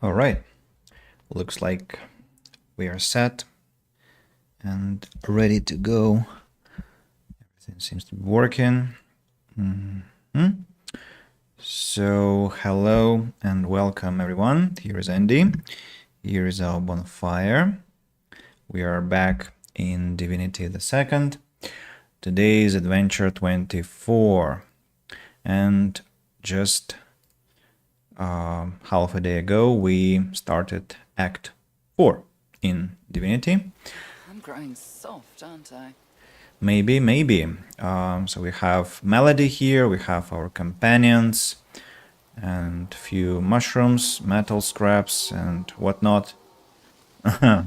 All right, looks like we are set and ready to go. Everything seems to be working. So, hello and welcome everyone. Here is Andy. Here is our bonfire. We are back in Divinity the Second. Today is adventure 24, and just half a day ago we started Act 4 in Divinity. I'm growing soft, aren't I? Maybe. So we have Melody here, we have our companions, and a few mushrooms, metal scraps, and whatnot. I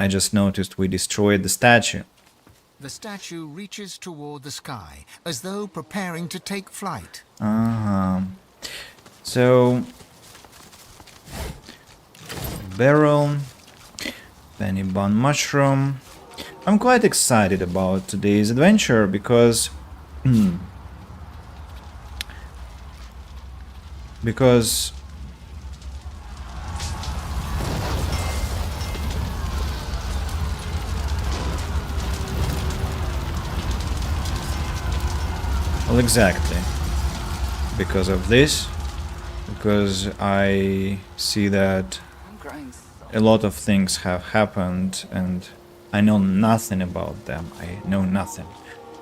just noticed we destroyed the statue. The statue reaches toward the sky, as though preparing to take flight. So, barrel, penny bun mushroom. I'm quite excited about today's adventure because well, exactly because of this, because I see that I'm growing soft. a lot of things have happened and I know nothing about them. I know nothing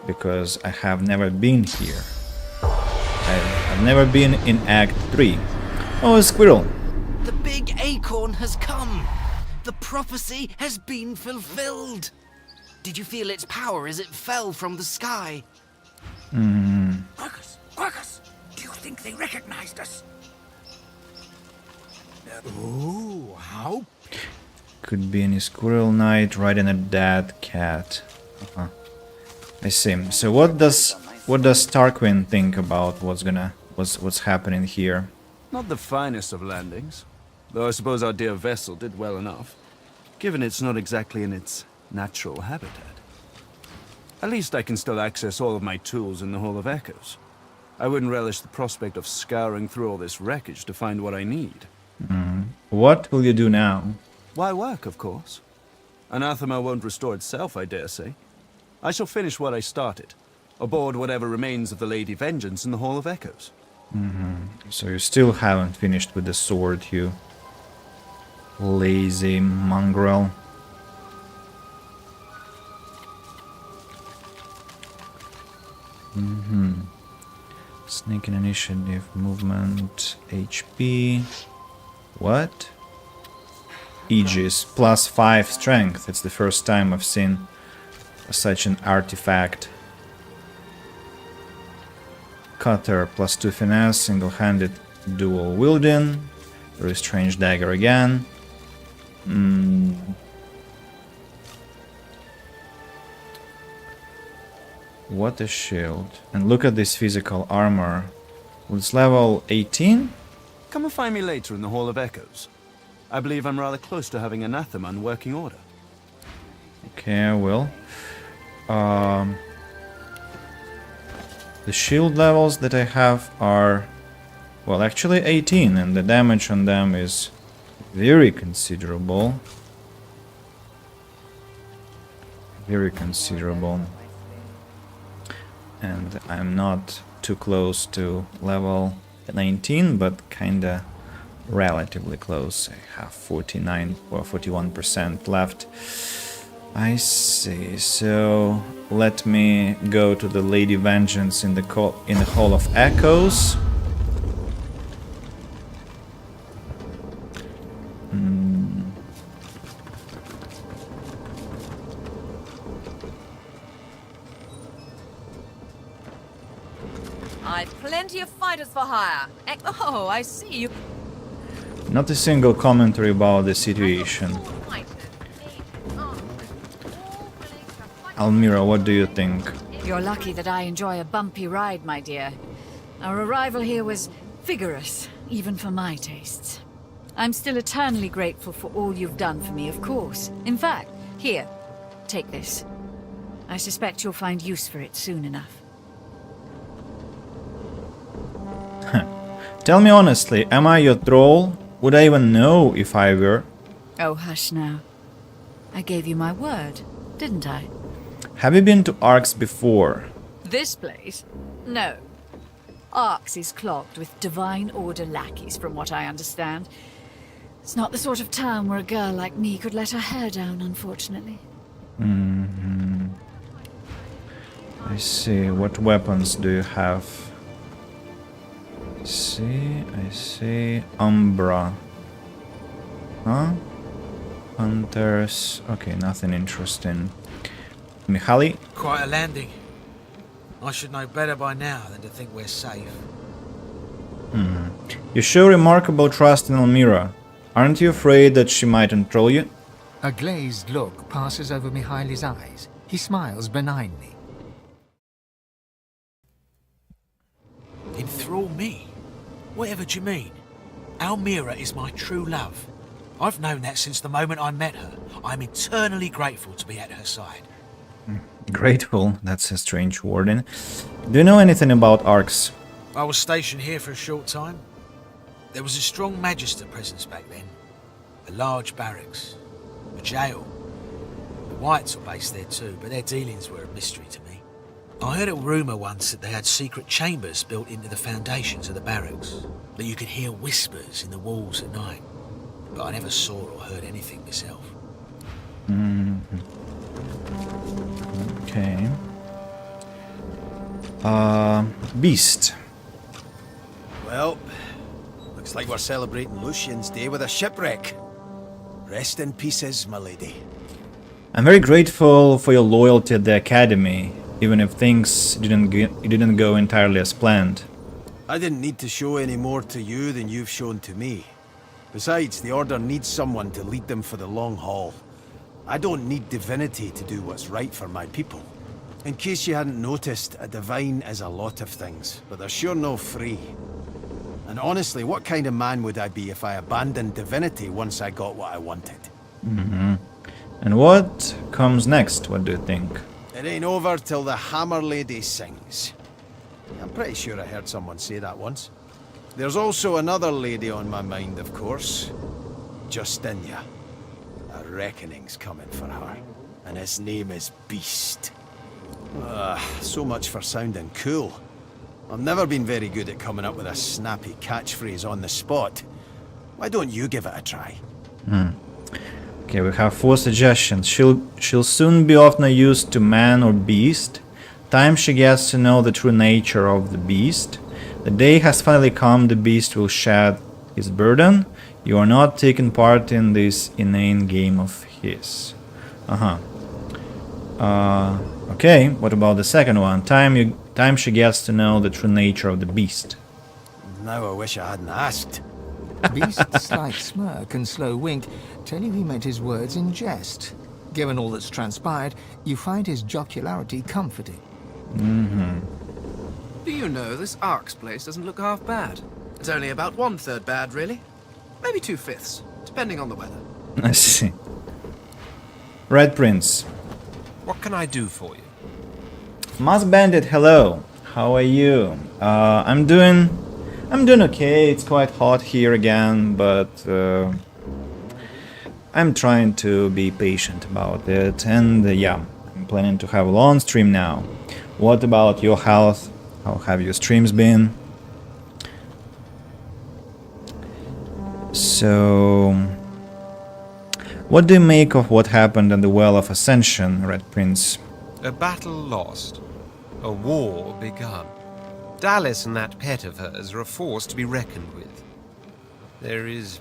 because I have never been here. I've never been in Act 3. Oh, a squirrel. The big acorn has come. The prophecy has been fulfilled. Did you feel its power as it fell from the sky? Quackus, do you think they recognized us? Oh, how? Could be any squirrel knight riding a dead cat. I see. So what does Tarquin think about what's happening here? Not the finest of landings, though I suppose our dear vessel did well enough, given it's not exactly in its natural habitat. At least I can still access all of my tools in the Hall of Echoes. I wouldn't relish the prospect of scouring through all this wreckage to find what I need. What will you do now? Why work, of course. Anathema won't restore itself, I dare say. I shall finish what I started, aboard whatever remains of the Lady Vengeance in the Hall of Echoes. So you still haven't finished with the sword, you lazy mongrel. Sneaking initiative, movement, HP. What? Aegis, plus 5 strength. It's the first time I've seen such an artifact. Cutter, plus 2 finesse, single-handed dual wielding. Restrained dagger again. What a shield. And look at this physical armor. It's level 18? Come and find me later in the Hall of Echoes. I believe I'm rather close to having Anathema in working order. Okay, I will. The shield levels that I have are, well, actually 18, and the damage on them is very considerable. Very considerable. And I'm not too close to level 19, but kinda relatively close. I have 49 or 41% left. I see. So let me go to the Lady Vengeance in the Hall of Echoes. I've plenty of fighters for hire. Oh, I see you. Not a single commentary about the situation. Almira, what do you think? You're lucky that I enjoy a bumpy ride, my dear. Our arrival here was vigorous, even for my tastes. I'm still eternally grateful for all you've done for me, of course. In fact, here, take this. I suspect you'll find use for it soon enough. Tell me honestly, am I your troll? would I even know if I were? Oh, hush now. I gave you my word, didn't I? Have you been to Arx before? This place? No. Arx is clogged with Divine Order lackeys, from what I understand. It's not the sort of town where a girl like me could let her hair down, unfortunately. I see. What weapons do you have? I see. Umbra. Huh? Hunters. Okay, nothing interesting. Mihaly? Quite a landing. I should know better by now than to think we're safe. You show remarkable trust in Elmira. Aren't you afraid that she might enthrall you? A glazed look passes over Mihaly's eyes. He smiles benignly. Enthrall me? Whatever do you mean? Elmira is my true love. I've known that since the moment I met her. I'm eternally grateful to be at her side. Grateful? That's a strange wording. Do you know anything about Arx? I was stationed here for a short time. There was a strong Magister presence back then. A large barracks. A jail. The Whites were based there too, but their dealings were a mystery to me. I heard a rumour once that they had secret chambers built into the foundations of the barracks, that you could hear whispers in the walls at night. But I never saw or heard anything myself. Okay. Beast. Well, looks like we're celebrating Lucian's Day with a shipwreck. Rest in pieces, my lady. I'm very grateful for your loyalty at the Academy, even if things didn't go entirely as planned. I didn't need to show any more to you than you've shown to me. Besides, the Order needs someone to lead them for the long haul. I don't need Divinity to do what's right for my people. In case you hadn't noticed, a Divine is a lot of things, but they're sure no free. And honestly, what kind of man would I be if I abandoned Divinity once I got what I wanted? And what comes next, what do you think? It ain't over till the Hammer Lady sings. I'm pretty sure I heard someone say that once. There's also another lady on my mind, of course. Justinia. A reckoning's coming for her. And his name is Beast. So much for sounding cool. I've never been very good at coming up with a snappy catchphrase on the spot. Why don't you give it a try? Okay, we have 4 suggestions. She'll soon be of no use to man or beast. Time she gets to know the true nature of the beast. The day has finally come, the beast will shed his burden. You are not taking part in this inane game of his. Okay, what about the second one? Time she gets to know the true nature of the beast. Now I wish I hadn't asked. Beast's slight smirk and slow wink tell you he meant his words in jest. Given all that's transpired, you find his jocularity comforting. Do you know, this Arx place doesn't look half bad. It's only about 1/3 bad, really. Maybe 2/5, depending on the weather. I see. Red Prince. What can I do for you? Mask Bandit, hello. How are you? I'm doing okay. It's quite hot here again, but I'm trying to be patient about it. And yeah, I'm planning to have a long stream now. What about your health? How have your streams been? So, what do you make of what happened at the Well of Ascension, Red Prince? A battle lost. A war begun. Dallas and that pet of hers are a force to be reckoned with. There is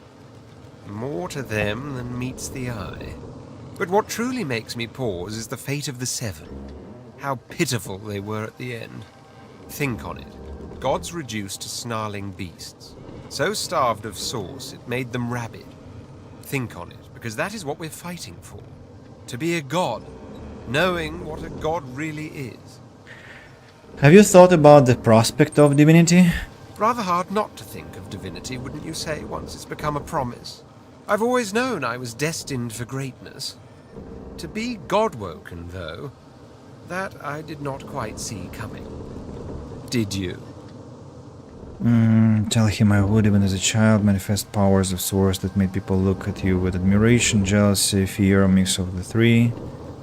more to them than meets the eye. But what truly makes me pause is the fate of the Seven. How pitiful they were at the end. Think on it. Gods reduced to snarling beasts. So starved of source, it made them rabid. Think on it, because that is what we're fighting for. To be a god, knowing what a god really is. Have you thought about the prospect of divinity? Rather hard not to think of divinity, wouldn't you say, once it's become a promise? I've always known I was destined for greatness. To be god-woken, though, that I did not quite see coming. Did you? Tell him I would, even as a child, manifest powers of source that made people look at you with admiration, jealousy, fear, a mix of the three.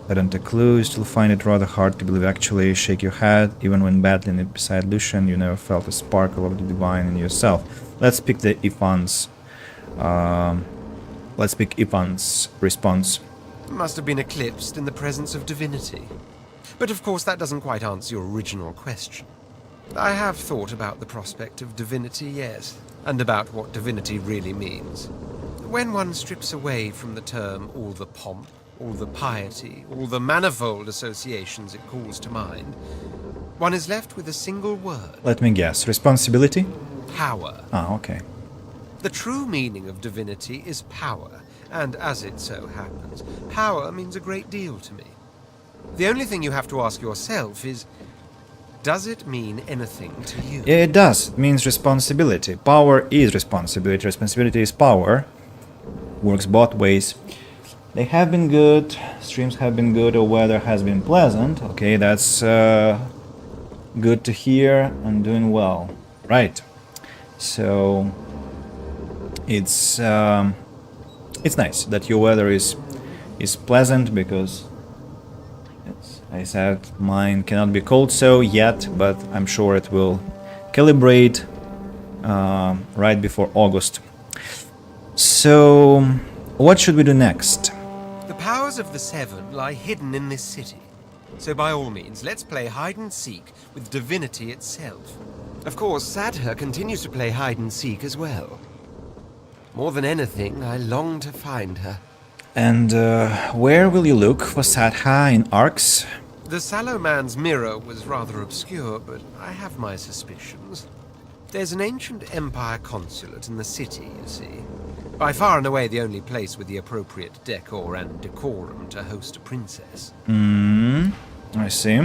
I don't a clue, you still find it rather hard to believe actually. Shake your head, even when battling it beside Lucian, you never felt a sparkle of the divine in yourself. Let's pick the Ivan's. Let's pick Ivan's response. Must have been eclipsed in the presence of divinity. But of course that doesn't quite answer your original question. I have thought about the prospect of divinity, yes, and about what divinity really means. When one strips away from the term all the pomp, all the piety, all the manifold associations it calls to mind, one is left with a single word. Let me guess. Responsibility? Power. Ah, okay. The true meaning of divinity is power, and as it so happens, power means a great deal to me. The only thing you have to ask yourself is, does it mean anything to you? Yeah, it does. It means responsibility. Power is responsibility. Responsibility is power. Works both ways. They have been good. Streams have been good. Or weather has been pleasant. Okay, that's good to hear. I'm doing well. Right. So it's nice that your weather is pleasant because. I said mine cannot be cold so yet, but I'm sure it will calibrate right before August. So, what should we do next? The powers of the Seven lie hidden in this city. So by all means, let's play hide and seek with divinity itself. Of course, Sadha continues to play hide and seek as well. More than anything, I long to find her. And where will you look for Sadha in Arx? The Sallow Man's mirror was rather obscure, but I have my suspicions. There's an ancient Empire consulate in the city, you see. By far and away the only place with the appropriate decor and decorum to host a princess. I see.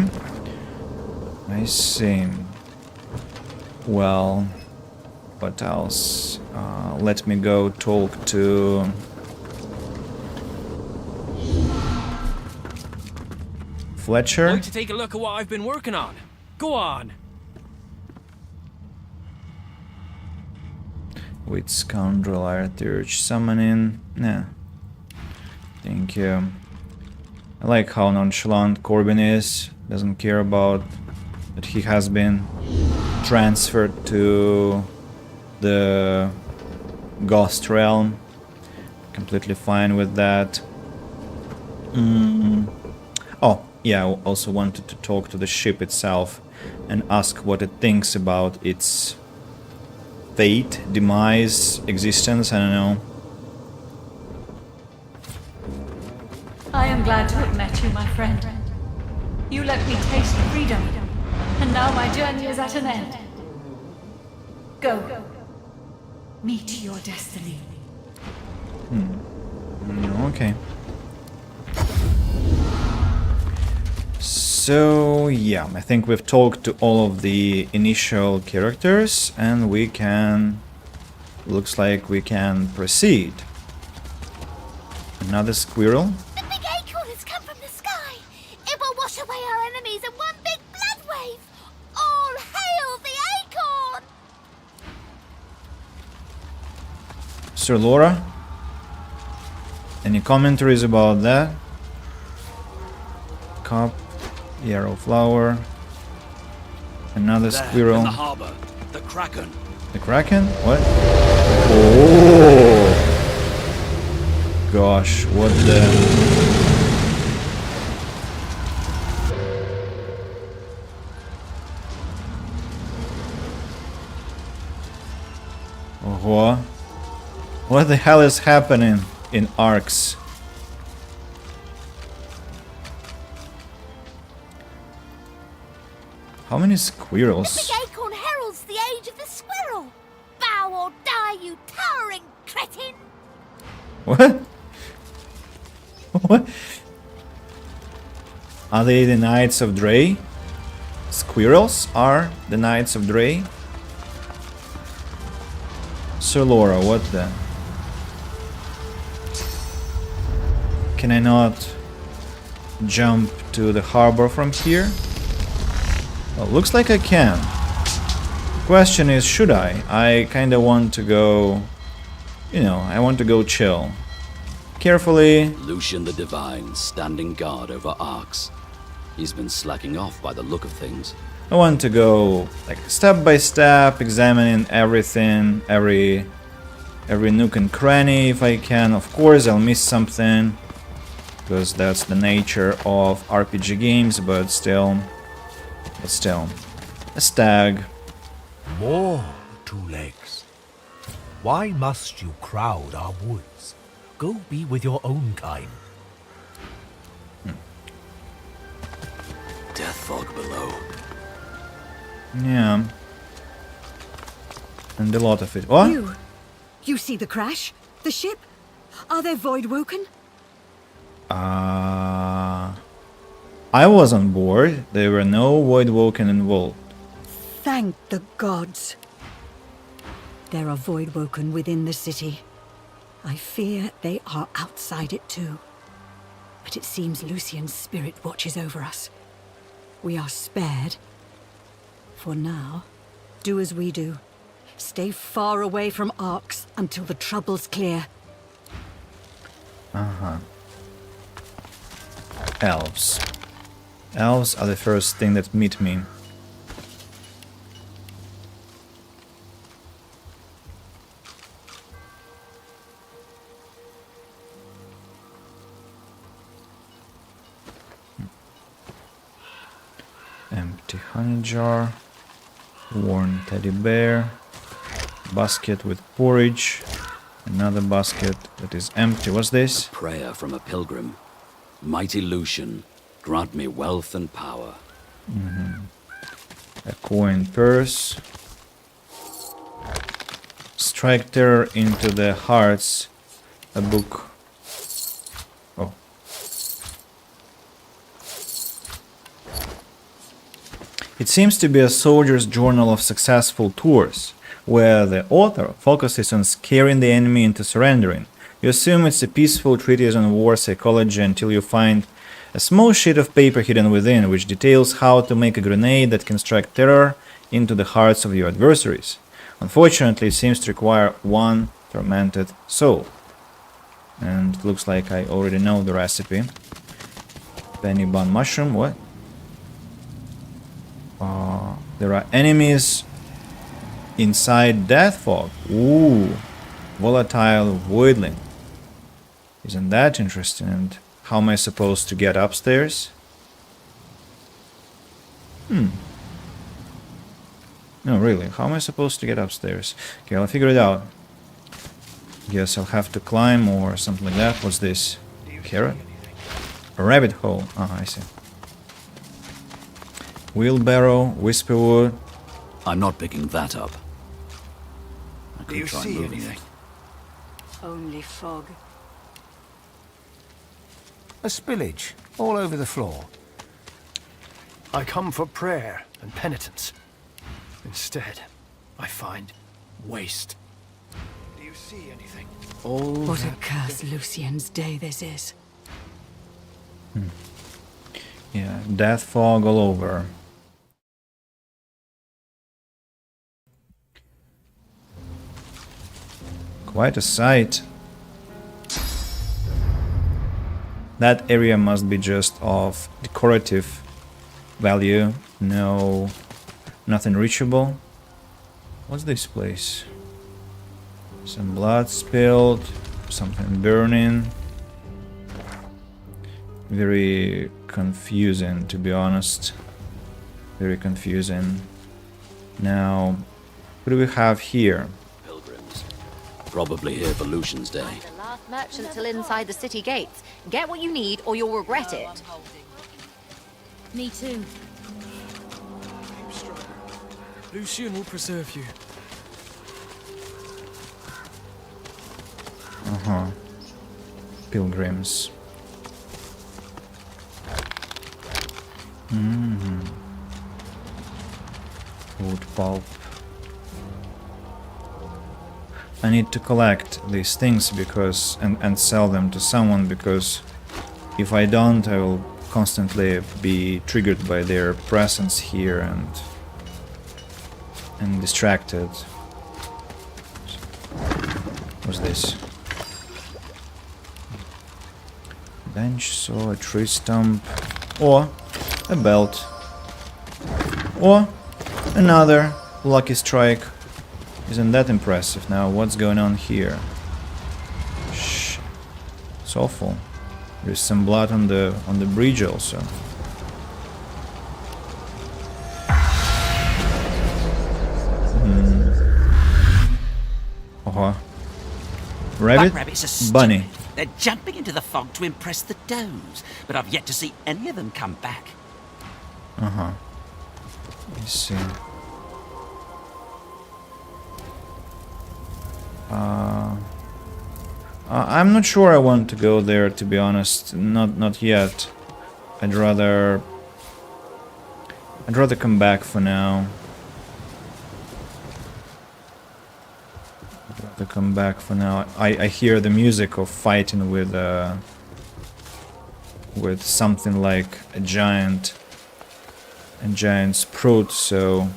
I see. Well, what else? Let me go talk to... Fletcher? Like to take a look at what I've been working on. Go on. With Scoundrel Arthurge summoning. Nah. Thank you. I like how nonchalant Corbin is. Doesn't care about that he has been transferred to the Ghost Realm. Completely fine with that. Oh, yeah, I also wanted to talk to the ship itself and ask what it thinks about its fate, demise, existence, I don't know. I am glad to have met you, my friend. You let me taste freedom, and now my journey is at an end. Go. Meet your destiny. Okay. So, yeah, I think we've talked to all of the initial characters, and we can... looks like we can proceed. Another squirrel. The big acorn has come from the sky. It will wash away our enemies in one big blood wave. All hail the acorn! Sir Laura? Any commentaries about that? Cup, yarrow flower, another squirrel. In the harbor, the Kraken. The Kraken? What? Oh! Gosh, what the... Oh, what the hell is happening in Arx? How many squirrels? The big acorn heralds the age of the squirrel. Bow or die, you towering cretin! What? What? Are they the Knights of Dre? Squirrels are the Knights of Dre? Sir Laura, what the... Can I not jump to the harbor from here? Oh, looks like I can. Question is, should I? I kinda want to go... You know, I want to go chill. Carefully. Lucian the Divine, standing guard over Arx. He's been slacking off by the look of things. I want to go like step by step, examining everything, every nook and cranny if I can. Of course, I'll miss something, because that's the nature of RPG games, but still, a stag. More two legs. Why must you crowd our woods? Go be with your own kind. Death fog below. Yeah. And a lot of it. What? You see the crash? The ship? Are they void woken? I was on board. There were no void woken involved. Thank the gods. There are void woken within the city. I fear they are outside it too. But it seems Lucian's spirit watches over us. We are spared. For now, do as we do. Stay far away from Arx until the trouble's clear. Elves. Elves are the first thing that meet me. Empty honey jar, worn teddy bear, basket with porridge, another basket that is empty. What's this? Prayer from a pilgrim. Mighty Lucian, grant me wealth and power. A coin purse. Strike terror into the hearts. A book. Oh. It seems to be a soldier's journal of successful tours, where the author focuses on scaring the enemy into surrendering. You assume it's a peaceful treatise on war psychology until you find a small sheet of paper hidden within, which details how to make a grenade that can strike terror into the hearts of your adversaries. Unfortunately, it seems to require one tormented soul. And it looks like I already know the recipe. Penny bun mushroom, what? There are enemies inside Death Fog. Ooh, volatile voidling. Isn't that interesting? And how am I supposed to get upstairs? No, really, how am I supposed to get upstairs? Okay, I'll figure it out. Guess I'll have to climb or something like that. What's this? Carrot? A rabbit hole. Ah, I see. Wheelbarrow, whisperwood. I'm not picking that up. I could try moving it. Only fog. A spillage all over the floor. I come for prayer and penitence. Instead, I find waste. Do you see anything? What a cursed Lucian's day this is. Yeah, death fog all over. Quite a sight. That area must be just of decorative value. No, nothing reachable. What's this place? Some blood spilled, something burning. Very confusing, to be honest. Very confusing. Now, what do we have here? Pilgrims. Probably here for Lucian's Day. The last merchant till inside the city gates. Get what you need or you'll regret it. Me too. Lucian will preserve you. Pilgrims. Wood pulp. I need to collect these things because and sell them to someone, because if I don't, I will constantly be triggered by their presence here and distracted. What's this? Bench saw, a tree stump, or a belt, or another lucky strike. Isn't that impressive? Now, what's going on here? Shh. It's awful. There's some blood on the bridge also. Rabbit? Rabbits are stupid. Bunny. They're jumping into the fog to impress the does, but I've yet to see any of them come back. Uh-huh. Let's see. I'm not sure I want to go there, to be honest. Not yet. I'd rather come back for now. I hear the music of fighting with something like a giant sprout, so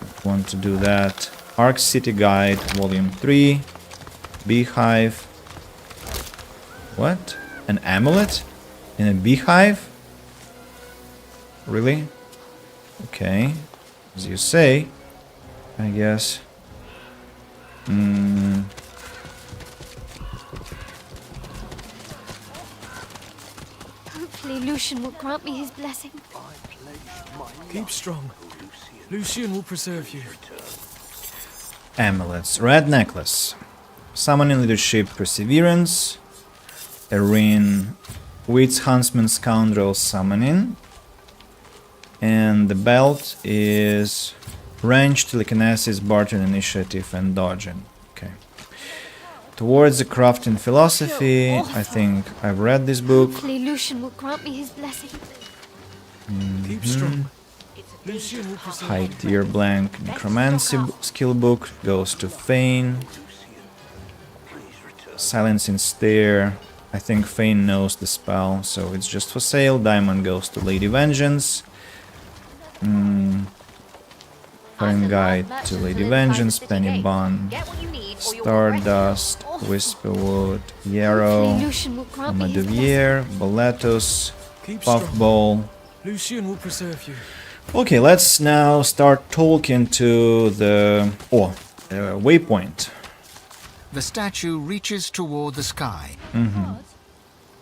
I want to do that. Ark City Guide, Volume 3, Beehive. What? An amulet in a beehive? Really? Okay, as you say, I guess. Hopefully Lucian will grant me his blessing. Keep strong. Lucian will preserve you. Amulets. Red necklace. Summoning leadership Perseverance. A ring. Wit's Huntsman Scoundrel Summoning. And the belt is Range, Telekinesis, Barter Initiative, and Dodging. Okay. Towards the Crafting Philosophy. I think I've read this book. Hopefully Lucian will grant me his blessing. Keep strong. Lucian will preserve High you. tier blank necromancy skill book goes to Fane. Silencing stare. I think Fane knows the spell, so it's just for sale. Diamond goes to Lady Vengeance. Current guide to Lady Vengeance. Penny Bond. Stardust. Whisperwood. Yarrow. Lucian will grant me his Madevier. Boletus. Keep strong. Puffball. Lucian will preserve you. Okay, let's now start talking to the waypoint. The statue reaches toward the sky.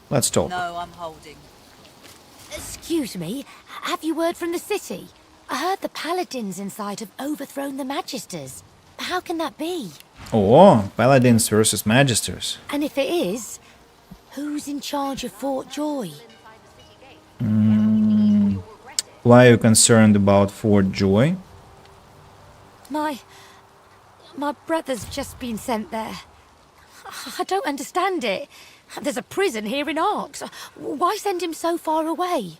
Let's talk. No, I'm holding. Excuse me, have you word from the city? I heard the paladins inside have overthrown the Magisters. How can that be? Oh, Paladins versus Magisters. And if it is, who's in charge of Fort Joy? Why are you concerned about Fort Joy? My brother's just been sent there. I don't understand it. There's a prison here in Arx. Why send him so far away?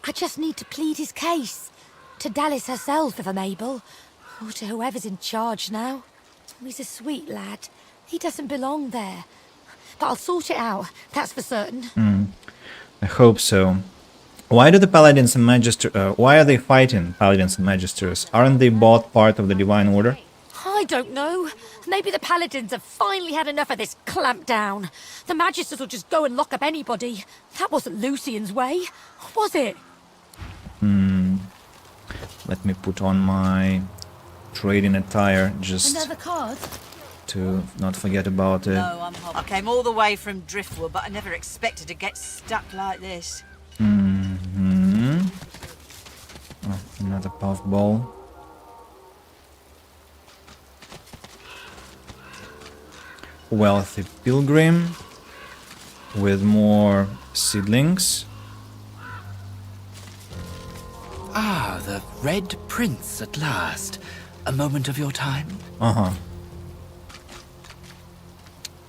I just need to plead his case. To Dallis herself, if I'm able. Or to whoever's in charge now. He's a sweet lad. He doesn't belong there. But I'll sort it out, that's for certain. I hope so. Why do the Paladins and Magisters... why are they fighting, Paladins and Magisters? Aren't they both part of the Divine Order? I don't know. Maybe the Paladins have finally had enough of this clampdown. The Magisters will just go and lock up anybody. That wasn't Lucian's way, was it? Let me put on my trading attire just Another card? to not forget about it. No, I'm holding. I came all the way from Driftwood, but I never expected to get stuck like this. Oh, another puffball. Wealthy pilgrim with more seedlings. Ah, the Red Prince at last. A moment of your time?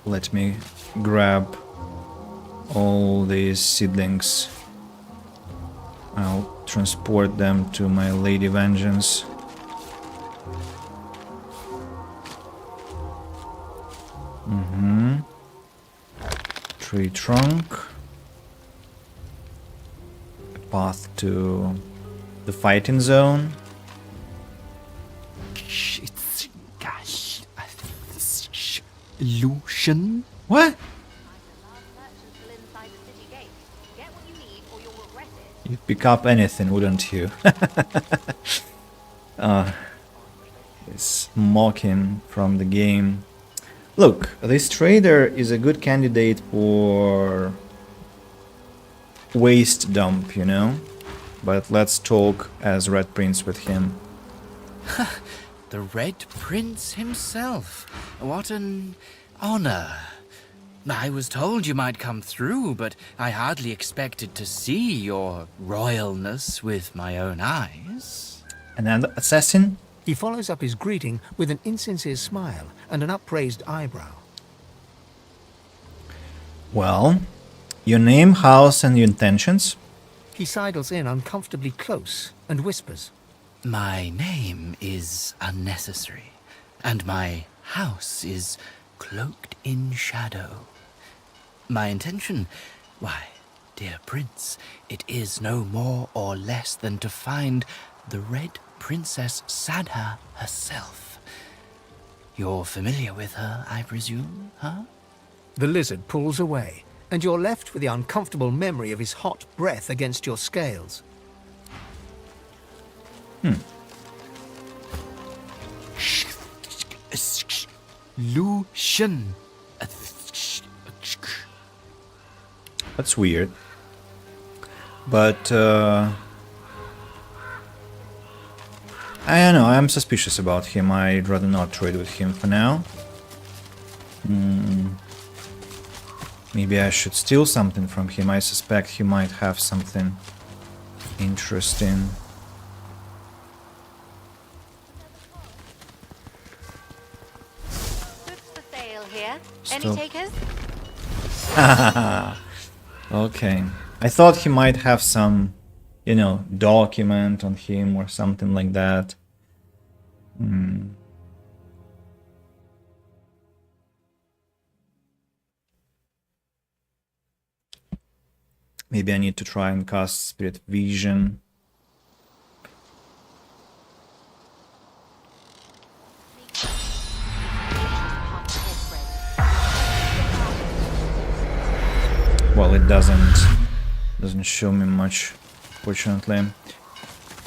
Let me grab all these seedlings. I'll transport them to my Lady Vengeance. Tree trunk. A path to the fighting zone. Lucian? What? You'd pick up anything, wouldn't you? It's mocking from the game. Look, this trader is a good candidate for waste dump, you know? But let's talk as Red Prince with him. The Red Prince himself. What an honor. I was told you might come through, but I hardly expected to see your royalness with my own eyes. An assassin? He follows up his greeting with an insincere smile and an upraised eyebrow. Well, your name, house, and your intentions? He sidles in uncomfortably close and whispers. My name is unnecessary, and my house is cloaked in shadow. My intention, why, dear Prince, it is no more or less than to find the Red Princess Sadha herself. You're familiar with her, I presume, huh? The lizard pulls away, and you're left with the uncomfortable memory of his hot breath against your scales. Lucian. That's weird. But, I don't know, I'm suspicious about him. I'd rather not trade with him for now. Maybe I should steal something from him. I suspect he might have something interesting. Goods for sale here. Stop. Any takers? Okay. I thought he might have some, you know, document on him or something like that. Maybe I need to try and cast Spirit Vision. Well, it doesn't show me much, fortunately.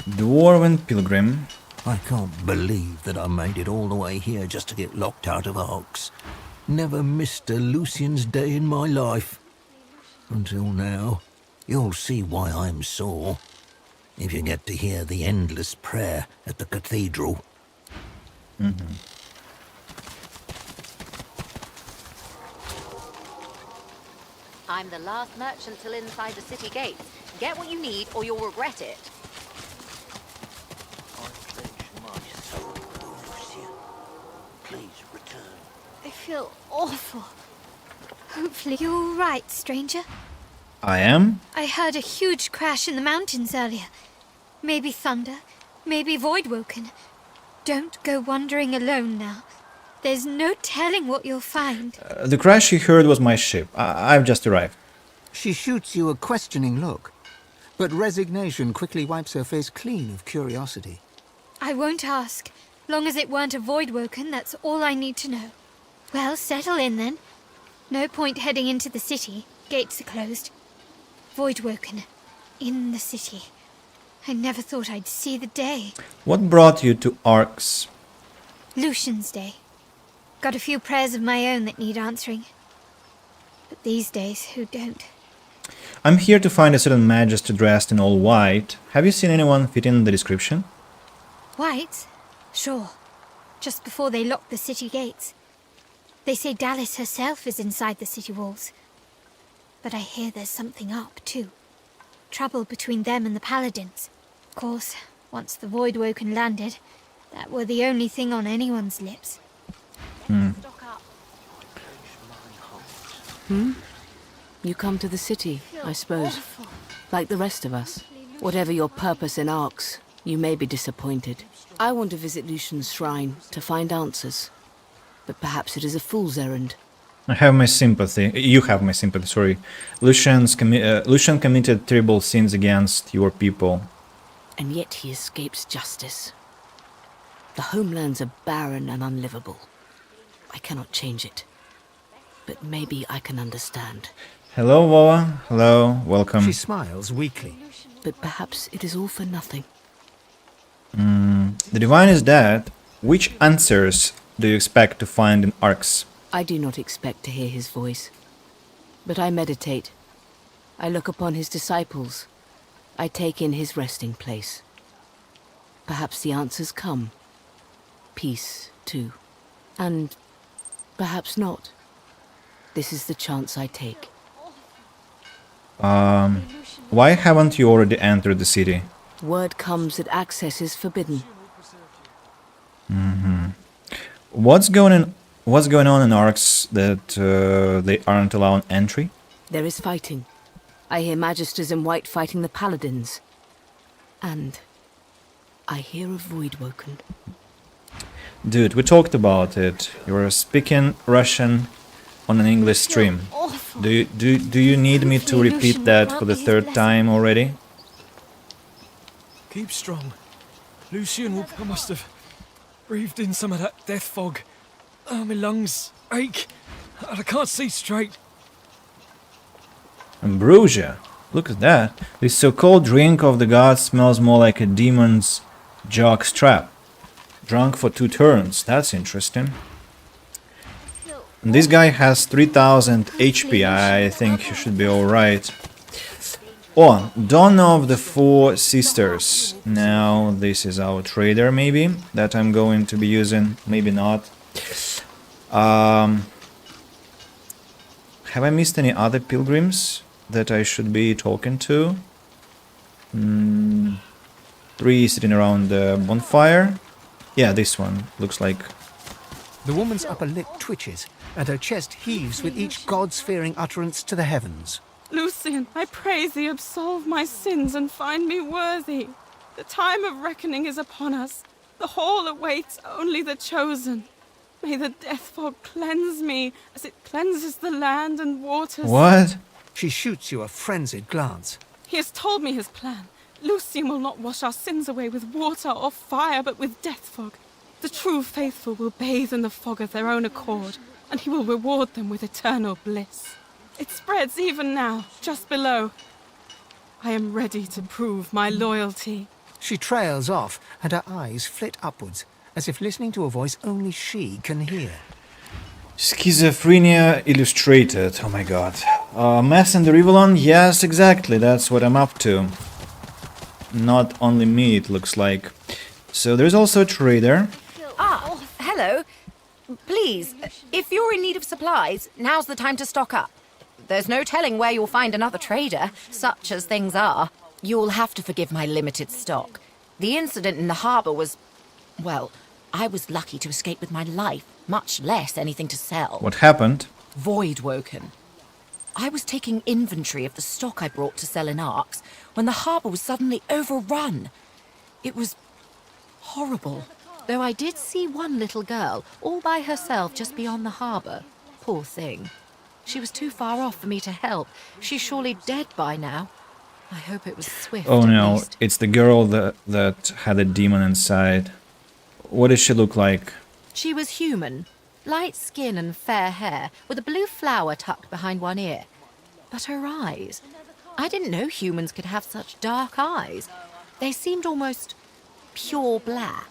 Dwarven Pilgrim. I can't believe that I made it all the way here just to get locked out of Arx. Never missed a Lucian's day in my life. Until now. You'll see why I'm sore. If you get to hear the endless prayer at the cathedral. I'm the last merchant till inside the city gates. Get what you need or you'll regret it. I pledge my soul, Lucian. Please return. I feel awful. Hopefully you're all right, stranger. I am? I heard a huge crash in the mountains earlier. Maybe thunder, maybe Voidwoken. Don't go wandering alone now. There's no telling what you'll find. The crash you heard was my ship. I've just arrived. She shoots you a questioning look, but resignation quickly wipes her face clean of curiosity. I won't ask. Long as it weren't a Voidwoken, that's all I need to know. Well, settle in then. No point heading into the city. Gates are closed. Voidwoken. In the city. I never thought I'd see the day. What brought you to Arx? Lucian's Day. Got a few prayers of my own that need answering. But these days, who don't? I'm here to find a certain Magister dressed in all white. Have you seen anyone fit in the description? White? Sure. Just before they lock the city gates. They say Dallis herself is inside the city walls. But I hear there's something up, too. Trouble between them and the Paladins. Of course, once the Voidwoken landed, that were the only thing on anyone's lips. You come to the city, I suppose. Like the rest of us. Whatever your purpose in Arx, you may be disappointed. I want to visit Lucian's shrine to find answers. But perhaps it is a fool's errand. I have my sympathy. You have my sympathy, sorry. Lucian committed terrible sins against your people. And yet he escapes justice. The homelands are barren and unlivable. I cannot change it. But maybe I can understand. Hello, Voa. Hello, welcome. She smiles weakly. But perhaps it is all for nothing. The divine is dead. Which answers do you expect to find in Arx? I do not expect to hear his voice. But I meditate. I look upon his disciples. I take in his resting place. Perhaps the answers come. Peace, too. And perhaps not. This is the chance I take. Why haven't you already entered the city? Word comes that access is forbidden. What's going on in Arx that they aren't allowing entry? There is fighting. I hear magisters in white fighting the paladins. And I hear a void woken. Dude, we talked about it. You were speaking Russian on an English stream. Do you need me to repeat that for the third time already? Keep strong. Lucian I must have breathed in some of that death fog. Oh, my lungs ache. I can't see straight. Ambrosia. Look at that. This so-called drink of the gods smells more like a demon's jock strap. Drunk for 2 turns. That's interesting. And this guy has 3000 HP. I think he should be alright. Oh, Dawn of the Four Sisters. Now, this is our trader, maybe, that I'm going to be using. Maybe not. Have I missed any other pilgrims that I should be talking to? 3 sitting around the bonfire. Yeah, this one looks like. The woman's upper lip twitches, and her chest heaves with each gods-fearing utterance to the heavens. Lucian, I pray thee absolve my sins and find me worthy. The time of reckoning is upon us. The hall awaits only the chosen. May the death fog cleanse me as it cleanses the land and waters. What? She shoots you a frenzied glance. He has told me his plan. Lucian will not wash our sins away with water or fire, but with death fog. The true faithful will bathe in the fog of their own accord, and he will reward them with eternal bliss. It spreads even now, just below. I am ready to prove my loyalty. She trails off, and her eyes flit upwards, as if listening to a voice only she can hear. Schizophrenia Illustrated. Oh my god. Mass in the Rivalon? Yes, exactly. That's what I'm up to. Not only me, it looks like. So there's also a trader. Ah, hello. Please, if you're in need of supplies, now's the time to stock up. There's no telling where you'll find another trader, such as things are. You'll have to forgive my limited stock. The incident in the harbour was... well, I was lucky to escape with my life, much less anything to sell. What happened? Void woken. I was taking inventory of the stock I brought to sell in Arx when the harbour was suddenly overrun. It was horrible. Though I did see one little girl, all by herself just beyond the harbour. Poor thing. She was too far off for me to help. She's surely dead by now. I hope it was swift. Oh no, at least. it's the girl that had a demon inside. What does she look like? She was human. Light skin and fair hair, with a blue flower tucked behind one ear. But her eyes... I didn't know humans could have such dark eyes. They seemed almost pure black.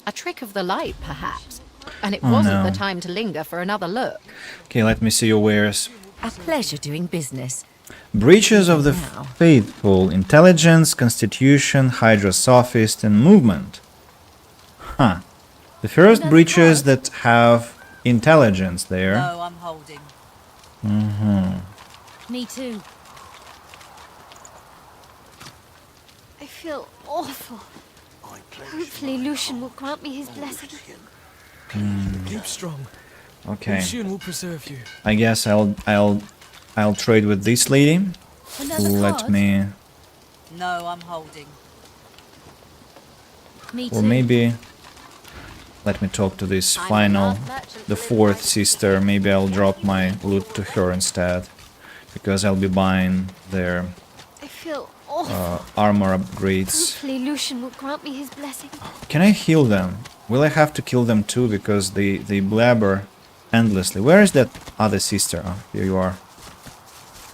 A trick of the light, perhaps. And it wasn't the time to linger for another look. Okay, let me see your wares. A pleasure doing business. Breaches of the Faithful. Intelligence, Constitution, Hydra Sophist, and Movement. Huh. The first breaches that have intelligence there. No, I'm holding. Me too. I feel awful. Hopefully Lucian will grant me his blessing. Keep strong. Okay. Lucian will preserve you. I guess I'll trade with this lady. Let me. No, I'm holding. Me too. Or maybe. Let me talk to this final, the fourth sister. Maybe I'll drop my loot to her instead, because I'll be buying their I feel awful. armor upgrades. Hopefully Lucian will grant me his blessing. Can I heal them? Will I have to kill them too, because they blabber endlessly? Where is that other sister? Oh, here you are.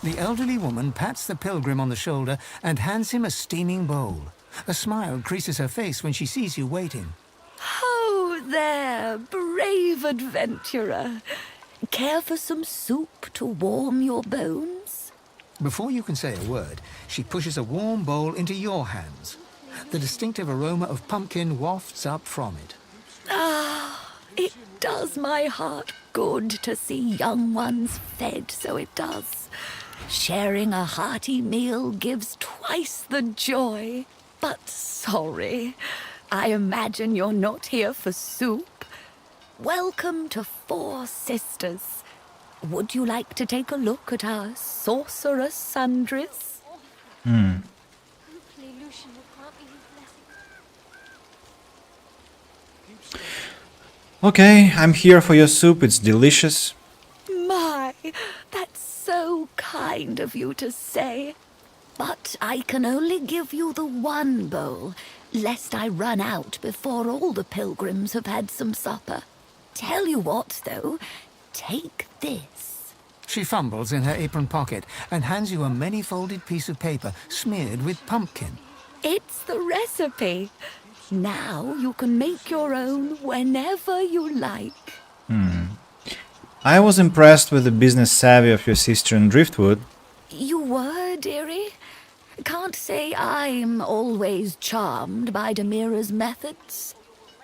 The elderly woman pats the pilgrim on the shoulder and hands him a steaming bowl. A smile creases her face when she sees you waiting. Oh, there, brave adventurer. Care for some soup to warm your bones? Before you can say a word, she pushes a warm bowl into your hands. The distinctive aroma of pumpkin wafts up from it. Ah, it does my heart good to see young ones fed, so it does. Sharing a hearty meal gives twice the joy. But sorry, I imagine you're not here for soup. Welcome to Four Sisters. Would you like to take a look at our sorceress sundries? Hopefully Lucian will grant me his blessing. Okay, I'm here for your soup. It's delicious. My, that's so kind of you to say. But I can only give you the one bowl, lest I run out before all the pilgrims have had some supper. Tell you what, though, take this. She fumbles in her apron pocket and hands you a many-folded piece of paper smeared with pumpkin. It's the recipe. Now you can make your own whenever you like. I was impressed with the business savvy of your sister in Driftwood. You were, dearie? Can't say I'm always charmed by Demira's methods.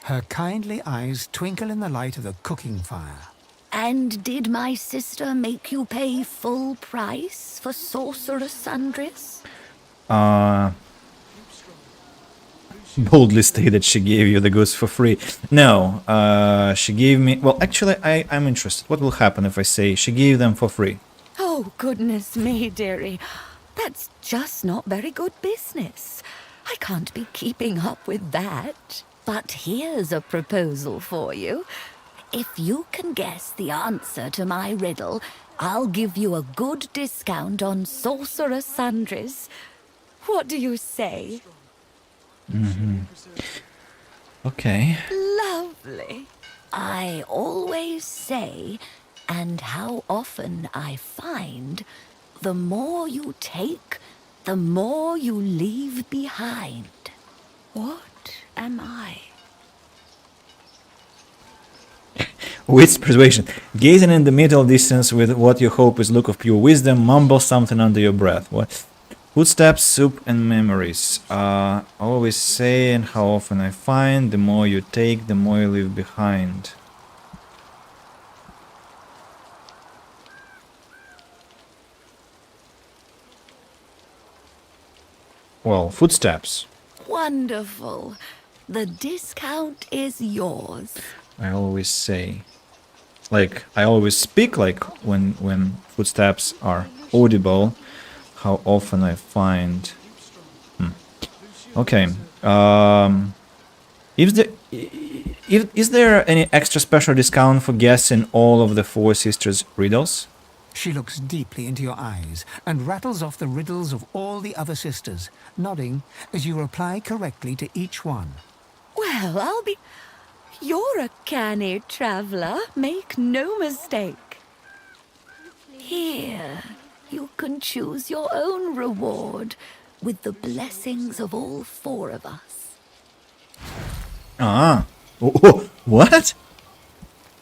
Her kindly eyes twinkle in the light of the cooking fire. And did my sister make you pay full price for sorceress sundries? Boldly stated she gave you the goods for free. No, she gave me... Well, actually, I'm interested. What will happen if I say she gave them for free? Oh, goodness me, dearie. That's just not very good business. I can't be keeping up with that. But here's a proposal for you. If you can guess the answer to my riddle, I'll give you a good discount on sorceress sundries. What do you say? Okay. Lovely. I always say, and how often I find, the more you take, the more you leave behind. What am I? Wits persuasion. Gazing in the middle distance with what you hope is look of pure wisdom, mumble something under your breath. What? Footsteps, soup, and memories. Always say, and how often I find, the more you take, the more you leave behind. Well, footsteps. Wonderful. The discount is yours. I always say. Like, I always speak like when footsteps are audible. How often I find... Okay. Is there any extra special discount for guessing all of the Four Sisters' riddles? She looks deeply into your eyes and rattles off the riddles of all the other sisters, nodding as you reply correctly to each one. Well, I'll be... You're a canny traveller, make no mistake. Here, you can choose your own reward with the blessings of all four of us. Ah. What?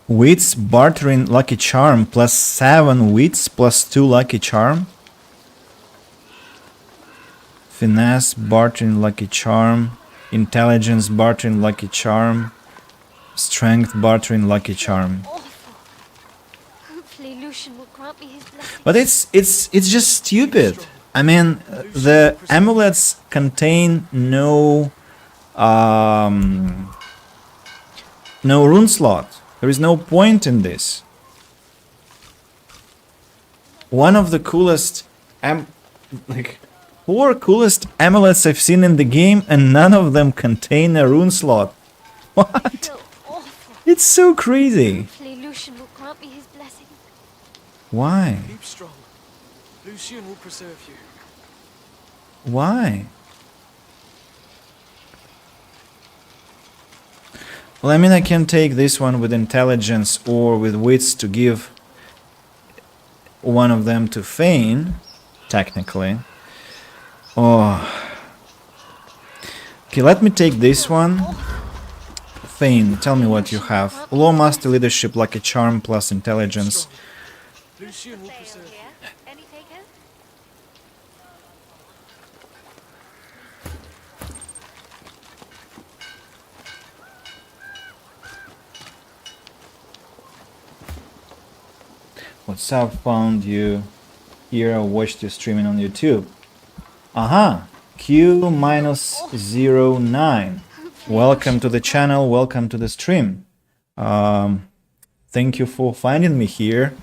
Wits bartering lucky charm plus 7 wits plus 2 lucky charm. Finesse bartering lucky charm. Intelligence bartering lucky charm. Strength bartering lucky charm. Hopefully Lucian will grant me his blessing. But it's just stupid. I mean, the amulets contain no rune slot. There is no point in this. One of the coolest, like 4 coolest amulets I've seen in the game, and none of them contain a rune slot. What? It's so crazy. Hopefully Lucian will grant me his blessing. Why? Keep strong. Lucian will preserve you. Why? Well, I mean, I can take this one with intelligence or with wits to give one of them to feign, technically. Oh. Okay, let me take this one. Feign, tell me what you have. Low master leadership, lucky charm plus intelligence. What's up, found you here, I watched you streaming on YouTube. Aha, Q-09. Welcome to the channel, welcome to the stream. Thank you for finding me here.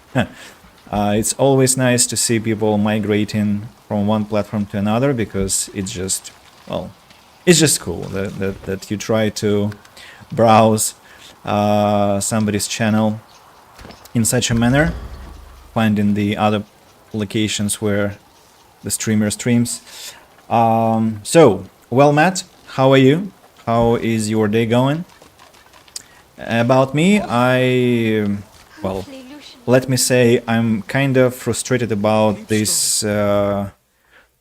It's always nice to see people migrating from one platform to another, because it's just, well, it's just cool that you try to browse somebody's channel in such a manner, finding the other locations where the streamer streams. So, well, Matt, how are you? How is your day going? About me, well, let me say I'm kind of frustrated about this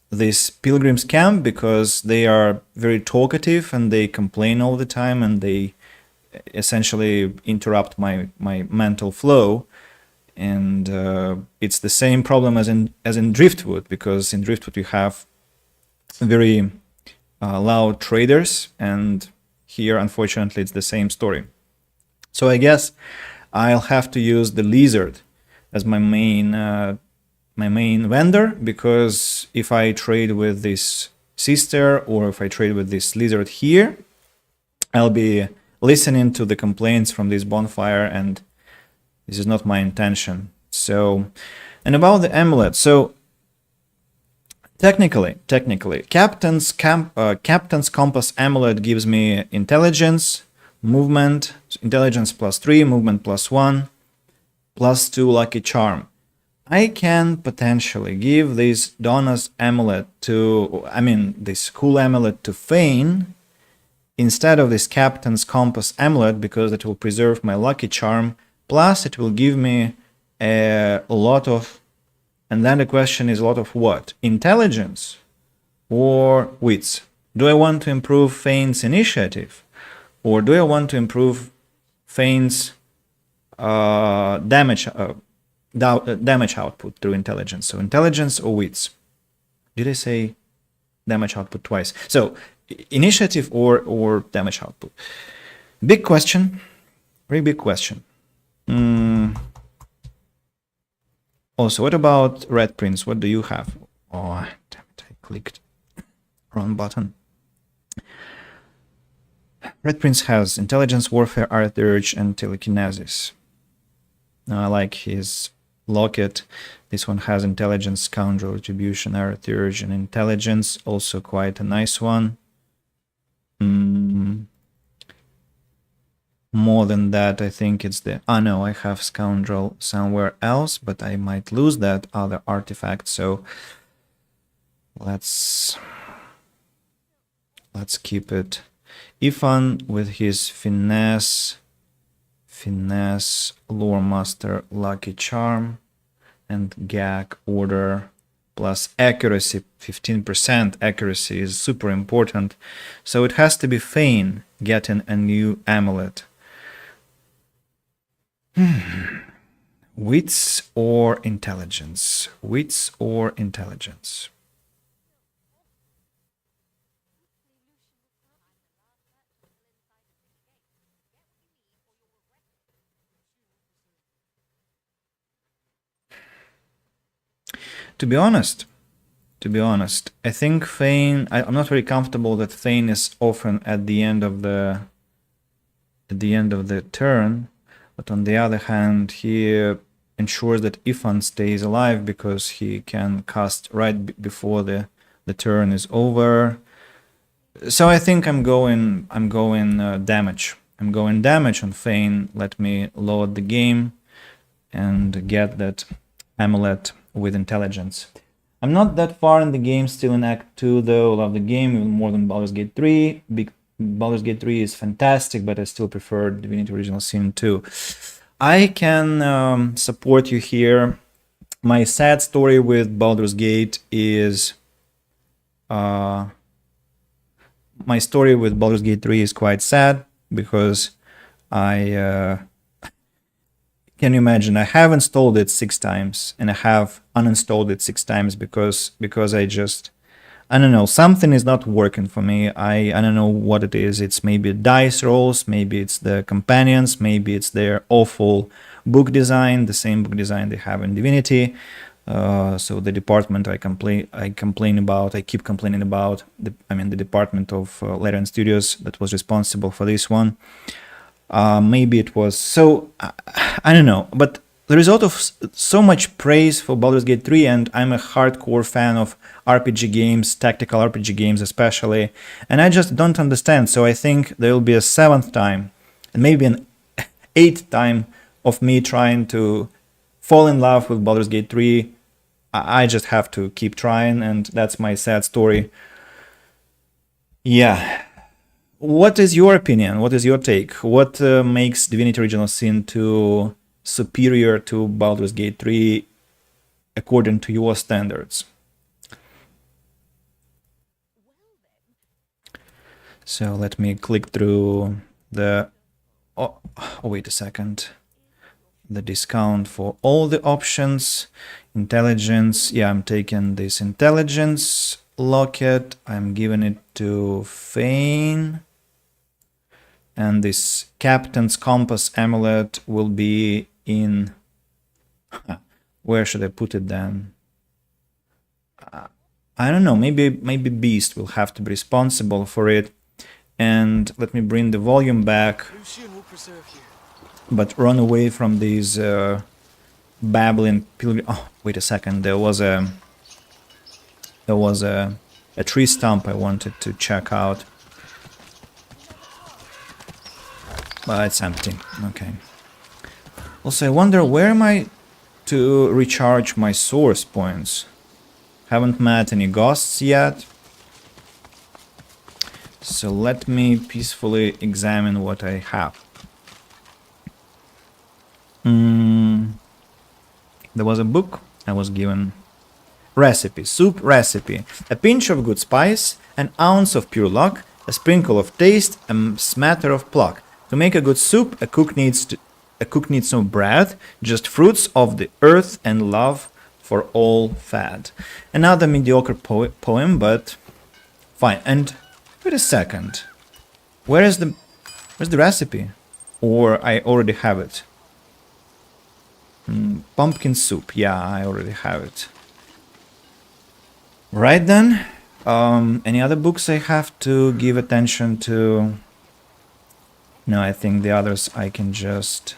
this pilgrims camp, because they are very talkative and they complain all the time and they essentially interrupt my mental flow. And it's the same problem as in Driftwood, because in Driftwood you have very loud traders, and here unfortunately it's the same story. So I guess I'll have to use the lizard as my main vendor, because if I trade with this sister or if I trade with this lizard here, I'll be listening to the complaints from this bonfire, and this is not my intention. So, and about the amulet, so technically, Captain's Compass amulet gives me intelligence, movement, intelligence +3, movement +1, +2 lucky charm. I can potentially give this Donna's amulet to, this cool amulet to feign instead of this Captain's Compass amulet, because it will preserve my lucky charm. Plus, it will give me a lot of, and then the question is a lot of what? Intelligence or wits? Do I want to improve Fane's initiative? Or do I want to improve Fane's damage output through intelligence? So intelligence or wits? Did I say damage output twice? So initiative or damage output? Big question, very big question. Also, what about Red Prince? What do you have? Oh, damn it, I clicked wrong button. Red Prince has intelligence, warfare, art urge, and telekinesis. I like his locket. This one has intelligence, scoundrel, retribution, art urge, and intelligence. Also quite a nice one. More than that, I think it's the... Oh no, I have scoundrel somewhere else, but I might lose that other artifact, so let's keep it. Ifan with his finesse, lore master, lucky charm, and gag order plus accuracy, 15% accuracy is super important. So it has to be Fane getting a new amulet. Wits or intelligence? Wits or intelligence? To be honest, I think Thane. I'm not very comfortable that Thane is often at the end of the turn, but on the other hand, he ensures that Ifan stays alive because he can cast right before the turn is over. So I think I'm going damage. I'm going damage on Thane. Let me load the game and get that amulet with intelligence. I'm not that far in the game, still in Act 2 though. Love the game even more than Baldur's Gate 3. Big Baldur's Gate 3 is fantastic, but I still prefer Divinity Original Sin 2. I can support you here. My sad story with Baldur's Gate is... my story with Baldur's Gate 3 is quite sad, because I... can you imagine? I have installed it 6 times, and I have uninstalled it 6 times because I don't know, something is not working for me. I don't know what it is. It's maybe dice rolls, maybe it's the companions, maybe it's their awful book design, the same book design they have in Divinity. So the department I keep complaining about, the department of Larian Studios that was responsible for this one. Maybe it was so, I don't know, but the result of so much praise for Baldur's Gate 3, and I'm a hardcore fan of RPG games, tactical RPG games especially, and I just don't understand. So I think there will be a 7th time, and maybe an 8th time of me trying to fall in love with Baldur's Gate 3. I just have to keep trying, and that's my sad story. Yeah. What is your opinion? What is your take? What makes Divinity Original Sin 2 superior to Baldur's Gate 3 according to your standards? So let me click through the... Oh, wait a second. The discount for all the options. Intelligence. Yeah, I'm taking this intelligence locket. I'm giving it to Fane. And this Captain's Compass amulet will be in... Where should I put it then? I don't know, maybe Beast will have to be responsible for it. And let me bring the volume back. But run away from these babbling pilgrim... Oh, wait a second, there was a tree stump I wanted to check out. But it's empty. Okay. Also, I wonder where am I to recharge my source points? Haven't met any ghosts yet. So let me peacefully examine what I have. There was a book I was given. Recipe. Soup recipe. A pinch of good spice, an ounce of pure luck, a sprinkle of taste, a smatter of pluck. To make a good soup, a cook needs no bread, just fruits of the earth and love for all fat. Another mediocre poem, but fine. And wait a second, where's the recipe? Or I already have it. Pumpkin soup. Yeah, I already have it. Right then. Any other books I have to give attention to? No, I think the others I can just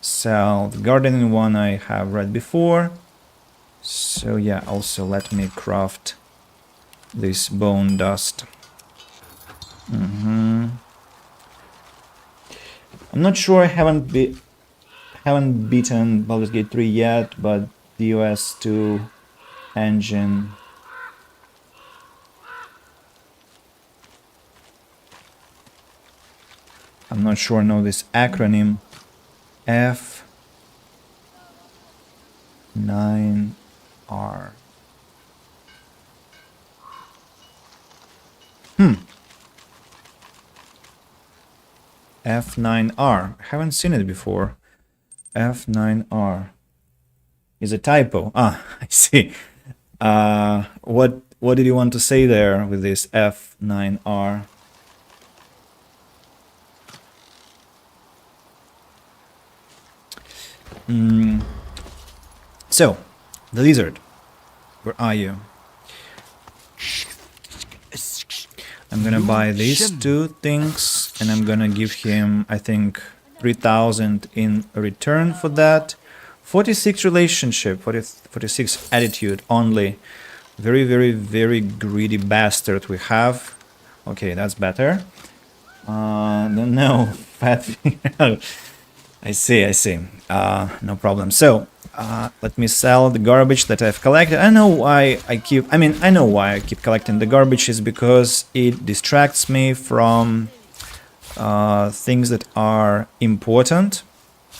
sell. The gardening one I have read before. So yeah, also let me craft this bone dust. I'm not sure, I haven't beaten Baldur's Gate 3 yet, but the OS2 engine... I'm not sure I know this acronym. F9R. F9R. I haven't seen it before. F9R. Is a typo. Ah, I see. What did you want to say there with this F9R? So, the lizard. Where are you? I'm gonna buy these 2 things, and I'm gonna give him, I think, 3,000 in return for that. 46 relationship, 46 attitude only. Very, very, very greedy bastard we have. Okay, that's better. No, fat finger. I see, I see. No problem. So, let me sell the garbage that I've collected. I know why I know why I keep collecting the garbage is because it distracts me from things that are important.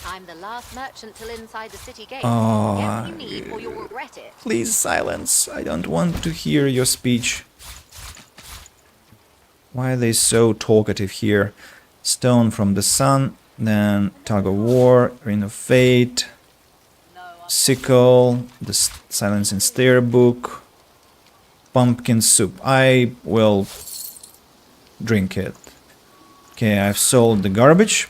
I'm the last merchant till inside the city gate. Oh, Get what you need or you'll regret it. Please silence. I don't want to hear your speech. Why are they so talkative here? Stone from the Sun, then Tug of War, Ring of Fate, Sickle, the Silence and Stare book, Pumpkin Soup. I will drink it. Okay, I've sold the garbage.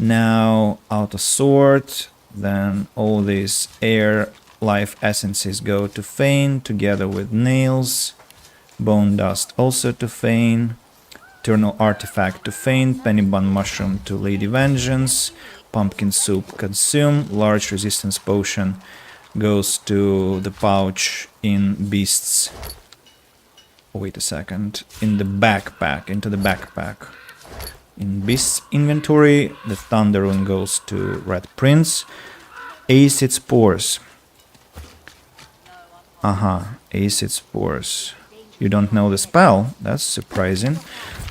Now Auto Sword, then all these air life essences go to Fane together with nails. Bone Dust also to Fane. Eternal Artifact to Fane. Penny Bun Mushroom to Lady Vengeance. Pumpkin Soup consume. Large Resistance Potion goes to the pouch in Beasts. Oh, wait a second. In the backpack. Into the backpack. In Beast's inventory, the Thunder Rune goes to Red Prince. Acid Spores. Acid Spores. You don't know the spell? That's surprising.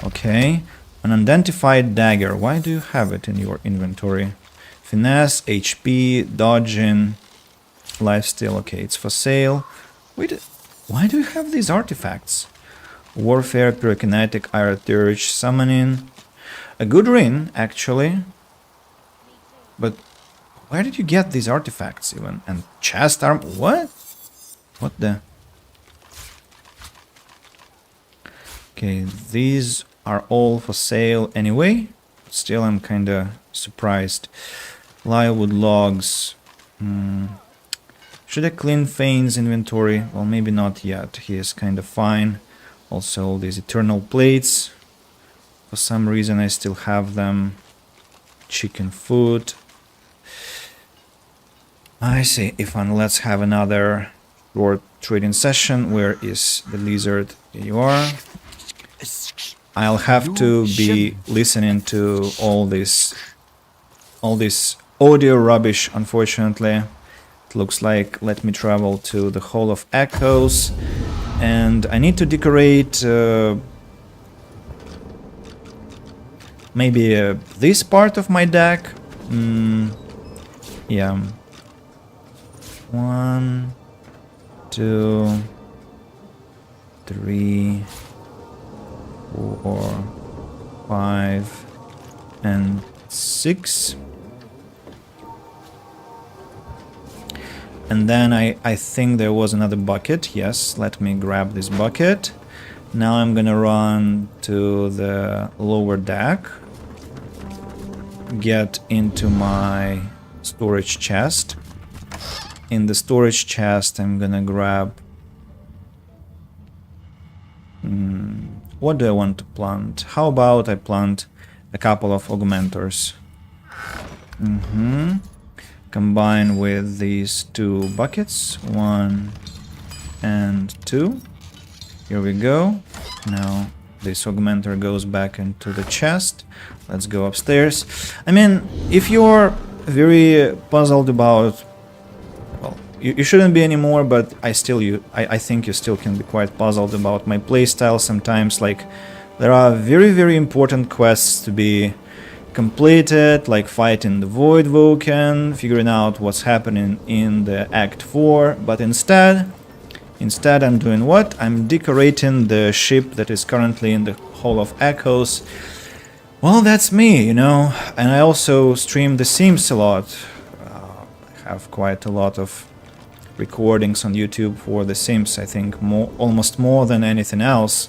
Okay. An Unidentified Dagger. Why do you have it in your inventory? Finesse, HP, Dodging, Lifesteal. Okay, it's for sale. Wait, why do you have these artifacts? Warfare, Pyrokinetic, Aeroturge, Summoning. A good ring, actually. But where did you get these artifacts even? And chest arm? What? What the? Okay, these are all for sale anyway. Still, I'm kinda surprised. Lirewood logs. Should I clean Fane's inventory? Well, maybe not yet. He is kinda fine. Also, all these eternal plates. For some reason, I still have them. Chicken food. I see. Ifan, let's have another short trading session. Where is the lizard? Here you are. I'll have to be listening to all this audio rubbish, unfortunately. It looks like let me travel to the Hall of Echoes, and I need to decorate maybe this part of my deck. Yeah. 1, 2, 3, 4, 5, and 6. And then I think there was another bucket. Yes, let me grab this bucket. Now I'm gonna run to the lower deck. Get into my storage chest. In the storage chest I'm gonna grab... what do I want to plant? How about I plant a couple of augmenters? Combine with these two buckets, 1 and 2. Here we go. Now this augmenter goes back into the chest. Let's go upstairs. I mean, if you're very puzzled about... well, you shouldn't be anymore, but I think you still can be quite puzzled about my playstyle sometimes. Like, there are very, very important quests to be completed, like fighting the Void Vulcan, figuring out what's happening in the Act 4, but instead I'm doing what? I'm decorating the ship that is currently in the Hall of Echoes. Well, that's me, you know, and I also stream The Sims a lot. I have quite a lot of recordings on YouTube for The Sims, I think almost more than anything else.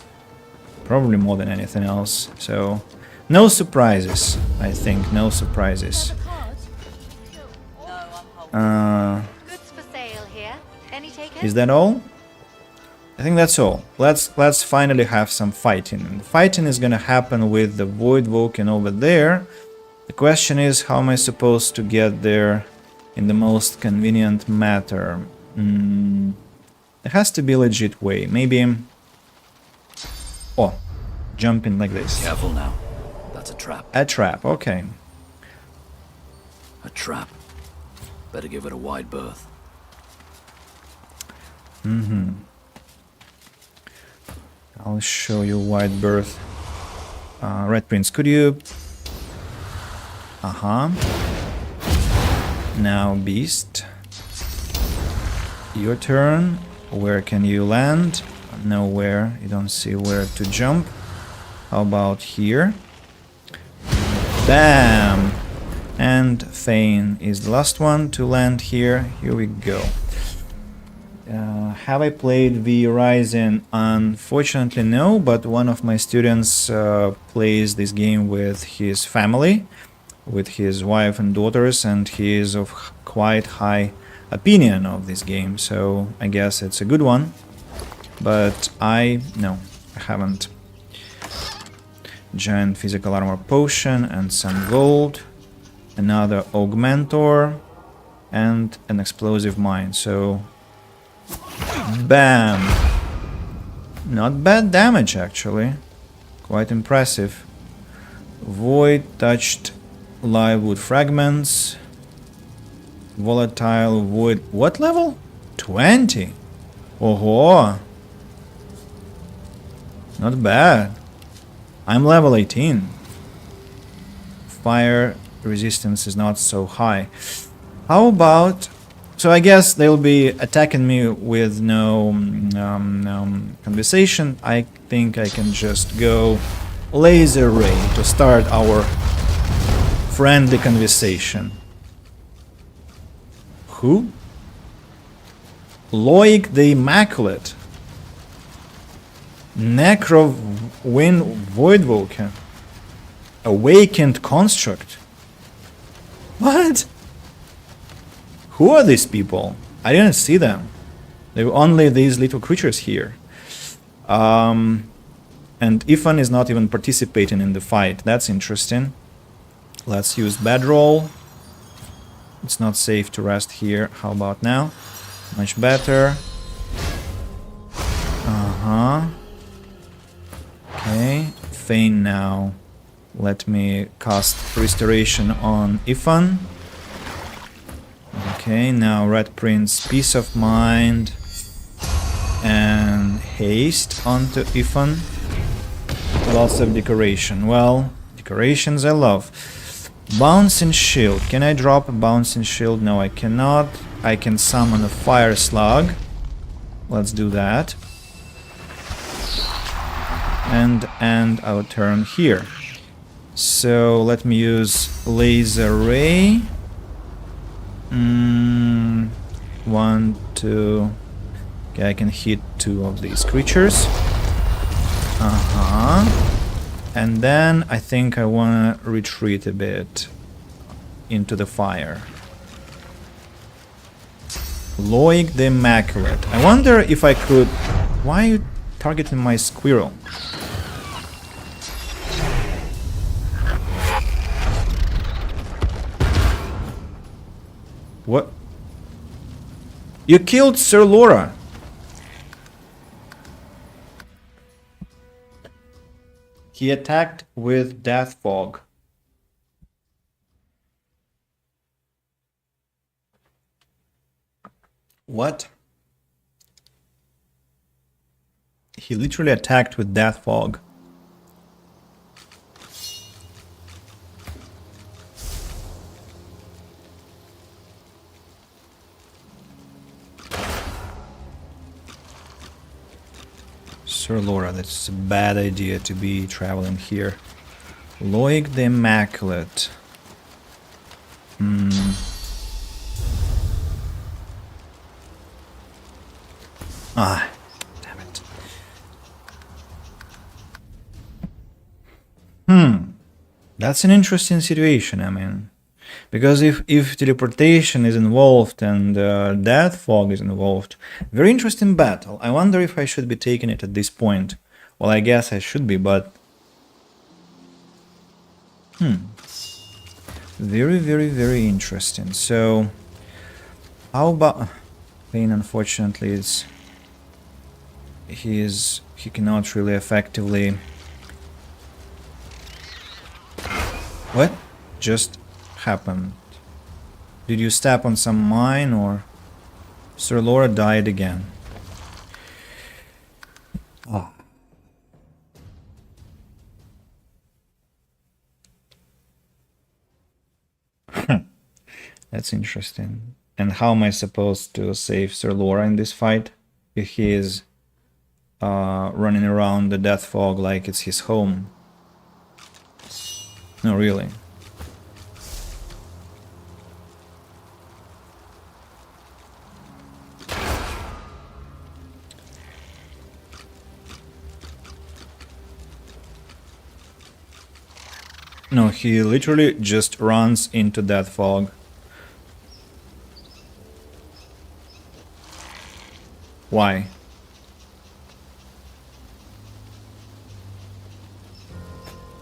Probably more than anything else, so... no surprises, I think, no surprises. Is that all? I think that's all. Let's finally have some fighting. And fighting is gonna happen with the Void Vulcan over there. The question is, how am I supposed to get there in the most convenient manner? There has to be a legit way. Maybe... oh, jumping like this. Careful now. That's a trap. A trap, okay. trap. Better give it a wide berth. I'll show you wide berth. Red Prince, could you... Now, Beast. Your turn. Where can you land? Nowhere. You don't see where to jump. How about here? Bam! And Thane is the last one to land here. Here we go. Have I played V Rising? Unfortunately no, but one of my students plays this game with his family, with his wife and daughters, and he is of quite high opinion of this game, so I guess it's a good one. But I haven't. Giant physical armor potion and some gold, another augmentor, and an explosive mine. So, bam! Not bad damage actually, quite impressive. Void touched live wood fragments, volatile wood. What level? 20. Oh, not bad. I'm level 18. Fire resistance is not so high. How about... So I guess they'll be attacking me with no conversation. I think I can just go laser ray to start our friendly conversation. Who? Loic the Immaculate. Necro Wind Void Vulcan. Awakened Construct. What? Who are these people? I didn't see them. There were only these little creatures here. And Ifan is not even participating in the fight. That's interesting. Let's use bedroll. It's not safe to rest here. How about now? Much better. Okay, Thane now. Let me cast Restoration on Ifan. Okay, now Red Prince, Peace of Mind, and Haste onto Ifan. Lots of decoration. Well, decorations I love. Bouncing Shield. Can I drop a Bouncing Shield? No, I cannot. I can summon a Fire Slug. Let's do that. And end our turn here. So let me use Laser Ray. 1, 2. Okay, I can hit 2 of these creatures. And then I think I wanna retreat a bit into the fire. Loic the Immaculate. I wonder if I could... Why are you targeting my squirrel? What? You killed Sir Laura. He attacked with Death Fog. What? He literally attacked with Death Fog. Sir Laura, that's a bad idea to be traveling here. Loic the Immaculate. Ah, damn it. That's an interesting situation, I mean. Because if teleportation is involved and Death Fog is involved, very interesting battle. I wonder if I should be taking it at this point. Well, I guess I should be, but... Very, very, very interesting. So, how about... Pain, unfortunately, is... He cannot really effectively... What just happened? Did you step on some mine or... Sir Laura died again. Oh. That's interesting. And how am I supposed to save Sir Laura in this fight if he is running around the Death Fog like it's his home? No, really. No, he literally just runs into that fog. Why?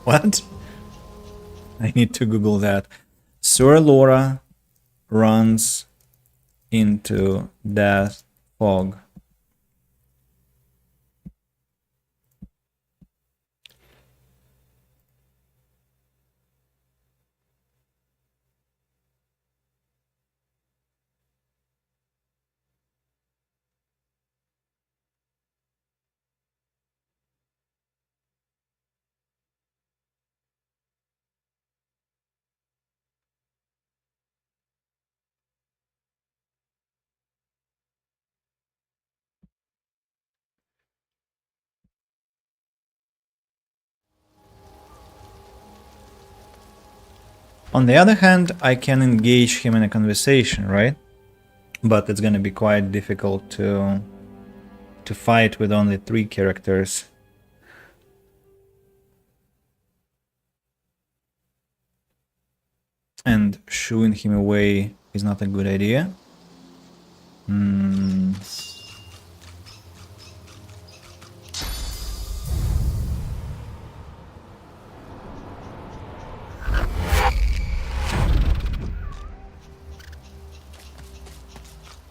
What? I need to Google that. Sir Laura runs into that fog. On the other hand, I can engage him in a conversation, right? But it's gonna be quite difficult to fight with only 3 characters. And shooing him away is not a good idea.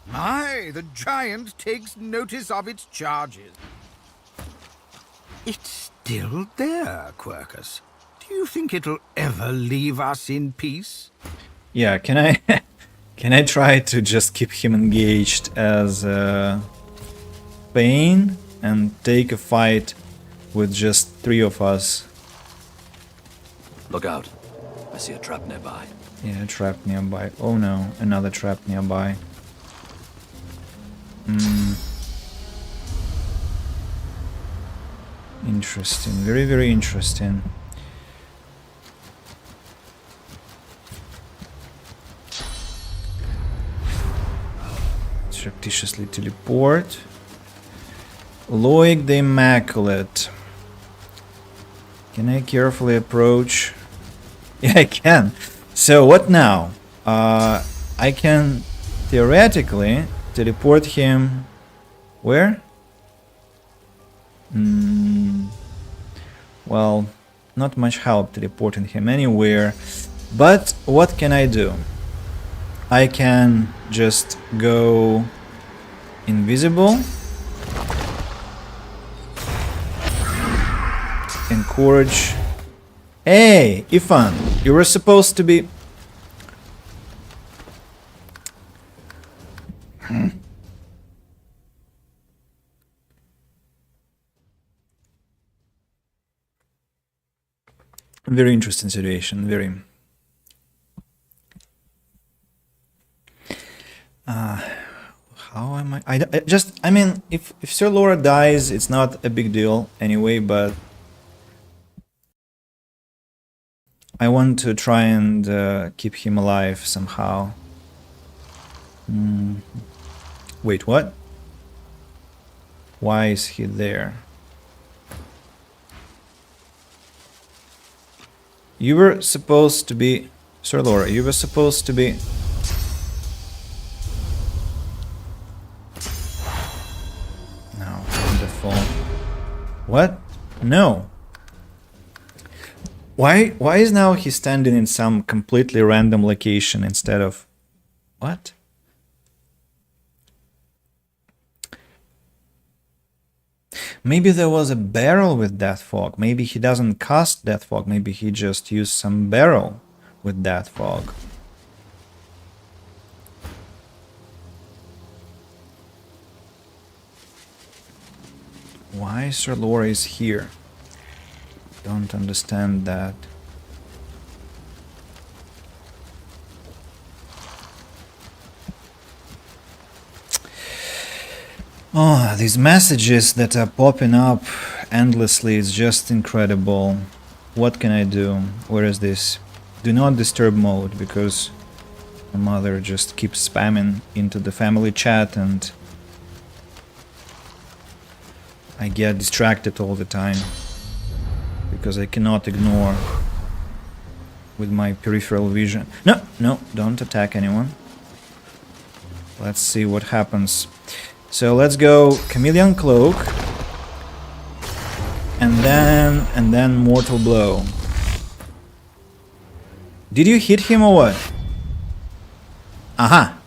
My, the giant takes notice of its charges. It's still there, Quercus. Do you think it'll ever leave us in peace? Yeah, can I can I try to just keep him engaged as Bane and take a fight with just 3 of us? Look out. I see a trap nearby. Yeah, a trap nearby. Oh no, another trap nearby. Interesting, very, very interesting. Surreptitiously teleport. Loic the Immaculate. Can I carefully approach? Yeah, I can. So what now? I can theoretically teleport him where? Well, not much help teleporting him anywhere. But what can I do? I can just go invisible. Encourage. Hey, Ifan, you were supposed to be... Very interesting situation, very... how am I mean, if Sir Laura dies, it's not a big deal anyway, but... I want to try and keep him alive somehow. Wait, what? Why is he there? You were supposed to be... Sir Laura, you were supposed to be... No, wonderful. What? No. Why is now he standing in some completely random location instead of... What? Maybe there was a barrel with Death Fog. Maybe he doesn't cast Death Fog. Maybe he just used some barrel with Death Fog. Why Sir Laura is here? Don't understand that. Oh, these messages that are popping up endlessly is just incredible. What can I do? Where is this? Do not disturb mode, because my mother just keeps spamming into the family chat and I get distracted all the time because I cannot ignore with my peripheral vision. No, no, don't attack anyone. Let's see what happens. So let's go Chameleon Cloak and then Mortal Blow. Did you hit him or what? Aha.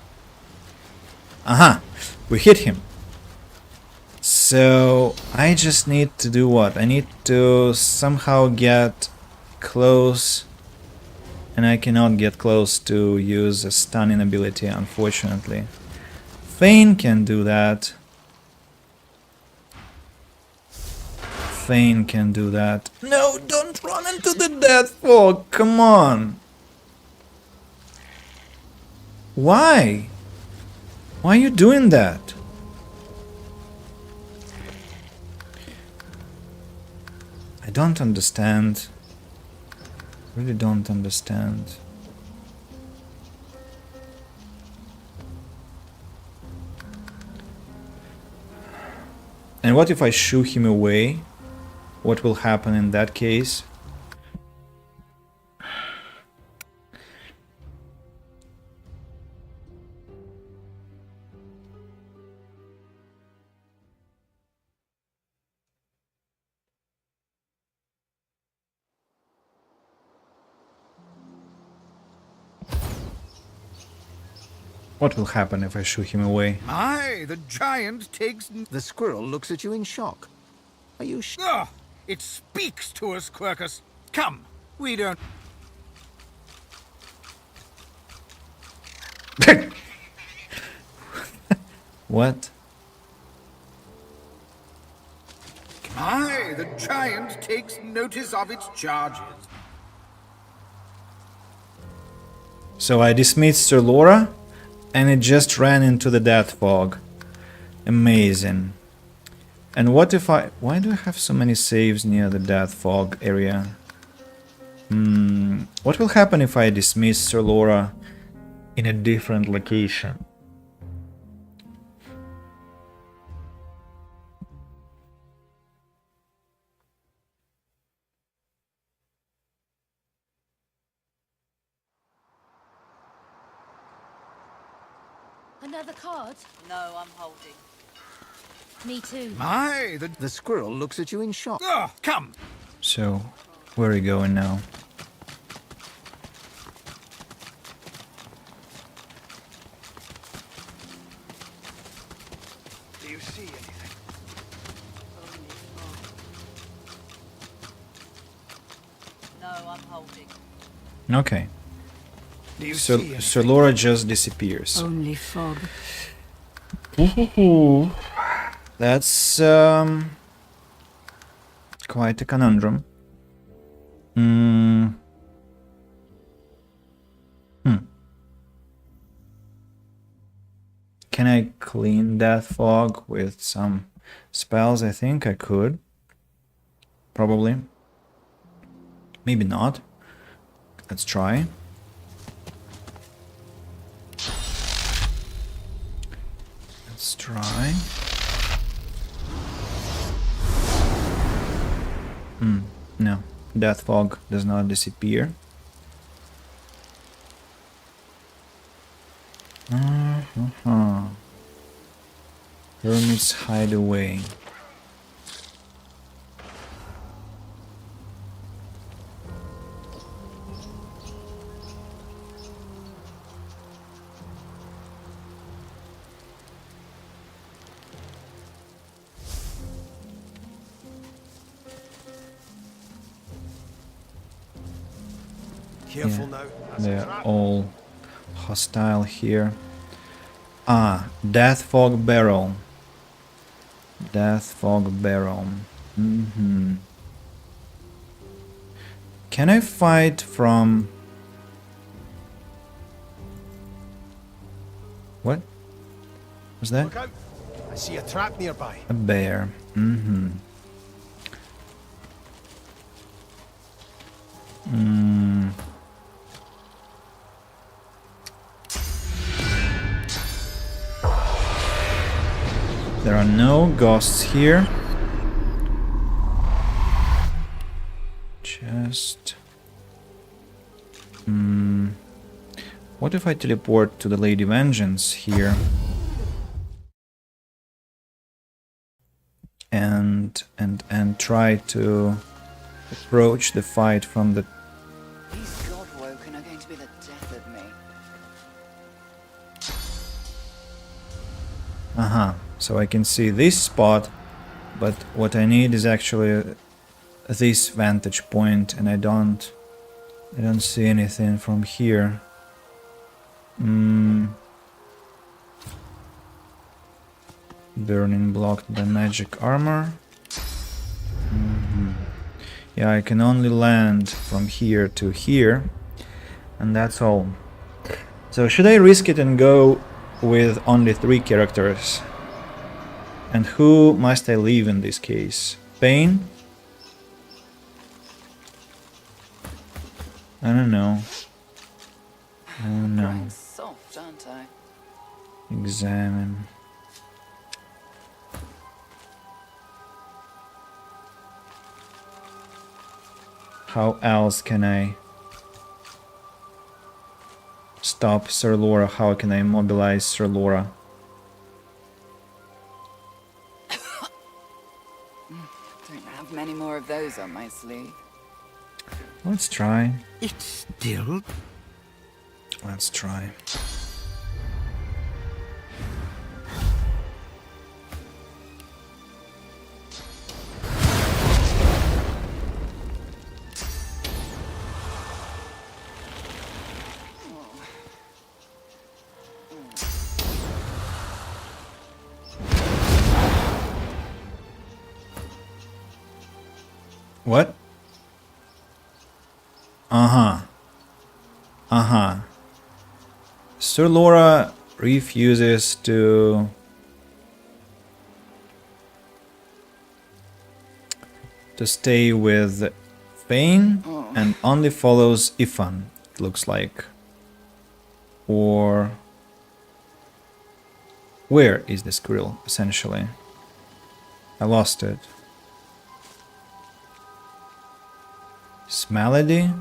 Aha. We hit him. So I just need to do what? I need to somehow get close, and I cannot get close to use a stunning ability, unfortunately. Thane can do that. Thane can do that. No, don't run into the death fog. Come on. Why? Why are you doing that? I don't understand. Really don't understand. And what if I shoo him away? What will happen in that case? What will happen if I shoo him away? My, the giant takes... The squirrel looks at you in shock. Are you Ah, it speaks to us, Quercus. Come, we don't... What? My, the giant takes notice of its charges. So I dismissed Sir Laura, and it just ran into the death fog. Amazing. And what if I... Why do I have so many saves near the death fog area? What will happen if I dismiss Sir Laura in a different location? Another card? No, I'm holding. Me too. My, the squirrel looks at you in shock. Ah, come. So, where are we going now? Do you see anything? No, I'm holding. Okay. Do you So, see Sir Laura just disappears. Only fog. That's quite a conundrum. Can I clean that fog with some spells? I think I could. Probably. Maybe not. Let's try. Let's try. No. Death fog does not disappear. Hermit's hideaway. Careful now. They're all hostile here. Ah, Death Fog Barrel. Death Fog Barrel. Can I fight from... What was that? Look out! I see a trap nearby. A bear. There are no ghosts here. Just... What if I teleport to the Lady Vengeance here? And try to approach the fight from the... These Godwoken are going to be the death of me. So I can see this spot, but what I need is actually this vantage point, and I don't see anything from here. Burning blocked by magic armor. Yeah, I can only land from here to here, and that's all. So should I risk it and go with only 3 characters? And who must I leave in this case? Pain? I don't know. Growing soft, aren't I? Examine. How else can I stop Sir Laura? How can I mobilize Sir Laura? Don't have many more of those on my sleeve. Let's try. It's still... Let's try. What? Sir Laura refuses to stay with Fane and only follows Ifan, it looks like. Or where is the squirrel, essentially? I lost it. Smelody,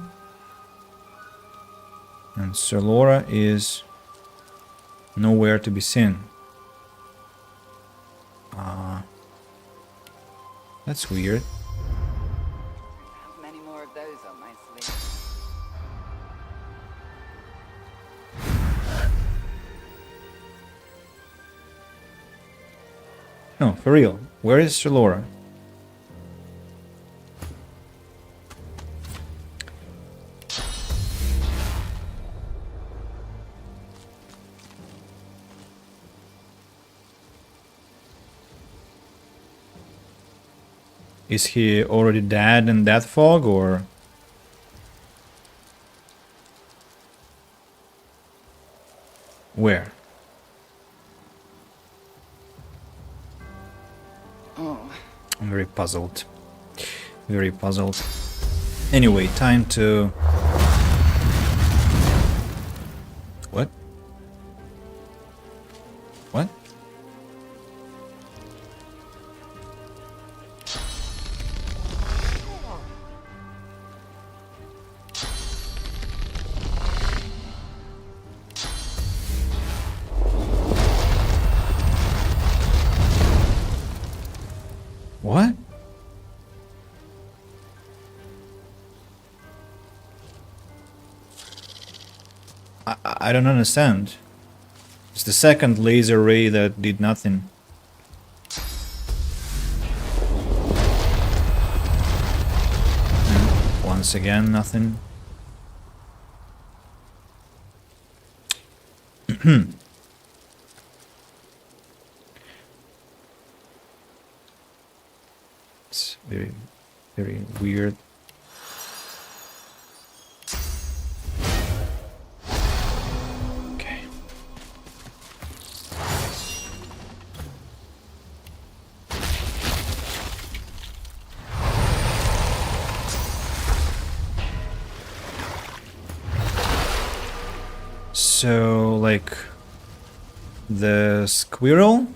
and Sir Laura is nowhere to be seen. That's weird. Have many more of those on my sleeve. No, for real. Where is Sir Laura? Is he already dead in that fog, or...? Where? Oh. I'm very puzzled. Very puzzled. Anyway, time to... What? What? What? I don't understand. It's the second laser ray that did nothing. And once again, nothing. Very weird. Okay. So, like, the squirrel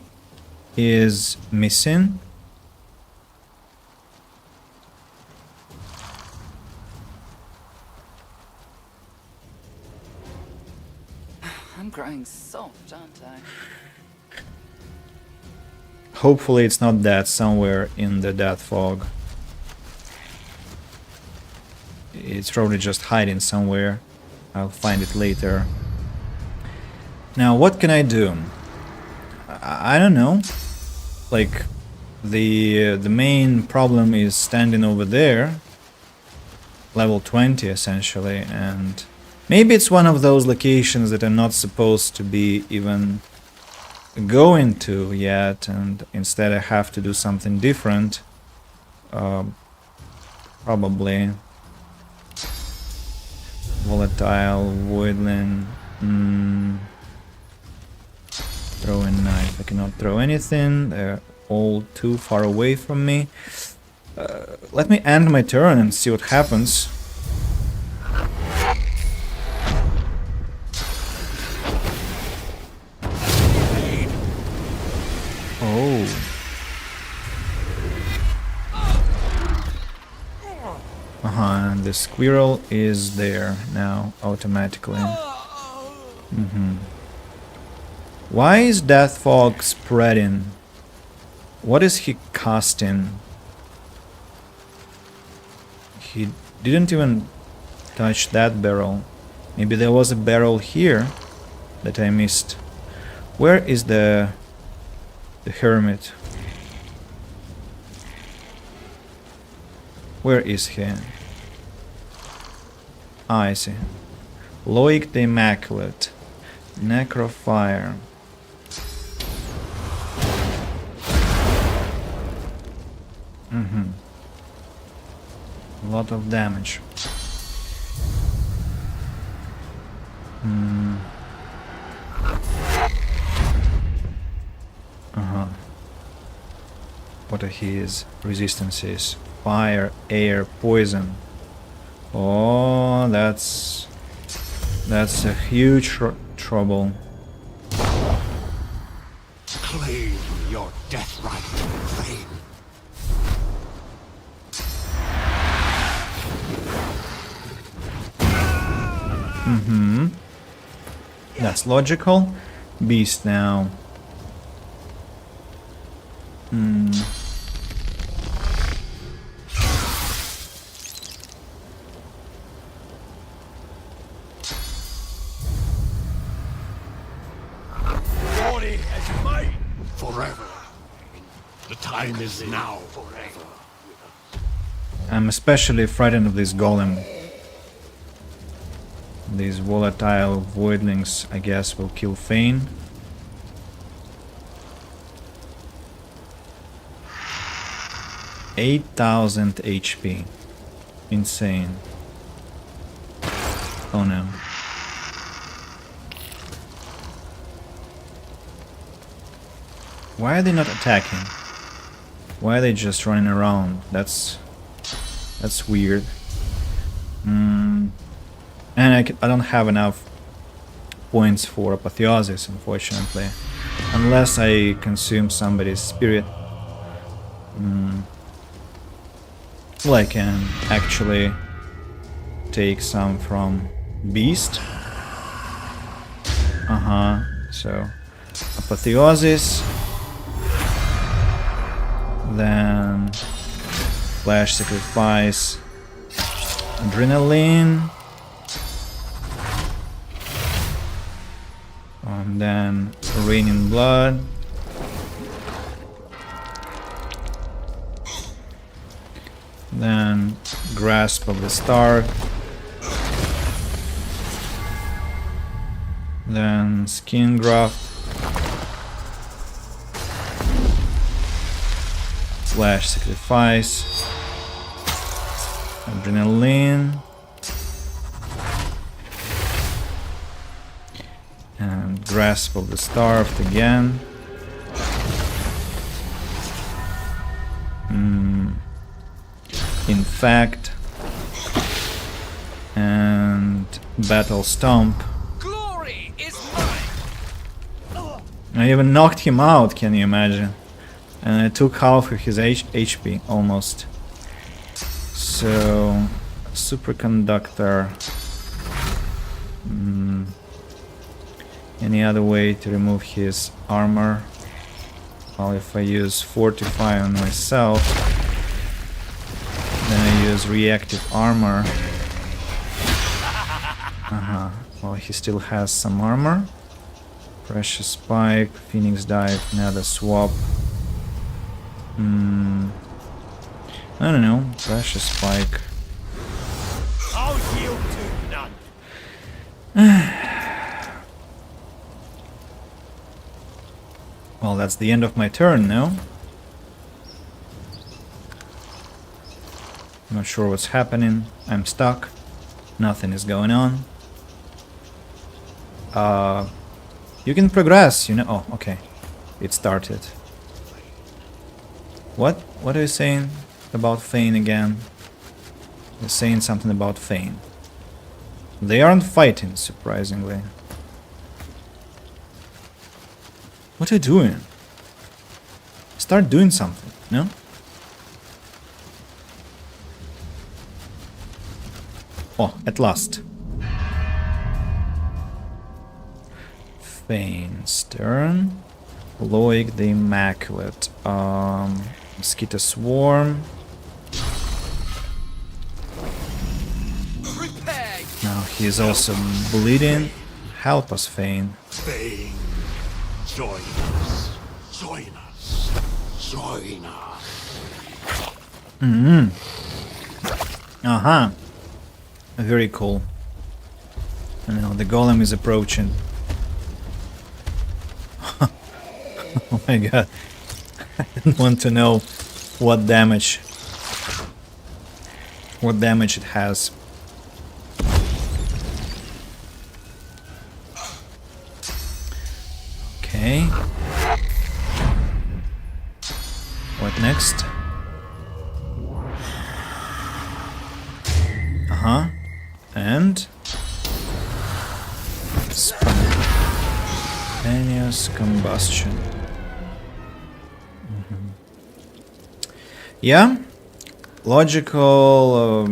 is missing. I'm growing soft, aren't I? Hopefully it's not that somewhere in the death fog. It's probably just hiding somewhere. I'll find it later. Now, what can I do? I don't know. Like, the main problem is standing over there, level 20 essentially, and maybe it's one of those locations that I'm not supposed to be even going to yet, and instead I have to do something different. Probably volatile, voidling. Throwing knife. I cannot throw anything. They're all too far away from me. Let me end my turn and see what happens. Oh. And the squirrel is there now automatically. Why is Death Fog spreading? What is he casting? He didn't even touch that barrel. Maybe there was a barrel here that I missed. Where is the hermit? Where is he? Ah, I see. Loic the Immaculate. Necrofire. A lot of damage. What are his resistances? Fire, air, poison. Oh, that's a huge trouble. Claim your death right, Thane. That's logical. Beast now. Glory as might forever. The time is now forever. I'm especially frightened of this golem. These volatile voidlings, I guess, will kill Thane. $8,000 HP. Insane. Oh no. Why are they not attacking? Why are they just running around? That's weird. And I don't have enough points for apotheosis, unfortunately. Unless I consume somebody's spirit. Well, I can actually take some from Beast. So, apotheosis. Then Flash Sacrifice. Adrenaline. And then Rain in Blood. Then Grasp of the Star. Then Skin Graft. Flash Sacrifice. Adrenaline. And Grasp of the Starved again. Infect. And Battle Stomp. Glory is mine. I even knocked him out, can you imagine? And I took half of his HP, almost. So, Superconductor. Any other way to remove his armor? Well, if I use Fortify on myself, then I use Reactive Armor. Well, he still has some armor. Precious Spike, Phoenix Dive, Nether Swap. I don't know, Precious Spike. I'll yield to none. Well, that's the end of my turn, no? I'm not sure what's happening. I'm stuck. Nothing is going on. You can progress, you know. Oh, okay. It started. What are you saying about Fane again? You're saying something about Fane. They aren't fighting, surprisingly. What are you doing? Start doing something, no? Oh, at last. Fane's turn. Loic the Immaculate. Mosquito Swarm. Now he's also bleeding. Help us, Fane. Fane, join us. Join us. Join us. Very cool. I know the golem is approaching. Oh my god. I didn't want to know what damage it has. Okay. What next? And spontaneous combustion. Yeah, logical.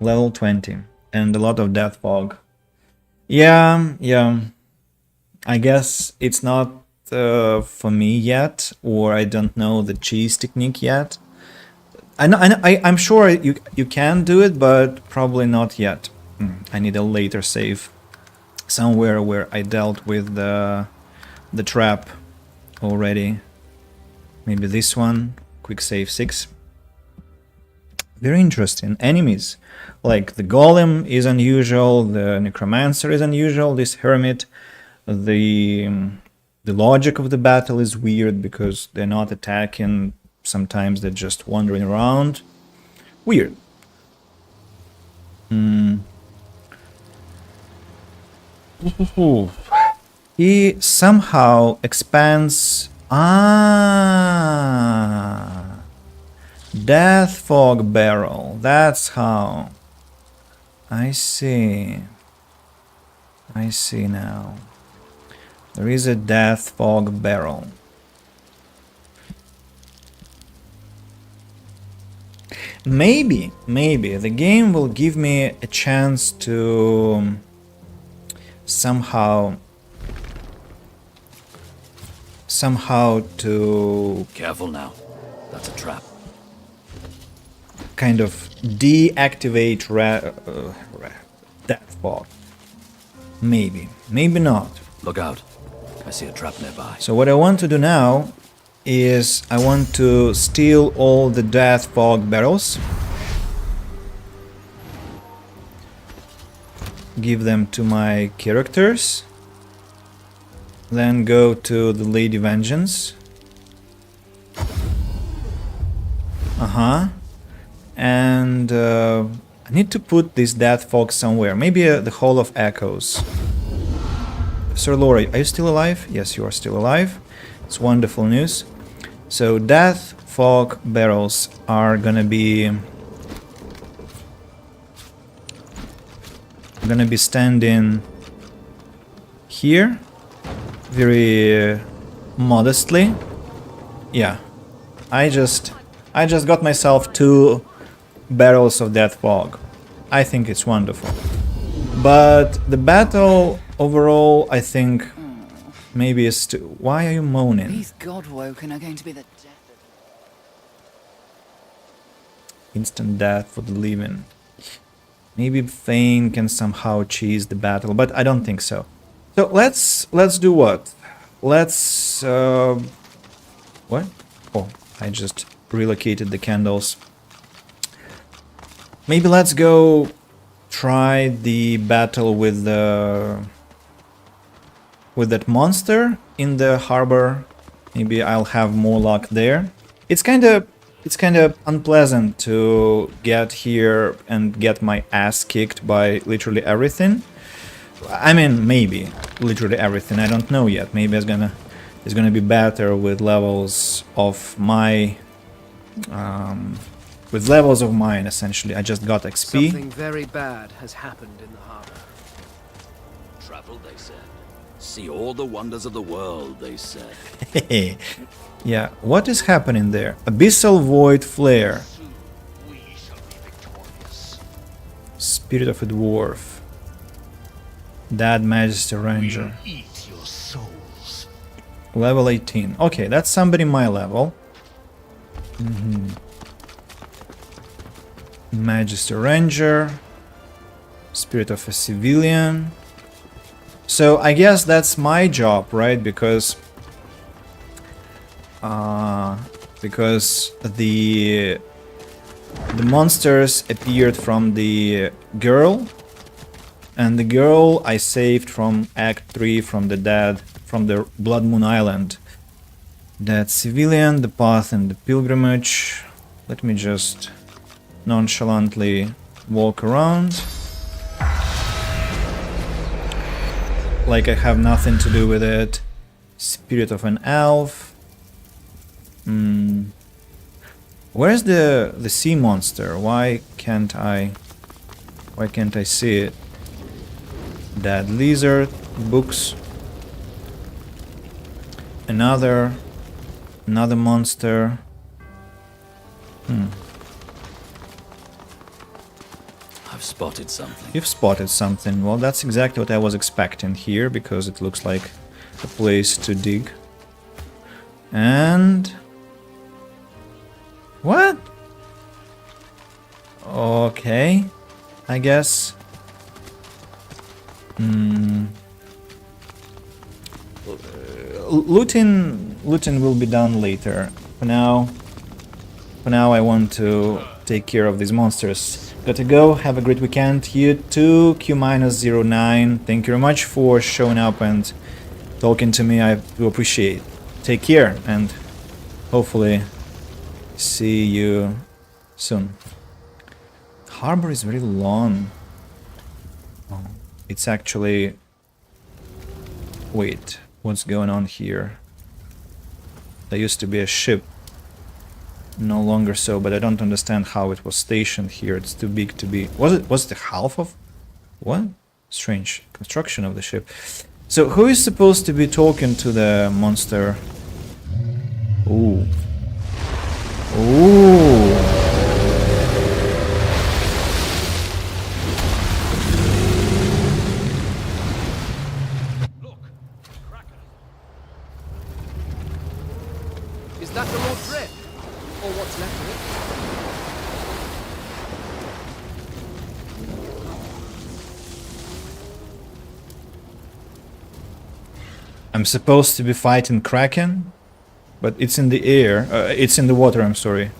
Level 20 and a lot of death fog. Yeah. I guess it's not for me yet, or I don't know the cheese technique yet. I'm sure you can do it, but probably not yet. I need a later save somewhere where I dealt with the trap already. Maybe this one. Quick save 6. Very interesting. Enemies. Like the Golem is unusual, the Necromancer is unusual, this Hermit. The logic of the battle is weird because they're not attacking. Sometimes they're just wandering around. Weird. He somehow expands. Death Fog Barrel. That's how. I see. I see now. There is a Death Fog Barrel. Maybe the game will give me a chance to somehow to... Careful now. That's a trap. Kind of deactivate Death Fog. Maybe not. Look out. I see a trap nearby. So what I want to do now is I want to steal all the Death Fog barrels. Give them to my characters. then go to the Lady Vengeance. And I need to put this Death Fog somewhere. Maybe the Hall of Echoes. Sir Laurie, are you still alive? Yes, you are still alive. It's wonderful news. So Death Fog barrels are gonna be standing here, very modestly. Yeah, I just got myself 2 barrels of Death Fog. I think it's wonderful. But the battle overall, I think maybe is too... Why are you moaning? These Godwoken are going to be the death of... Instant death for the living. Maybe Thane can somehow cheese the battle, but I don't think so. So let's do what? Let's what? Oh, I just relocated the candles. Maybe let's go try the battle with that monster in the harbor. Maybe I'll have more luck there. It's kind of unpleasant to get here and get my ass kicked by literally everything. I mean, maybe literally everything. I don't know yet. Maybe it's gonna be better with levels of my mine. Essentially, I just got XP. Something very bad has happened in the harbor. Travel, they said. See all the wonders of the world, they said. Yeah, what is happening there? Abyssal Void Flare. Spirit of a Dwarf. Dead Majesty Ranger. Level 18. Okay, that's somebody my level. Majesty Ranger. Spirit of a Civilian. So I guess that's my job, right? Because the monsters appeared from the girl, and the girl I saved from Act 3 from the Blood Moon Island. That civilian, the path and the pilgrimage. Let me just nonchalantly walk around like I have nothing to do with it. Spirit of an elf. Where's the sea monster? Why can't I see it? Dead lizard, books. Another monster. I've spotted something. You've spotted something. Well, that's exactly what I was expecting here, because it looks like a place to dig. And... what? Okay, I guess. Looting will be done later. For now I want to take care of these monsters. Gotta go, have a great weekend. You too, Q-09. Thank you very much for showing up and talking to me. I do appreciate. Take care and hopefully see you soon. The harbor is very long. Oh, it's actually... wait, what's going on here? There used to be a ship. No longer so, but I don't understand how it was stationed here. It's too big to be... Was it the half of... what? Strange construction of the ship. So who is supposed to be talking to the monster? Ooh. Ooh. Is that the Lord's Drift? Or what's left of it? I'm supposed to be fighting Kraken, but it's in the air. It's in the water, I'm sorry.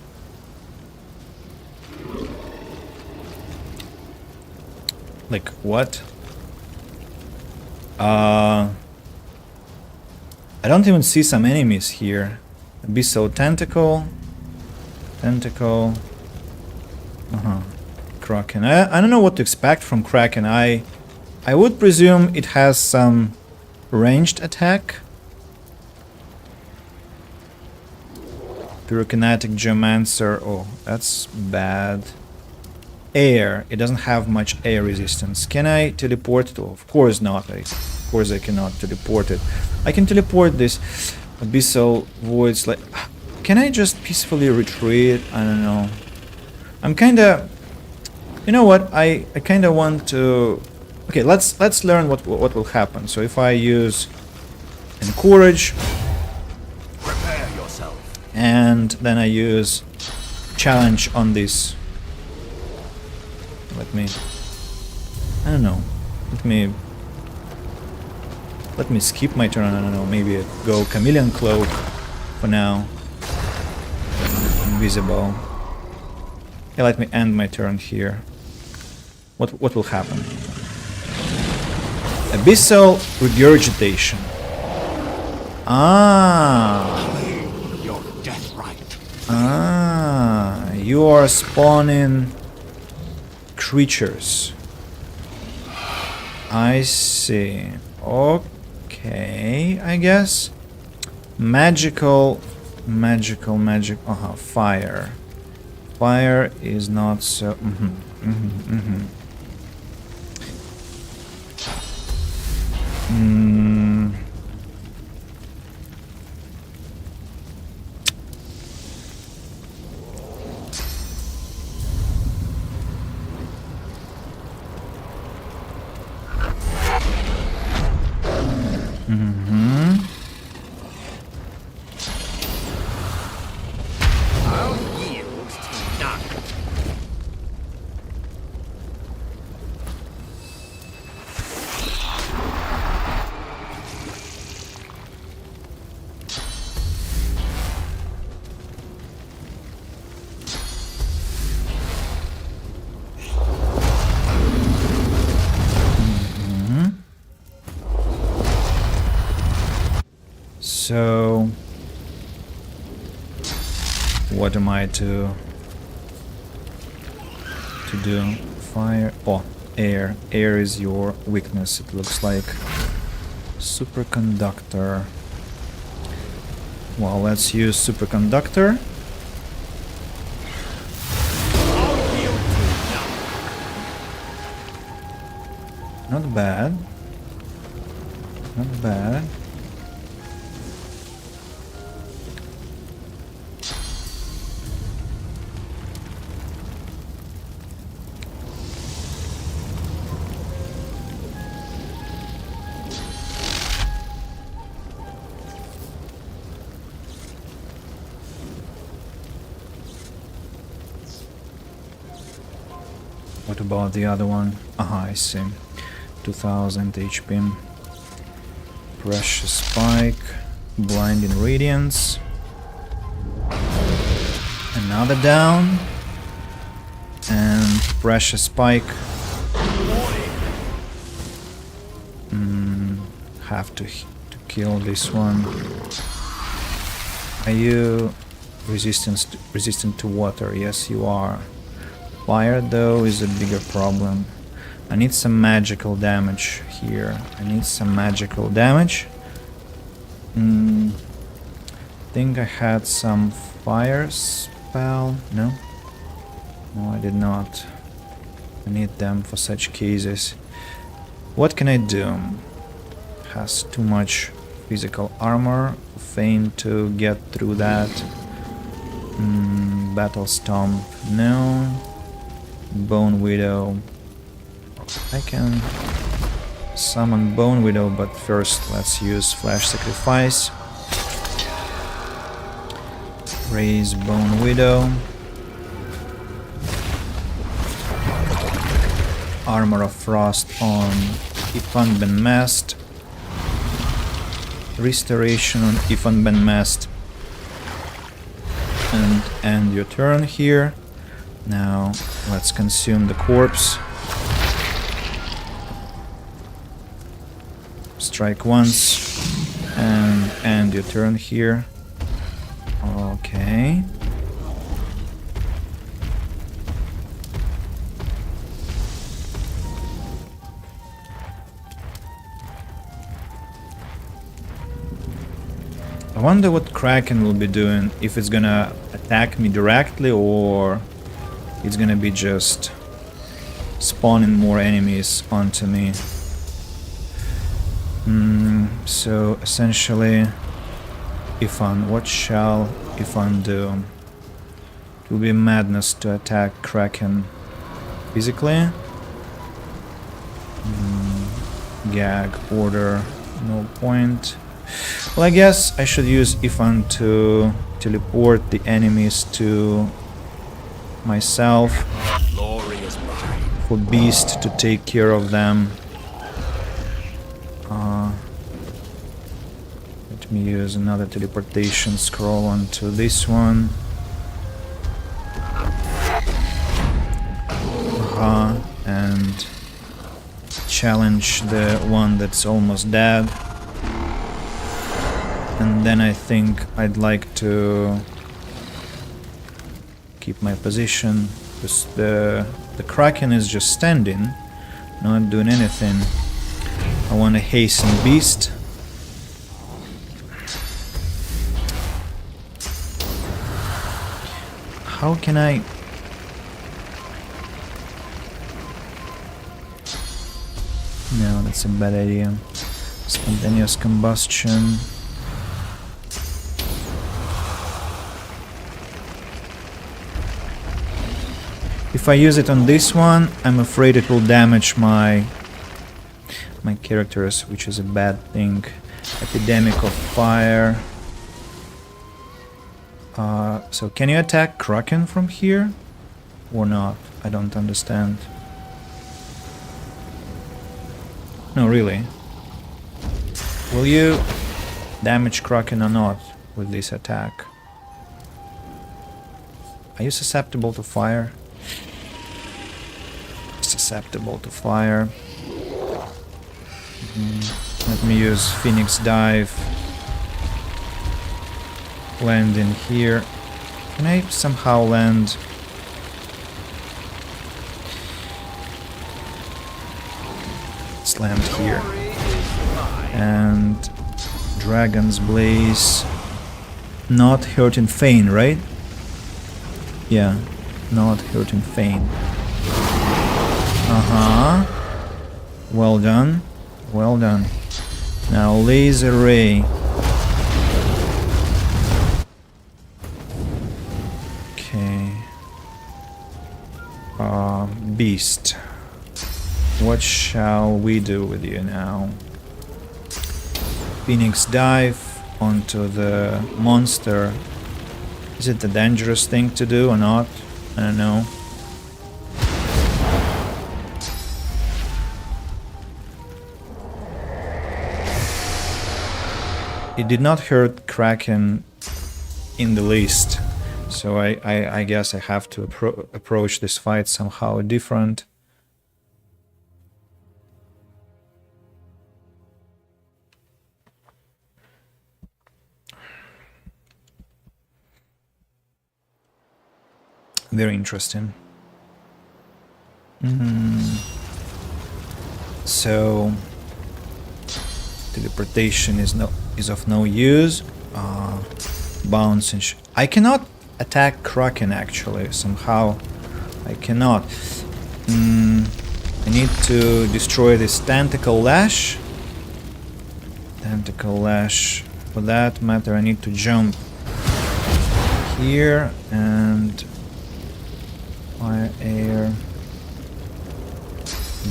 Like, what? I don't even see some enemies here. Abyssal Tentacle. Tentacle. Kraken. I don't know what to expect from Kraken. I would presume it has some ranged attack. Pyrokinetic Geomancer. Oh, that's bad. Air. It doesn't have much air resistance. Can I teleport it? Oh, of course not. Of course I cannot teleport it. I can teleport this Abyssal Voids. Like, can I just peacefully retreat? I don't know. I'm kinda... You know what? I kinda want to... Okay, let's learn what will happen. So if I use Encourage... Prepare yourself. And then I use Challenge on this... Let me... I don't know. Let me skip my turn. I don't know. Maybe go Chameleon Cloak for now. Invisible. Yeah, let me end my turn here. What will happen? Abyssal Regurgitation. Your death right. You are spawning creatures. I see. Okay, I guess. Magical. Fire. Fire is not so... I'll yield to none. So... What am I to do? Fire... Oh, air. Air is your weakness, it looks like. Superconductor. Well, let's use Superconductor. Not bad. Not bad. What about the other one? Aha, I see. 2000 HP. Precious Spike. Blinding Radiance. Another down. And Precious Spike. Have to kill this one. Are you resistant to water? Yes, you are. Fire, though, is a bigger problem. I need some magical damage here. I need some magical damage. Think I had some fire spell. No? No, I did not. I need them for such cases. What can I do? Has too much physical armor. Feign to get through that. Battle Stomp. No. Bone Widow. I can summon Bone Widow, but first let's use Flash Sacrifice. Raise Bone Widow. Armor of Frost on Ifan Ben Mast. Restoration on Ifan Ben Mast. And end your turn here. Now, let's consume the corpse. Strike once, and end your turn here. Okay. I wonder what Kraken will be doing, if it's gonna attack me directly or it's gonna be just spawning more enemies onto me. So essentially, what shall Ifan do? It will be madness to attack Kraken physically. Gag, order, no point. Well, I guess I should use Ifan to teleport the enemies to myself, for Beast to take care of them. Let me use another teleportation scroll onto this one. And challenge the one that's almost dead. And then I think I'd like to keep my position, because the Kraken is just standing, not doing anything. I want to hasten Beast. How can I... No, that's a bad idea. Spontaneous combustion. If I use it on this one, I'm afraid it will damage my characters, which is a bad thing. Epidemic of Fire. So can you attack Kraken from here? Or not? I don't understand. No, really. Will you damage Kraken or not with this attack? Are you susceptible to fire? Susceptible to fire. Let me use Phoenix Dive. Land in here. Can I somehow land? Let's land here. And Dragon's Blaze. Not hurting Fane, right? Yeah, not hurting Fane. Well done. Well done. Now Laser Ray. Okay. Beast. What shall we do with you now? Phoenix Dive onto the monster. Is it the dangerous thing to do or not? I don't know. It did not hurt Kraken in the least, so I guess I have to approach this fight somehow different. Very interesting. So teleportation is of no use. Bounce and I cannot attack Kraken actually. Somehow I cannot. I need to destroy this Tentacle Lash. Tentacle Lash. For that matter, I need to jump here and fire air.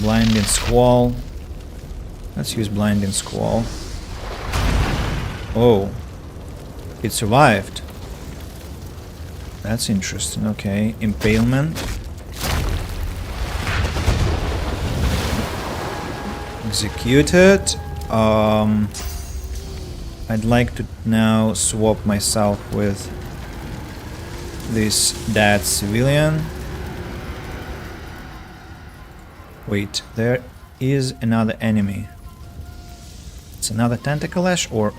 Blinding Squall. Let's use Blinding Squall. Oh, it survived. That's interesting. Okay, Impalement. Executed. I'd like to now swap myself with this dead civilian. Wait, there is another enemy. It's another Tentacle Lash, or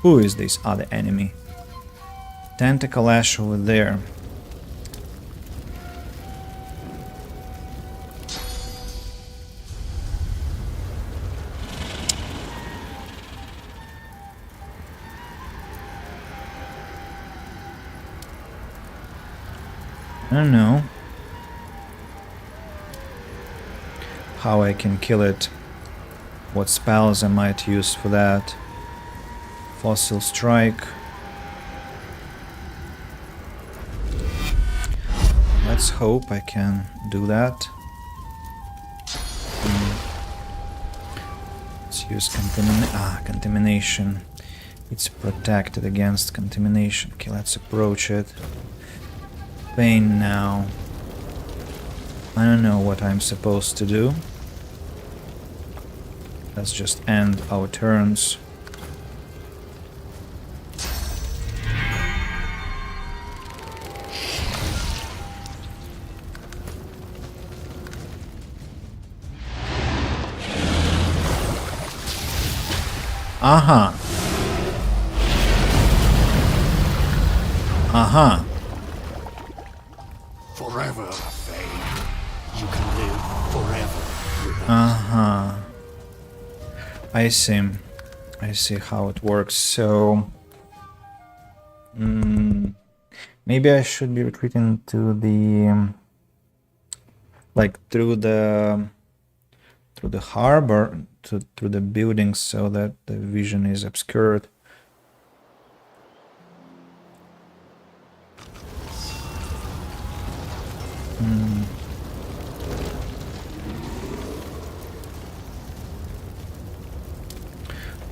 Who is this other enemy? Tentacle Ash over there. I don't know how I can kill it. What spells I might use for that. Fossil Strike. Let's hope I can do that. Let's use contamination. It's protected against contamination. Okay, let's approach it. Pain now. I don't know what I'm supposed to do. Let's just end our turns. Aha. Aha. Forever, Fane. You can live forever with us. Uh-huh. I see. I see how it works. So maybe I should be retreating to the like through the harbor, through the buildings, so that the vision is obscured.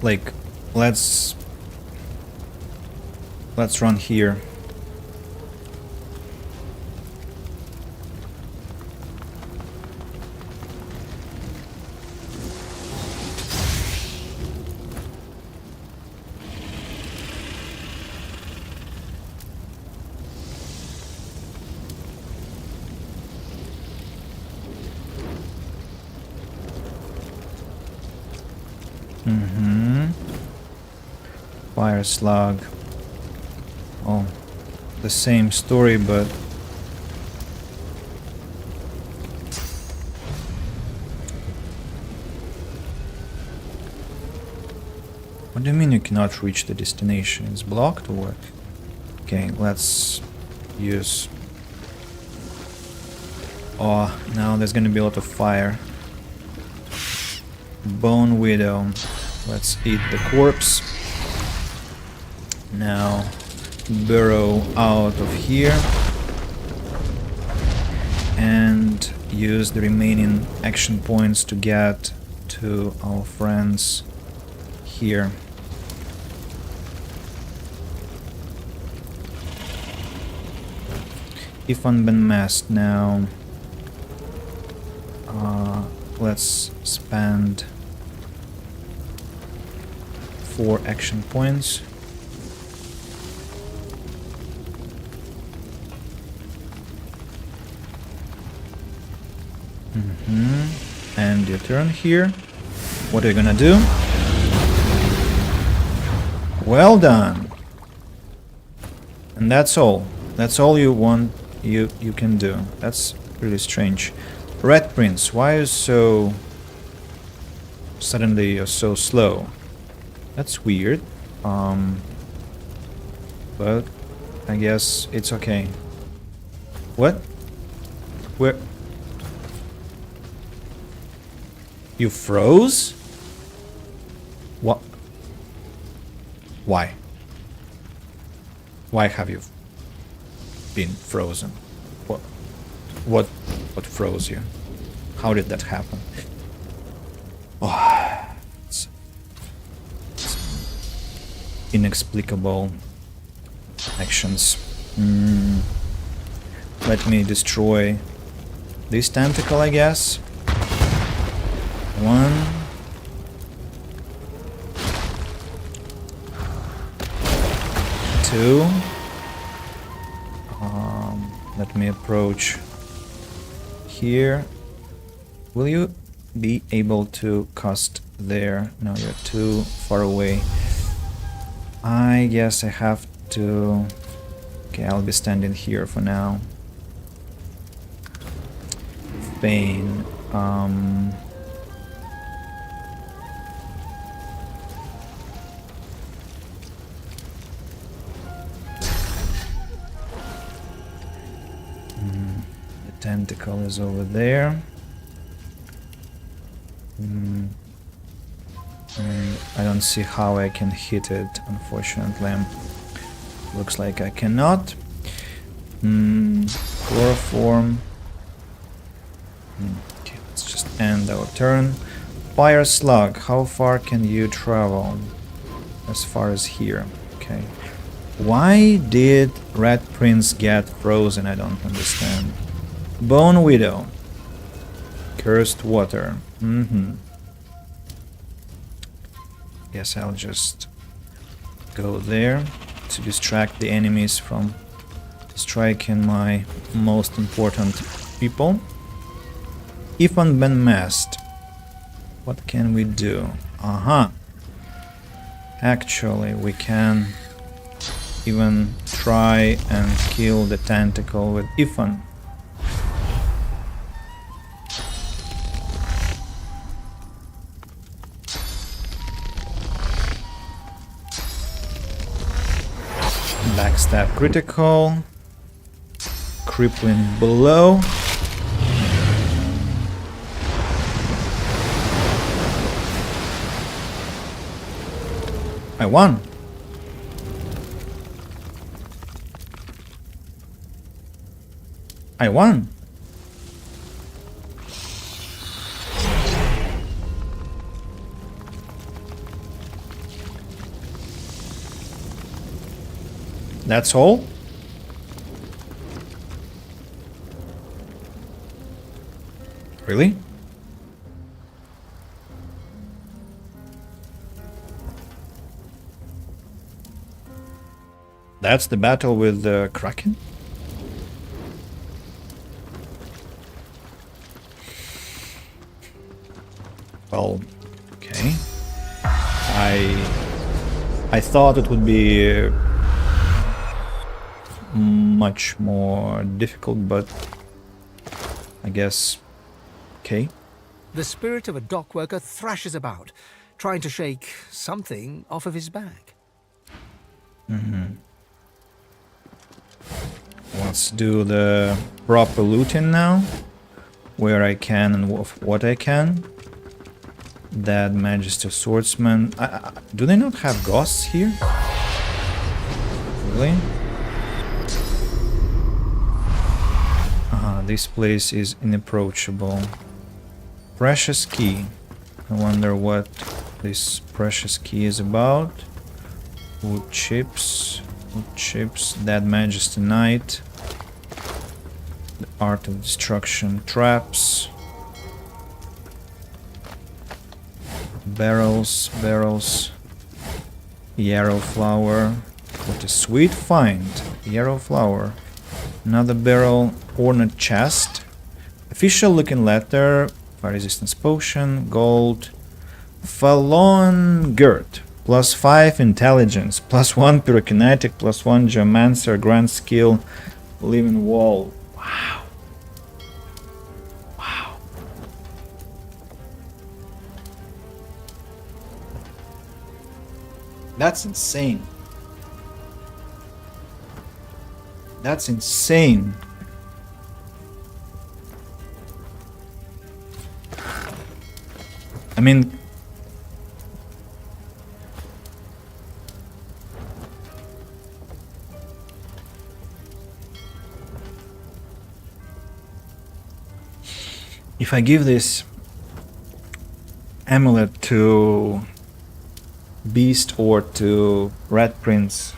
Like, let's run here. Fire slug. Oh, the same story, but what do you mean you cannot reach the destination? It's blocked or what? Okay, let's use... Oh, now there's gonna be a lot of fire. Bone Widow. Let's eat the corpse. Now burrow out of here and use the remaining action points to get to our friends here. If unmasked now, let's spend 4 action points. And your turn here. What are you gonna do? Well done. And that's all. That's all you want. You can do. That's really strange. Red Prince, why are you so... Suddenly you're so slow? That's weird. But I guess it's okay. What? Where? You froze? What? Why? Why have you been frozen? What froze you? How did that happen? Oh, it's inexplicable actions. Let me destroy this tentacle, I guess. 1. 2. Let me approach here. Will you be able to cast there? No, you're too far away. I guess I have to... Okay, I'll be standing here for now. Spain. The tentacle is over there. And I don't see how I can hit it, unfortunately. Looks like I cannot. Chloroform. Okay, let's just end our turn. Fire slug, how far can you travel? As far as here. Okay. Why did Red Prince get frozen? I don't understand. Bone Widow. Cursed water. Guess I'll just go there to distract the enemies from striking my most important people. If unmasked, what can we do? Actually, we can even try and kill the tentacle with Ifan. Backstab critical. Crippling blow. I won. I won. That's all? Really? That's the battle with the Kraken? Well, okay. I thought it would be much more difficult, but I guess okay. The spirit of a dock worker thrashes about, trying to shake something off of his back. Let's do the proper looting now, where I can and what I can. That Magister Swordsman. Do they not have ghosts here? Really? This place is inapproachable. Precious key. I wonder what this precious key is about. Wood chips. Wood chips. Dead Magister Knight. The Art of Destruction. Traps. Barrels. Barrels. Yarrow flower. What a sweet find. Yarrow flower. Another barrel. Ornate chest. Official looking letter. Fire resistance potion. Gold. Falon Girt. +5 intelligence. +1 pyrokinetic. +1 geomancer. Grand skill. Living wall. Wow. Wow. That's insane. That's insane. I mean, if I give this amulet to Beast or to Red Prince,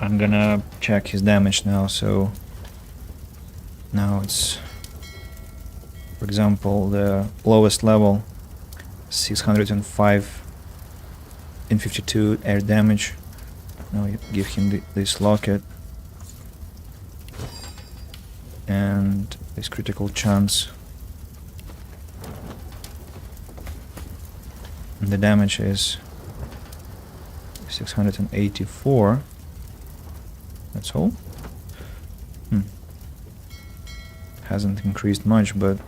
I'm gonna check his damage now, so now it's, for example, the lowest level, 605 in 52 air damage. Now you give him this locket and this critical chance. And the damage is 684. That's all? Hasn't increased much, but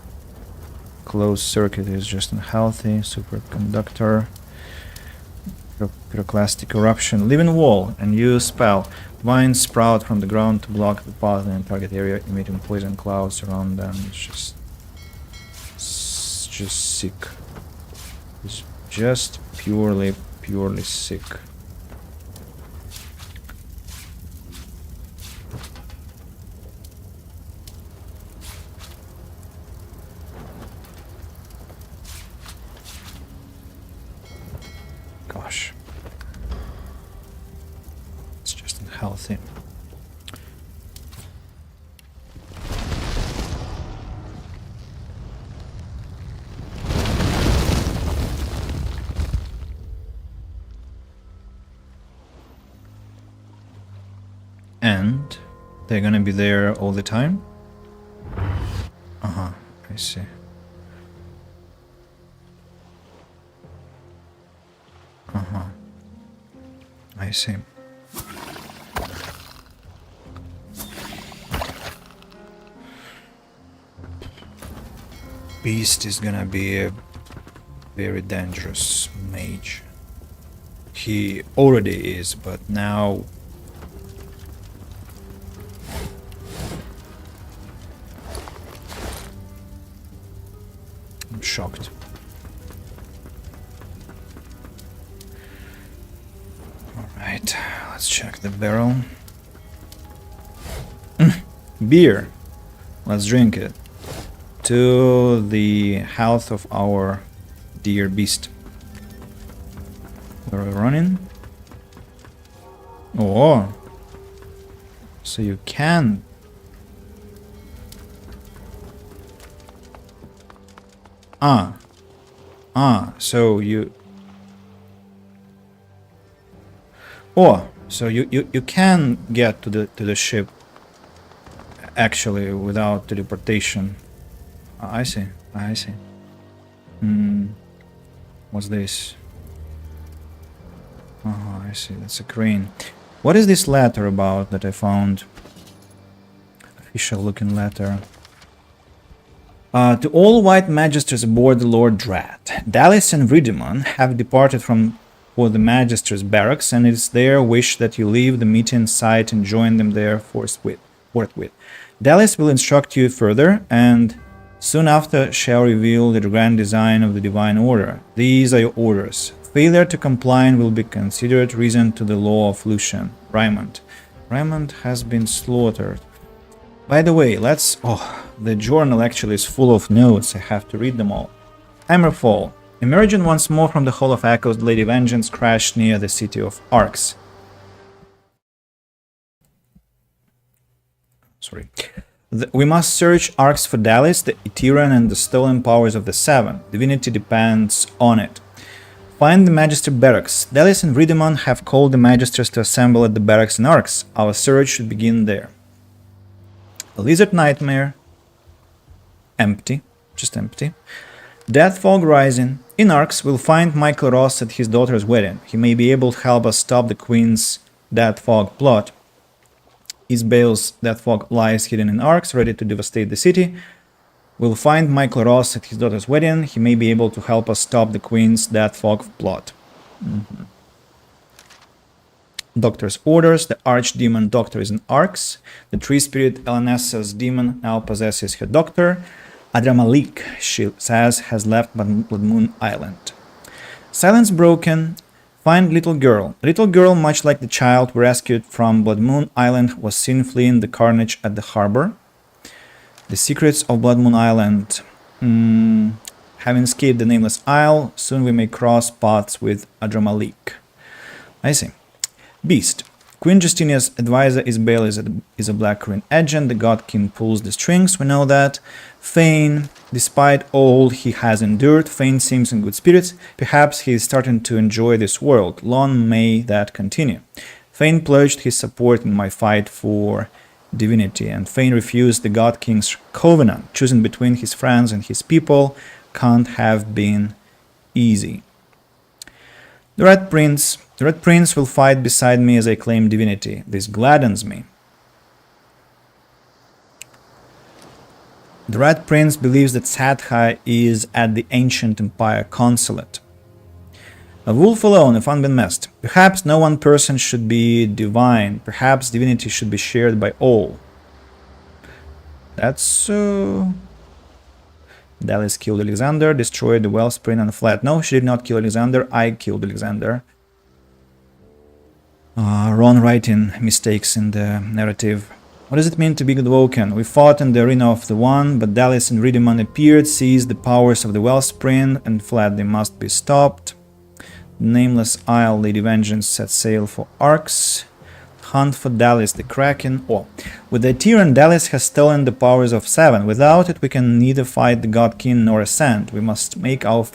closed circuit is just unhealthy. Superconductor, pyroclastic eruption, living wall, and use spell. Vines sprout from the ground to block the path in the target area, emitting poison clouds around them. It's just sick. It's just purely sick. Gosh. It's just unhealthy. And they're gonna be there all the time? Uh-huh, I see. Uh-huh. I see. Beast is gonna be a very dangerous mage. He already is, but now I'm shocked. Alright, let's check the barrel. Beer. Let's drink it. To the health of our dear beast. Where are we running? Oh. So you can. So you... Oh, so you can get to the ship actually without teleportation. I see. What's this? Oh, I see. That's a crane. What is this letter about that I found? Official looking letter. To all white magisters aboard the Lord Drat, Dallis and Vridimon have departed for the magisters' barracks, and it is their wish that you leave the meeting site and join them there forthwith. Dallis will instruct you further, and soon after shall reveal the grand design of the Divine Order. These are your orders. Failure to comply will be considered reason to the law of Lucian. Raymond. Raymond has been slaughtered. By the way, let's... Oh, the journal actually is full of notes. I have to read them all. Hammerfall. Emerging once more from the Hall of Echoes, the Lady Vengeance crashed near the city of Arx. Sorry. We must search Arx for Dallis, the Eteran, and the stolen powers of the Seven. Divinity depends on it. Find the Magister Barracks. Dallis and Vridimon have called the Magisters to assemble at the barracks in Arx. Our search should begin there. A Lizard Nightmare. Empty. Just empty. Death Fog Rising. In Arx, we'll find Michael Ross at his daughter's wedding. He may be able to help us stop the Queen's Death Fog plot. Isbael's Death Fog lies hidden in Arx, ready to devastate the city. We'll find Michael Ross at his daughter's wedding. He may be able to help us stop the Queen's Death Fog plot. Doctor's orders. The Archdemon Doctor is in Arx. The Tree Spirit Elanessa's demon now possesses her doctor. Adramalik, she says, has left Blood Moon Island. Silence broken. Find little girl. Little girl, much like the child we rescued from Blood Moon Island, was seen fleeing the carnage at the harbor. The secrets of Blood Moon Island. Having escaped the Nameless Isle, soon we may cross paths with Adramalik. I see. Beast. Queen Justinia's advisor Isabel is a Black Ruin agent. The God King pulls the strings, we know that. Fane, despite all he has endured, Fane seems in good spirits. Perhaps he is starting to enjoy this world. Long may that continue. Fane pledged his support in my fight for Divinity, and Fane refused the God King's covenant. Choosing between his friends and his people can't have been easy. The Red Prince will fight beside me as I claim Divinity. This gladdens me. The Red Prince believes that Sadha is at the Ancient Empire Consulate. A wolf alone, if unbeen messed. Perhaps no one person should be divine. Perhaps divinity should be shared by all. That's Dallas killed Alexander, destroyed the wellspring and fled. No, she did not kill Alexander. I killed Alexander. Ron writing mistakes in the narrative. What does it mean to be Godwoken? We fought in the arena of the One, but Dallas and Ridimon appeared, seized the powers of the wellspring, and fled. They must be stopped. Nameless Isle, Lady Vengeance set sail for Arx. Hunt for Dallas the Kraken. With the Tyrann, Dallas has stolen the powers of Seven. Without it, we can neither fight the God King nor ascend. We must make our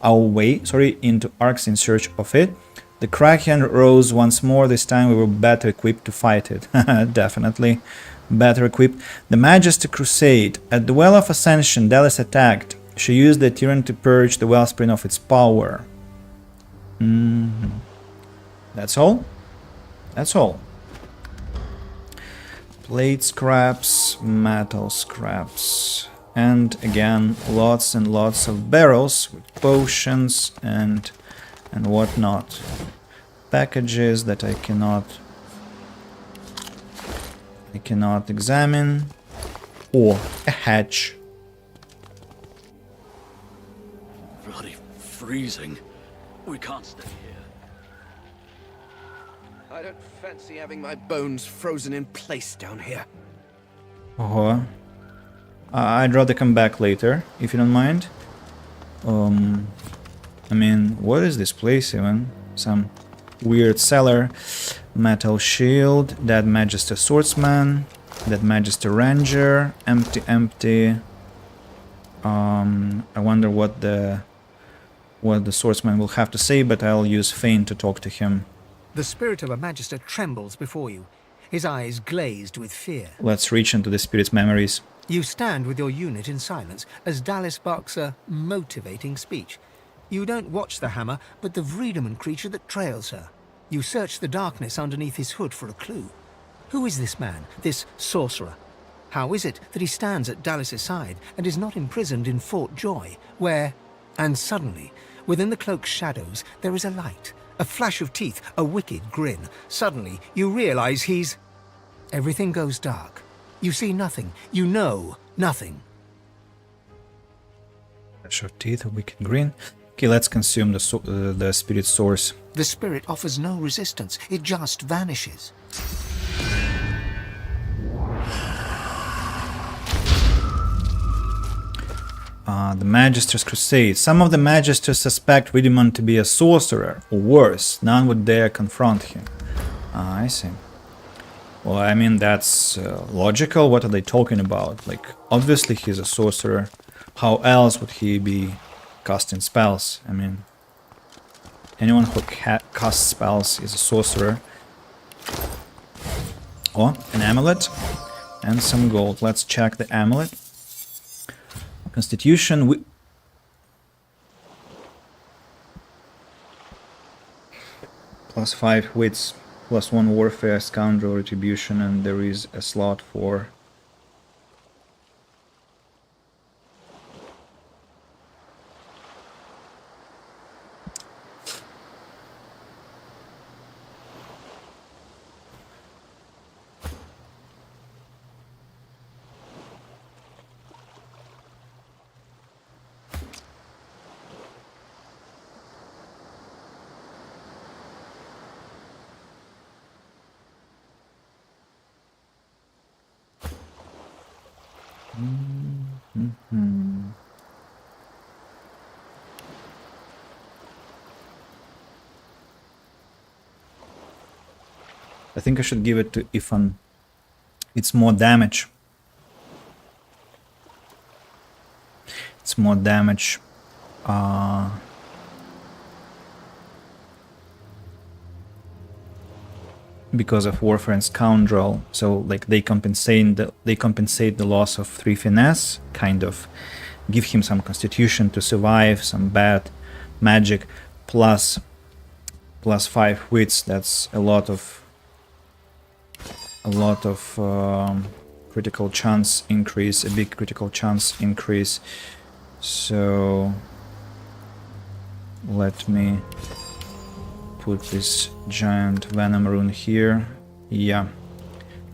way into Arx in search of it. The Kraken rose once more. This time we were better equipped to fight it. Definitely better equipped. The Magister Crusade. At the Well of Ascension, Dallas attacked. She used the Tyrann to purge the wellspring of its power. That's all? That's all. Plate scraps, metal scraps, and again lots and lots of barrels with potions and whatnot. Packages that I cannot examine. Or a hatch. Bloody freezing. We can't stay here. I don't fancy having my bones frozen in place down here. I'd rather come back later, if you don't mind. I mean, what is this place even? Some weird cellar. Metal shield. Dead Magister Swordsman. Dead Magister Ranger. Empty. I wonder what the swordsman will have to say, but I'll use Fane to talk to him. The spirit of a Magister trembles before you, his eyes glazed with fear. Let's reach into the spirit's memories. You stand with your unit in silence as Dallas barks a motivating speech. You don't watch the hammer, but the Vreedeman creature that trails her. You search the darkness underneath his hood for a clue. Who is this man, this sorcerer? How is it that he stands at Dallas's side and is not imprisoned in Fort Joy, where... And suddenly, within the cloak's shadows, there is a light, a flash of teeth, a wicked grin. Suddenly, you realize he's... Everything goes dark. You see nothing. You know nothing. Flash of teeth, a wicked grin. Okay, let's consume the spirit source. The spirit offers no resistance. It just vanishes. The Magister's Crusade. Some of the Magisters suspect Ridimon to be a sorcerer, or worse, none would dare confront him. I see. Well, I mean, that's logical. What are they talking about? Like, obviously he's a sorcerer. How else would he be casting spells? I mean, anyone who casts spells is a sorcerer. Oh, an amulet and some gold. Let's check the amulet. Constitution. +5 wits, +1 warfare, scoundrel, retribution, and there is a slot for I think I should give it to Ifan. It's more damage. It's more damage. Because of Warfare and Scoundrel, so like they compensate the loss of 3 finesse, kind of give him some constitution to survive, some bad magic, plus 5 wits. That's a lot of critical chance increase, a big critical chance increase. So let me put this giant venom rune here. Yeah,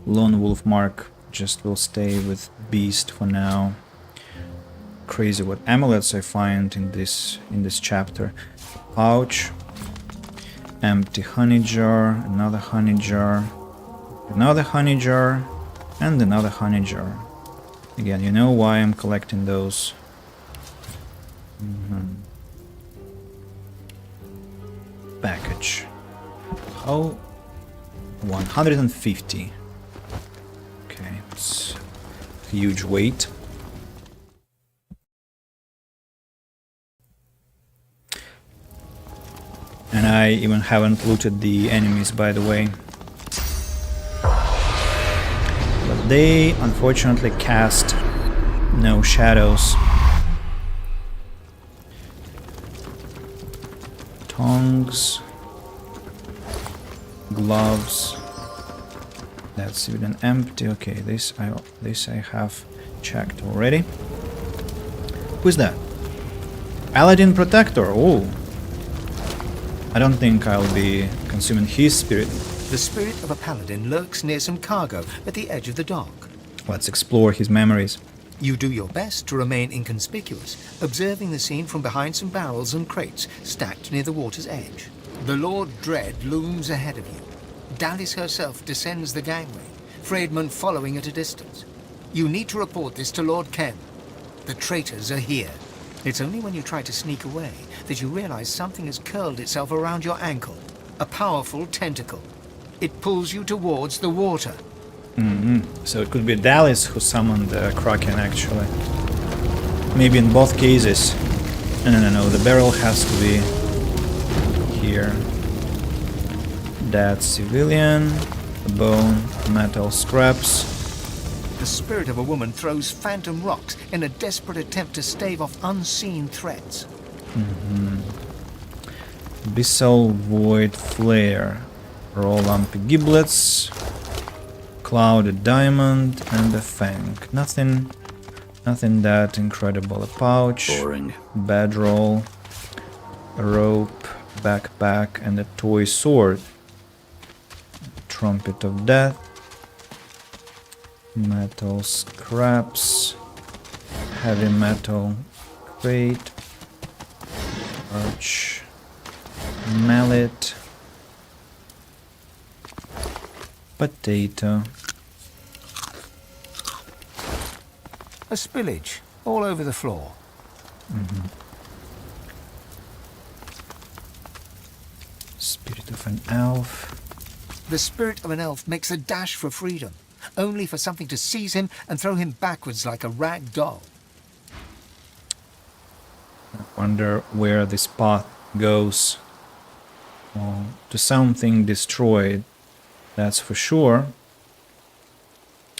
Lone Wolf Mark just will stay with Beast for now. Crazy what amulets I find in this chapter. Pouch, empty honey jar, another honey jar, another honey jar, and another honey jar. Again, you know why I'm collecting those. Package. Oh, 150. Okay, it's huge weight. And I even haven't looted the enemies, by the way. But they unfortunately cast no shadows. Tongs, gloves. That's even empty. Okay, this I have checked already. Who's that? Aladdin Protector. Oh, I don't think I'll be consuming his spirit. The spirit of a paladin lurks near some cargo at the edge of the dock. Let's explore his memories. You do your best to remain inconspicuous, observing the scene from behind some barrels and crates stacked near the water's edge. The Lord Dread looms ahead of you. Dallis herself descends the gangway, Freedman following at a distance. You need to report this to Lord Ken. The traitors are here. It's only when you try to sneak away that you realize something has curled itself around your ankle. A powerful tentacle. It pulls you towards the water. So it could be Dallis who summoned the Kraken, actually. Maybe in both cases. No, the barrel has to be here. Dead civilian, bone, metal scraps. The spirit of a woman throws phantom rocks in a desperate attempt to stave off unseen threats. Abyssal Void Flare. Raw lumpy giblets. Clouded diamond and a fang. Nothing that incredible. A pouch. Boring. Bedroll. A rope. Backpack and a toy sword. Trumpet of Death. Metal scraps. Heavy metal crate. Arch. Mallet. Potato. A spillage all over the floor. Spirit of an elf. The spirit of an elf makes a dash for freedom, only for something to seize him and throw him backwards like a rag doll. I wonder where this path goes. Well, to something destroyed, that's for sure.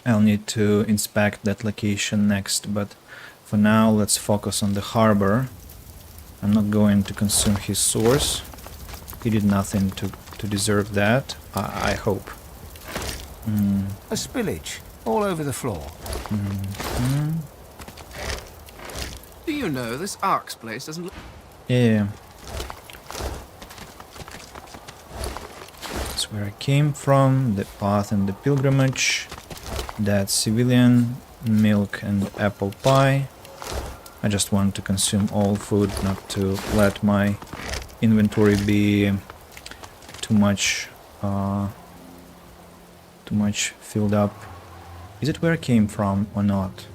I'll need to inspect that location next, but for now let's focus on the harbor. I'm not going to consume his source. He did nothing to deserve that, I hope. A spillage all over the floor. Do you know, this Ark's place doesn't look... Yeah. That's where I came from, the path and the pilgrimage. That civilian, milk and apple pie. I just want to consume all food, not to let my inventory be too much filled up. Is it where I came from or not?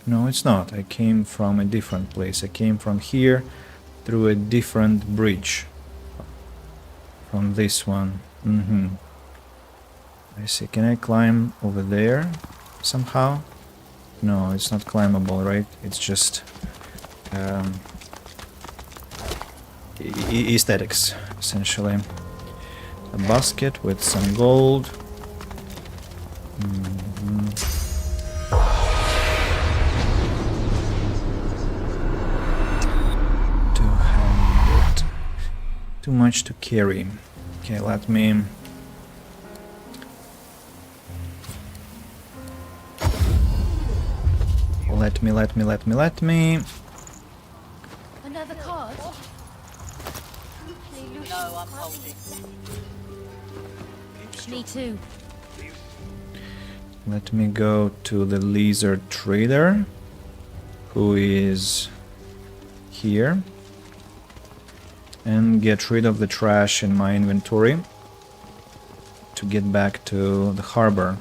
No, it's not. I came from a different place. I came from here through a different bridge. from this one. I see. Can I climb over there somehow? No, it's not climbable, right? It's just aesthetics, essentially. A basket with some gold. Two-handed. Too much to carry. Okay, let me... Let me. Another card? No, I'm holding. Me too. Let me go to the lizard trader, who is here, and get rid of the trash in my inventory to get back to the harbor.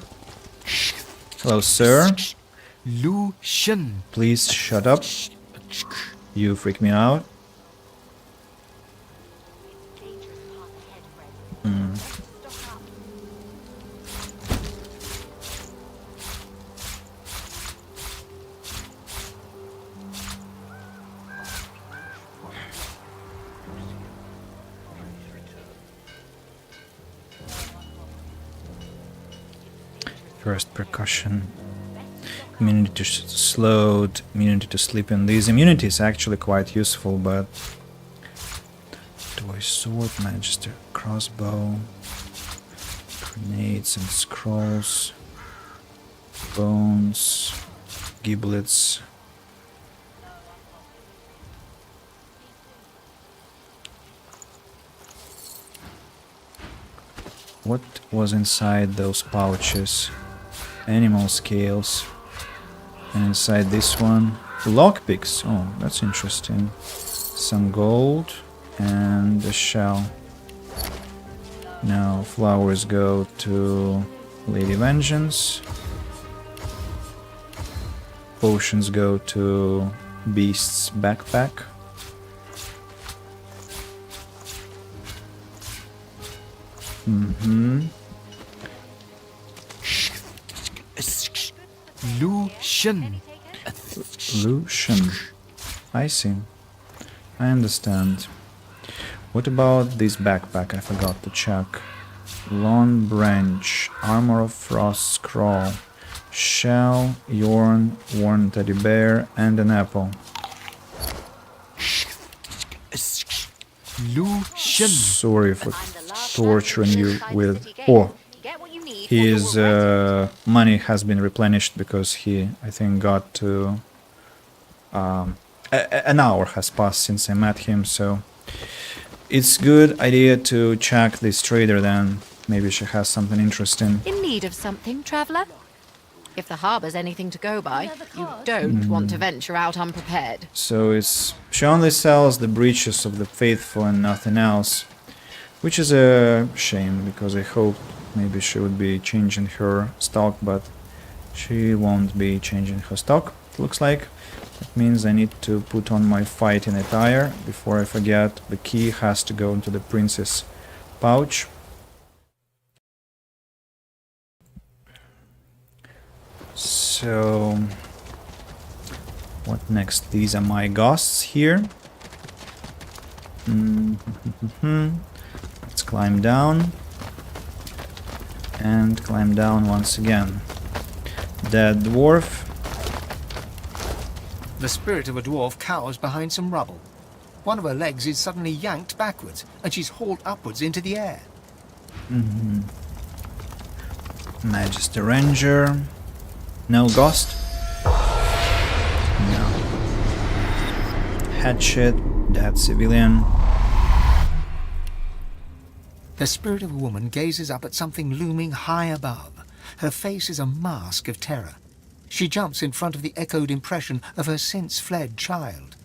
Hello, sir. Lucian. Please shut up. You freak me out. First percussion. Immunity to slowed, immunity to sleep, and these immunity is actually quite useful, but toy sword, magister, crossbow, grenades and scrolls, bones, giblets. What was inside those pouches? Animal scales. And inside this one, lockpicks. Oh, that's interesting. Some gold and a shell. Now flowers go to Lady Vengeance. Potions go to Beast's backpack. Lucian. Lucian. I see. I understand. What about this backpack? I forgot to check. Lawn branch, armor of frost scroll, shell, yarn, worn teddy bear, and an apple. Lucian. Sorry for torturing you with... Oh, his money has been replenished because he, I think, got to... an hour has passed since I met him, so... It's good idea to check this trader then. Maybe she has something interesting. In need of something, traveller? If the harbour's anything to go by, you don't want to venture out unprepared. So it's... She only sells the breeches of the faithful and nothing else. Which is a shame, because I hope maybe she would be changing her stock, but she won't be changing her stock, it looks like. That means I need to put on my fighting attire. Before I forget, the key has to go into the prince's pouch. So... what next? These are my ghosts here. Let's climb down. And climb down once again. Dead dwarf. The spirit of a dwarf cowers behind some rubble. One of her legs is suddenly yanked backwards, and she's hauled upwards into the air. Magister Ranger. No ghost. No. Hatchet. Dead civilian. The spirit of a woman gazes up at something looming high above. Her face is a mask of terror. She jumps in front of the echoed impression of her since-fled child.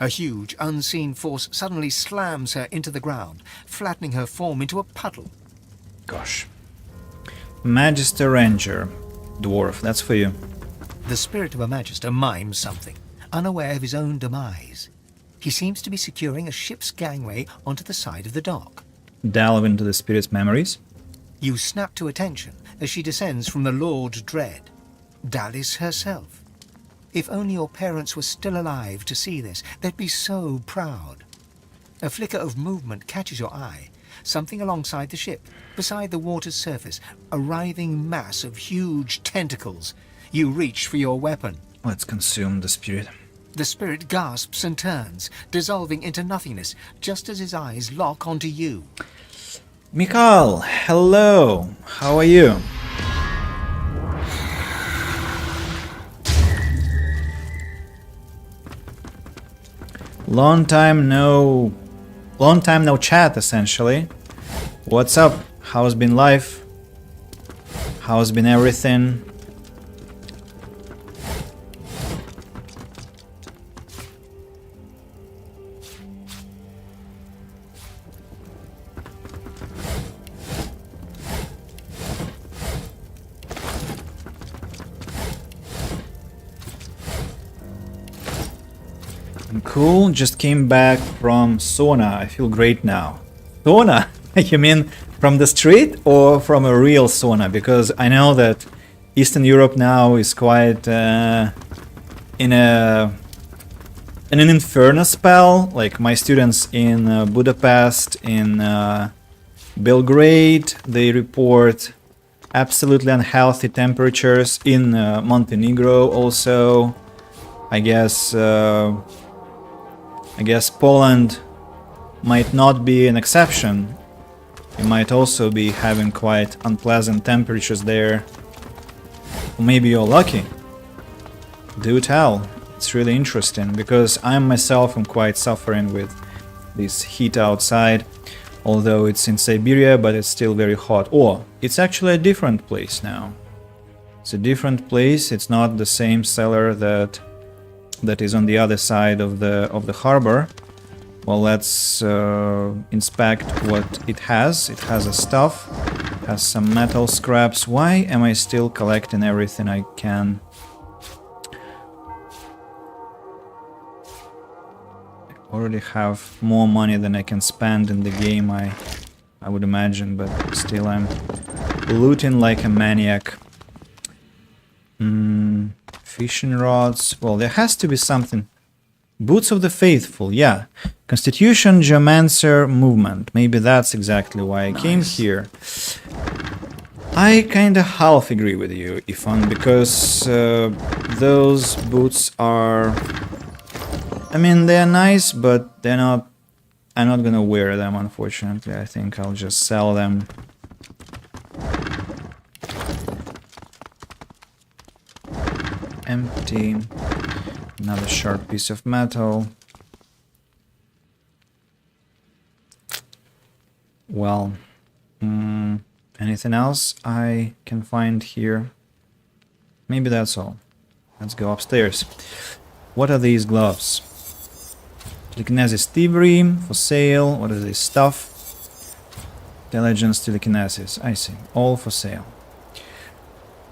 A huge, unseen force suddenly slams her into the ground, flattening her form into a puddle. Gosh. Magister Ranger. Dwarf, that's for you. The spirit of a magister mimes something, unaware of his own demise. He seems to be securing a ship's gangway onto the side of the dock. Delve into the spirit's memories. You snap to attention as she descends from the Lord Dread, Dallis herself. If only your parents were still alive to see this, they'd be so proud. A flicker of movement catches your eye. Something alongside the ship, beside the water's surface, a writhing mass of huge tentacles. You reach for your weapon. Let's consume the spirit. The spirit gasps and turns, dissolving into nothingness, just as his eyes lock onto you. Mikhail, hello. How are you? Long time no chat, essentially. What's up? How's been life? How's been everything? Cool, just came back from sauna. I feel great now. Sauna? You mean from the street or from a real sauna? Because I know that Eastern Europe now is quite in an inferno spell. Like my students in Budapest, in Belgrade, they report absolutely unhealthy temperatures. In Montenegro also. I guess Poland might not be an exception. You might also be having quite unpleasant temperatures there. Or maybe you're lucky. Do tell. It's really interesting because I myself am quite suffering with this heat outside. Although it's in Siberia, but it's still very hot. Or it's actually a different place now. It's a different place. It's not the same cellar that is on the other side of the harbor. Well, let's inspect what it has. It has a stuff, has some metal scraps. Why am I still collecting everything I can? I already have more money than I can spend in the game, I would imagine, but still I'm looting like a maniac. Fishing rods. Well, there has to be something. Boots of the Faithful, yeah. Constitution, Geomancer, Movement. Maybe that's exactly why I came here. I kinda half agree with you, Ifan, because those boots are... I mean, they're nice, but they're not... I'm not gonna wear them, unfortunately. I think I'll just sell them. Empty. Another sharp piece of metal. Well, anything else I can find here? Maybe that's all. Let's go upstairs. What are these gloves? Telekinesis thievery, for sale. What is this stuff? Intelligence, telekinesis. I see. All for sale.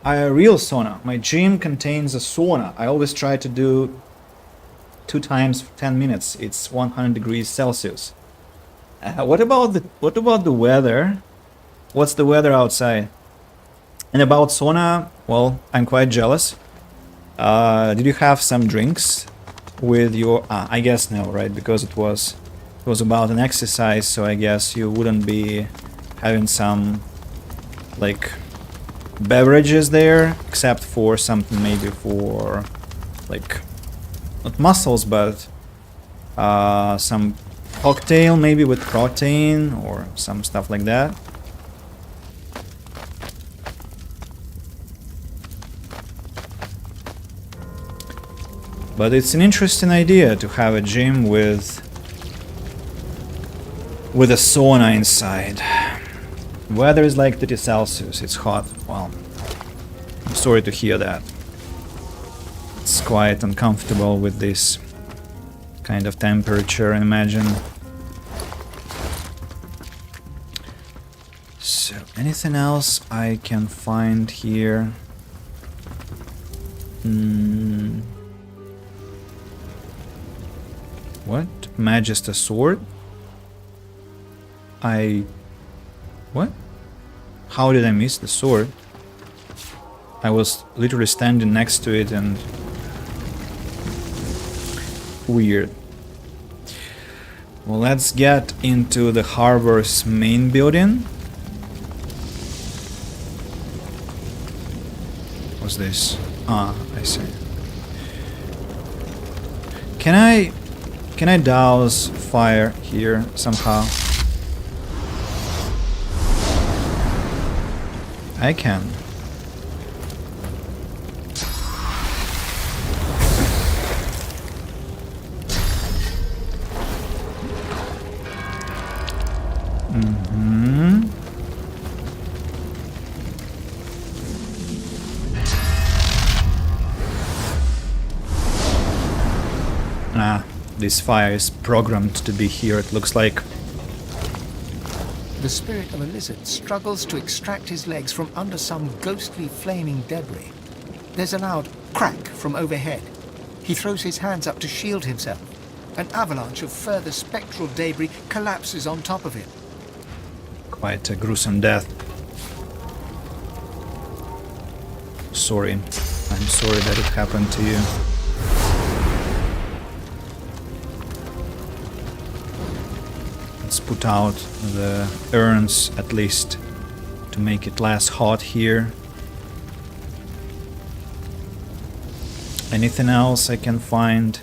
A real sauna. My gym contains a sauna. I always try to do 2 times for 10 minutes. It's 100 degrees Celsius. What about the weather? What's the weather outside? And about sauna, well, I'm quite jealous. Did you have some drinks with your? I guess no, right? Because it was about an exercise, so I guess you wouldn't be having some like beverages there, except for something maybe for like not muscles, but some cocktail maybe with protein or some stuff like that. But it's an interesting idea to have a gym with a sauna inside. Weather is like 30 Celsius, it's hot. Well, I'm sorry to hear that. It's quite uncomfortable with this kind of temperature, I imagine. So, anything else I can find here? What? Magister sword? What? How did I miss the sword? I was literally standing next to it and... Weird. Well, let's get into the harbor's main building. What's this? Ah, I see. Can I douse fire here somehow? I can. This fire is programmed to be here, it looks like. The spirit of a lizard struggles to extract his legs from under some ghostly flaming debris. There's a loud crack from overhead. He throws his hands up to shield himself. An avalanche of further spectral debris collapses on top of him. Quite a gruesome death. Sorry. I'm sorry that it happened to you. Let's put out the urns at least to make it less hot here. Anything else I can find?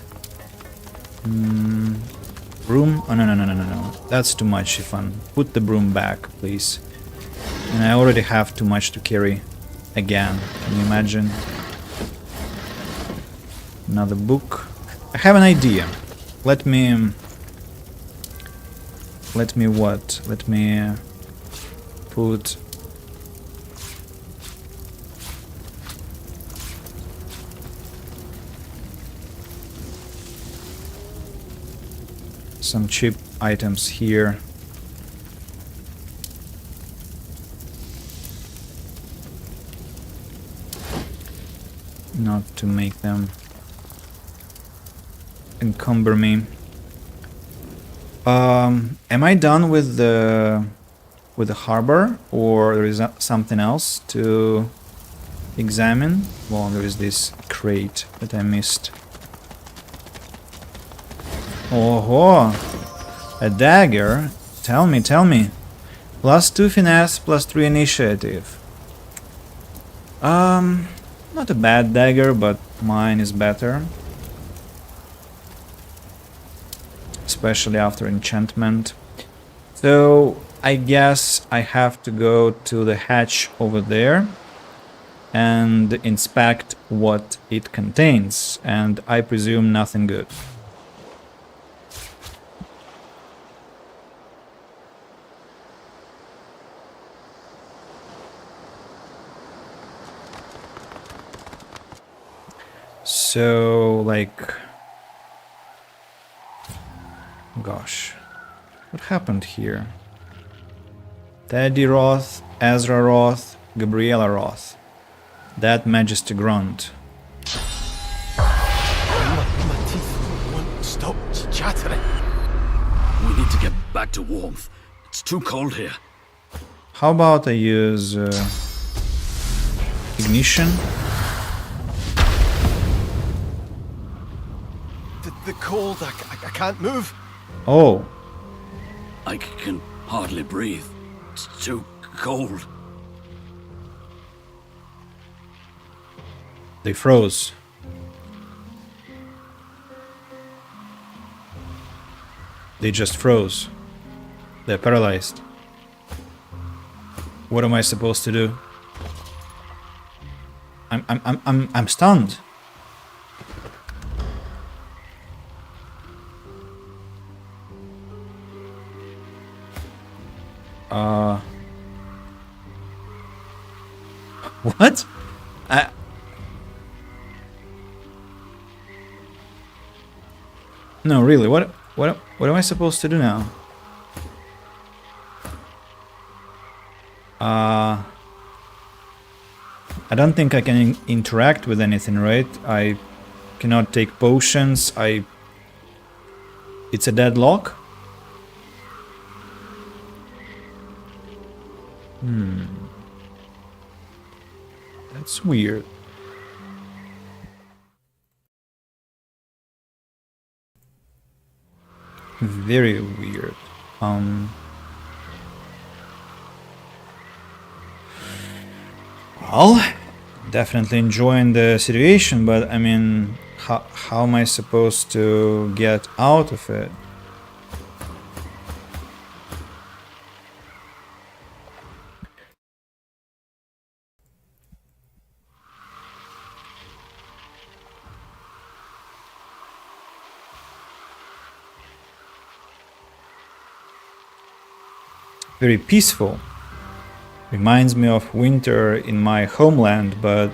Broom? Oh, no. That's too much, Ifan. Put the broom back, please. And I already have too much to carry again. Can you imagine? Another book. I have an idea. Let me what? Let me put some cheap items here. Not to make them encumber me. Am I done with the harbor, or there is something else to examine? Well, there is this crate that I missed. Oh, a dagger. Tell me. +2 finesse, +3 initiative. Not a bad dagger, but mine is better. Especially after enchantment. So I guess I have to go to the hatch over there and inspect what it contains, and I presume nothing good. So, like... Gosh, what happened here? Teddy Roth, Ezra Roth, Gabriella Roth. That Majesty grunt. My teeth won't stop chattering. We need to get back to warmth. It's too cold here. How about I use ignition? The cold, I can't move. Oh. I can hardly breathe. It's too cold. They froze. They just froze. They're paralyzed. What am I supposed to do? I'm stunned. What? No, really, what am I supposed to do now? I don't think I can interact with anything, right? I cannot take potions, It's a deadlock? That's weird. Very weird. Well, definitely enjoying the situation, but I mean, how am I supposed to get out of it? Very peaceful. Reminds me of winter in my homeland, but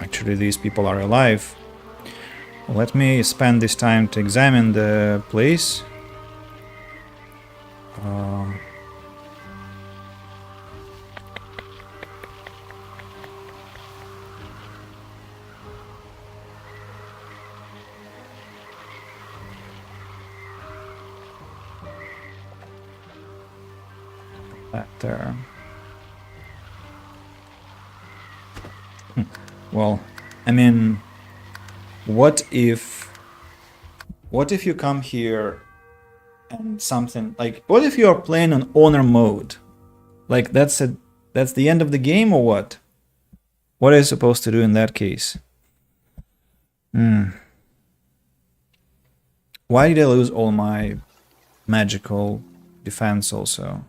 actually these people are alive. Let me spend this time to examine the place. That there. Well, I mean, what if you come here and something like, what if you are playing on honor mode? Like that's the end of the game or what? What are you supposed to do in that case? Why did I lose all my magical defense also?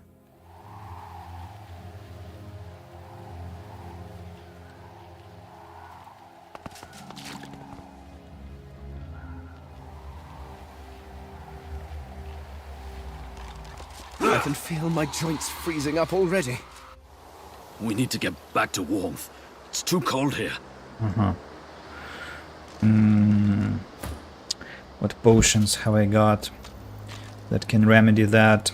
I can feel my joints freezing up already. We need to get back to warmth. It's too cold here. What potions have I got that can remedy that?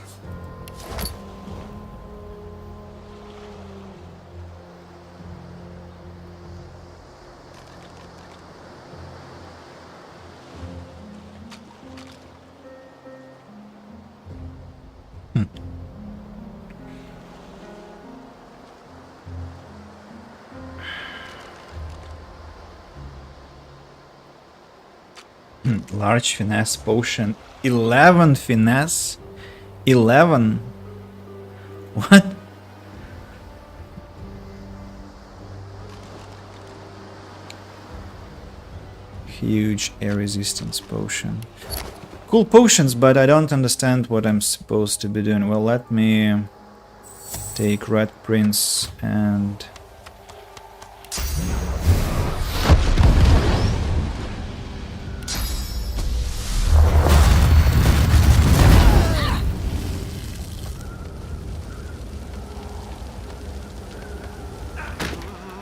Large finesse potion. 11 finesse? 11? What? Huge air resistance potion. Cool potions, but I don't understand what I'm supposed to be doing. Well, let me take Red Prince and...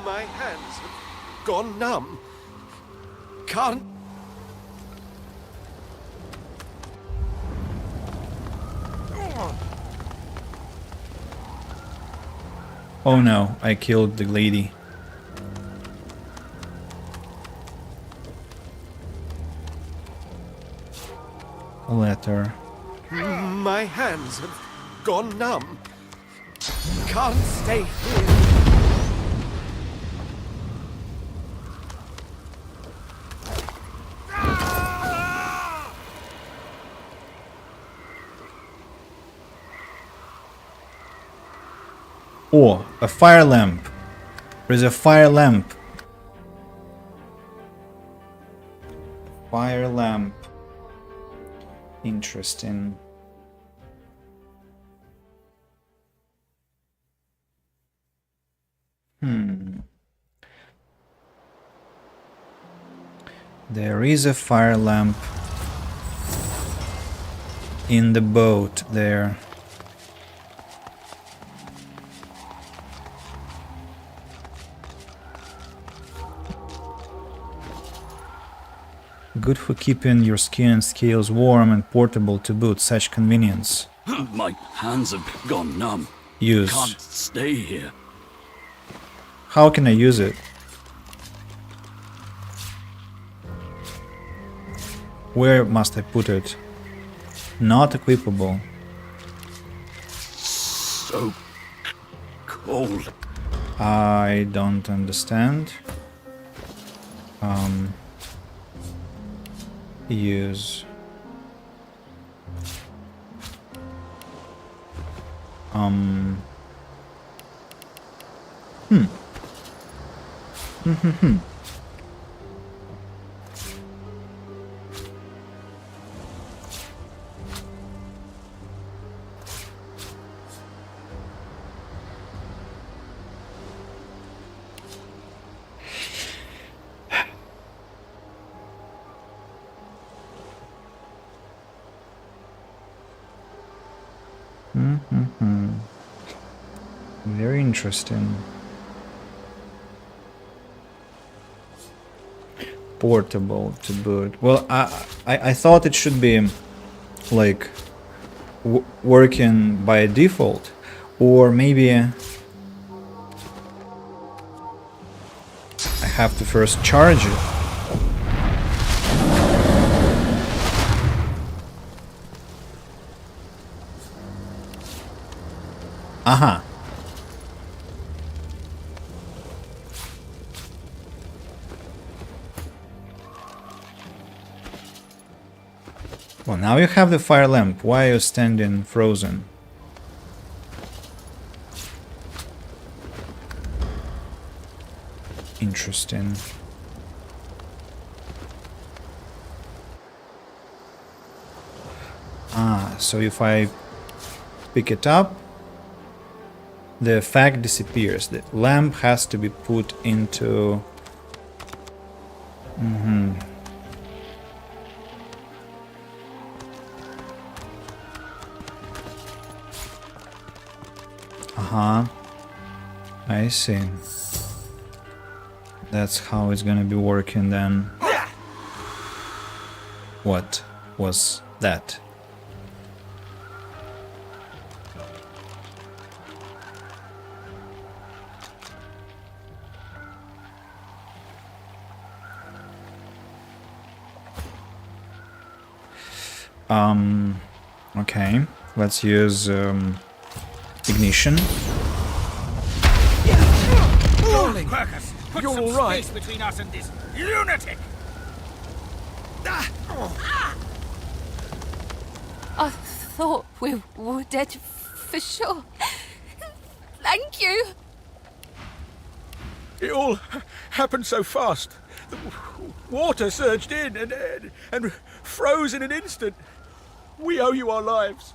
My hands have gone numb. Can't... Oh no, I killed the lady. A letter. My hands have gone numb. Can't stay here. Oh, a fire lamp. There's a fire lamp. Fire lamp. Interesting. There is a fire lamp in the boat there. Good for keeping your skin and scales warm and portable to boot. Such convenience. My hands have gone numb. Use. Can't stay here. How can I use it? Where must I put it? Not equipable. So cold. I don't understand. Use. Very interesting. Portable to boot. Well, I thought it should be like working by default, or maybe I have to first charge it. Aha. Well, now you have the fire lamp. Why are you standing frozen? Interesting. Ah, so if I pick it up, the effect disappears. The lamp has to be put into... I see. That's how it's gonna be working then. What was that? Okay, let's use ignition. Quercus, put You're some all right. space between us and this lunatic. I thought we were dead for sure. Thank you. It all happened so fast. The water surged in and froze in an instant. We owe you our lives.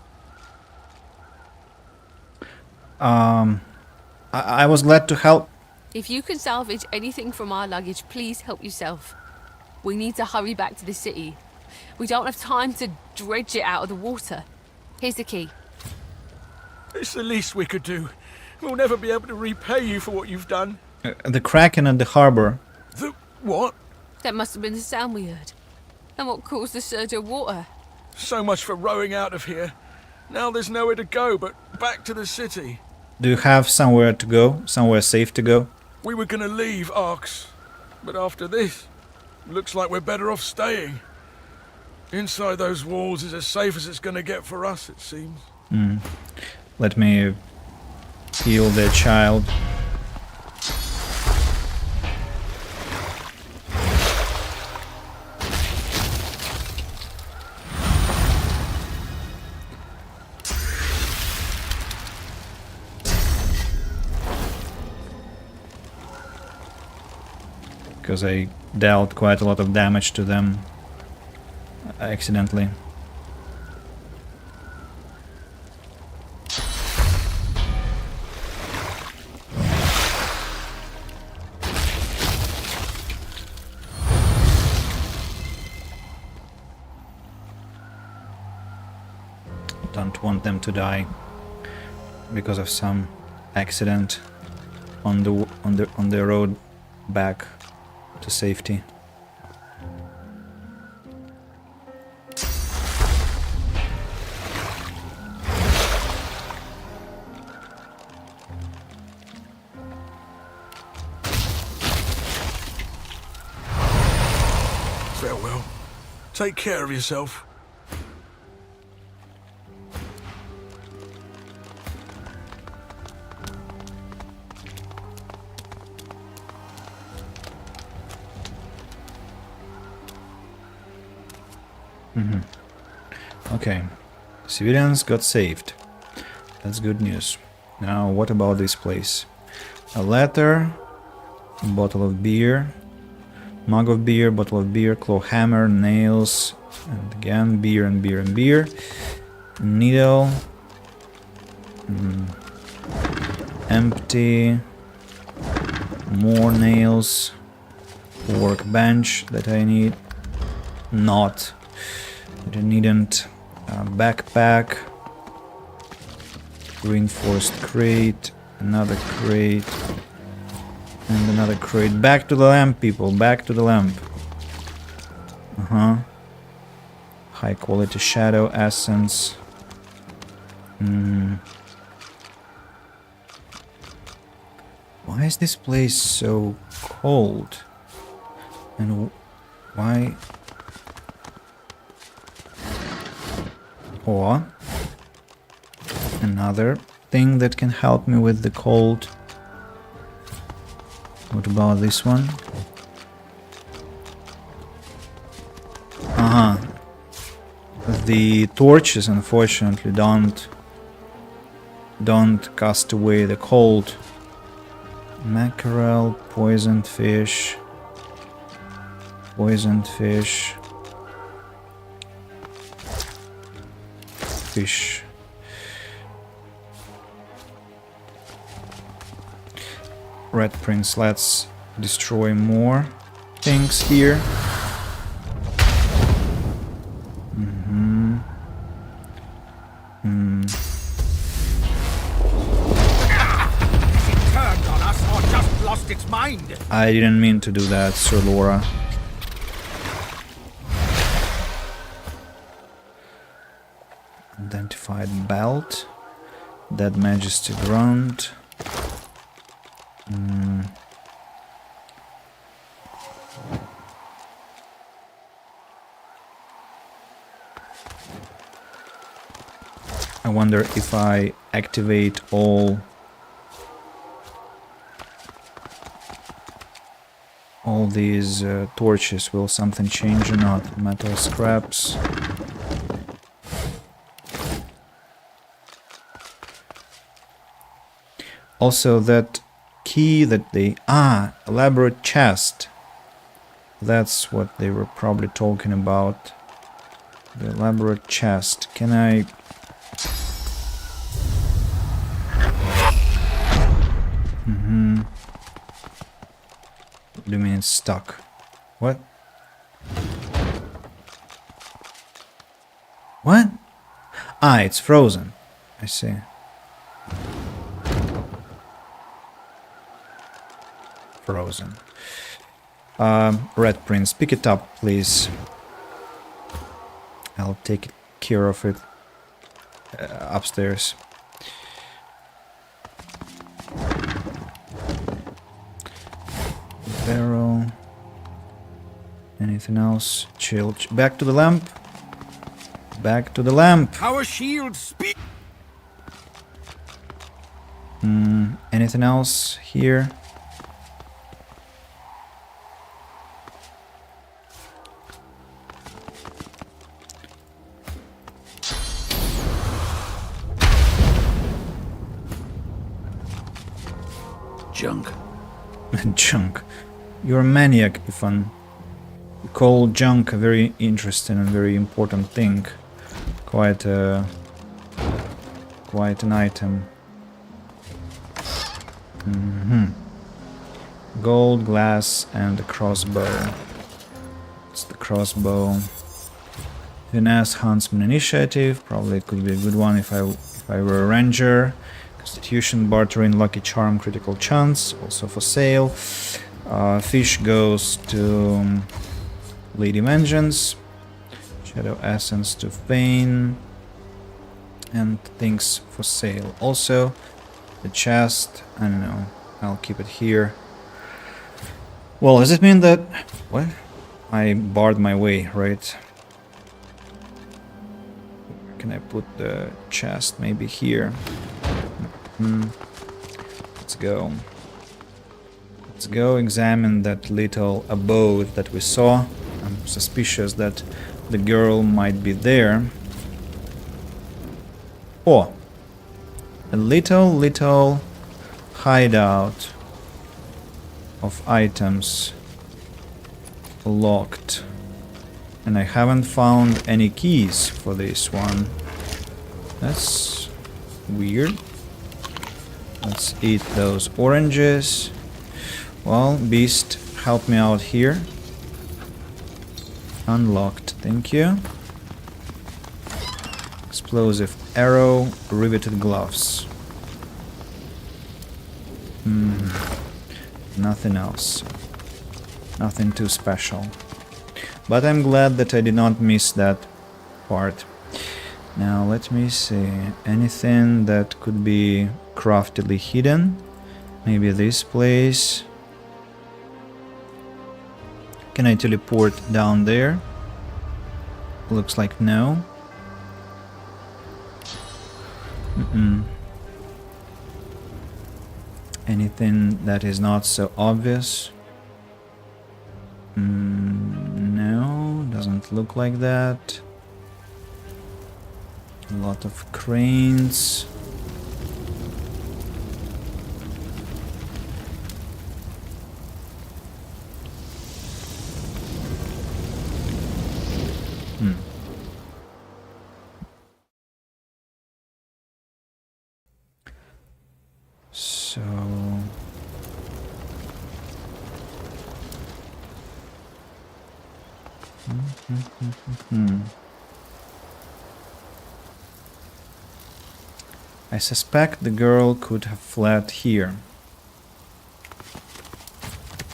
I was glad to help. If you can salvage anything from our luggage, please help yourself. We need to hurry back to the city. We don't have time to dredge it out of the water. Here's the key. It's the least we could do. We'll never be able to repay you for what you've done. The Kraken at the harbor. The what? That must have been the sound we heard. And what caused the surge of water? So much for rowing out of here. Now there's nowhere to go but back to the city. Do you have somewhere to go? Somewhere safe to go? We were gonna leave Arx, but after this, looks like we're better off staying. Inside those walls is as safe as it's gonna get for us, it seems. Let me heal the child. Because I dealt quite a lot of damage to them accidentally. Don't want them to die because of some accident on the road back to safety. Farewell. Take care of yourself. Okay. Civilians got saved. That's good news. Now, what about this place? A letter, a bottle of beer, mug of beer, bottle of beer, claw hammer, nails, and again beer and beer and beer. Needle. Empty. More nails. Workbench that I need. Not. That I needn't. Backpack. Reinforced crate. Another crate. And another crate. Back to the lamp, people. Back to the lamp. High quality shadow essence. Why is this place so cold? And why? Or another thing that can help me with the cold. What about this one? The torches unfortunately don't cast away the cold. Mackerel, poisoned fish. Poisoned fish. Fish. Red Prince, let's destroy more things here. Turned on us or just lost its mind. I didn't mean to do that, Sir Laura. Identified belt. Dead Majesty Grunt. I wonder if I activate all these torches, will something change or not? Metal scraps. Also that key that they... elaborate chest. That's what they were probably talking about. The elaborate chest. Can I... What do you mean it's stuck? What? What? It's frozen. I see. Frozen. Red Prince, pick it up, please. I'll take care of it upstairs. Barrel. Anything else? Chill. Back to the lamp. Back to the lamp. Our shield speak. Anything else here? Junk. Junk. You're a maniac, Ifan. You call junk a very interesting and very important thing. Quite an item. Gold, glass, and a crossbow. It's the crossbow. Finesse, Huntsman, Initiative. Probably it could be a good one if I were a ranger. Constitution, bartering, lucky charm, critical chance, also for sale. Fish goes to Lady Vengeance. Shadow Essence to Fane. And things for sale. Also, the chest, I don't know, I'll keep it here. Well, does it mean that... What? I barred my way, right? can I put the chest? Maybe here. Let's go. Let's go examine that little abode that we saw. I'm suspicious that the girl might be there. Oh! A little hideout of items locked. And I haven't found any keys for this one. That's weird. Let's eat those oranges. Well, beast, help me out here. Unlocked, thank you. Explosive arrow, riveted gloves. Nothing else. Nothing too special. But I'm glad that I did not miss that part. Now let me see. Anything that could be craftily hidden? Maybe this place. Can I teleport down there? Looks like no. Anything that is not so obvious? No, doesn't look like that. A lot of cranes. So I suspect the girl could have fled here.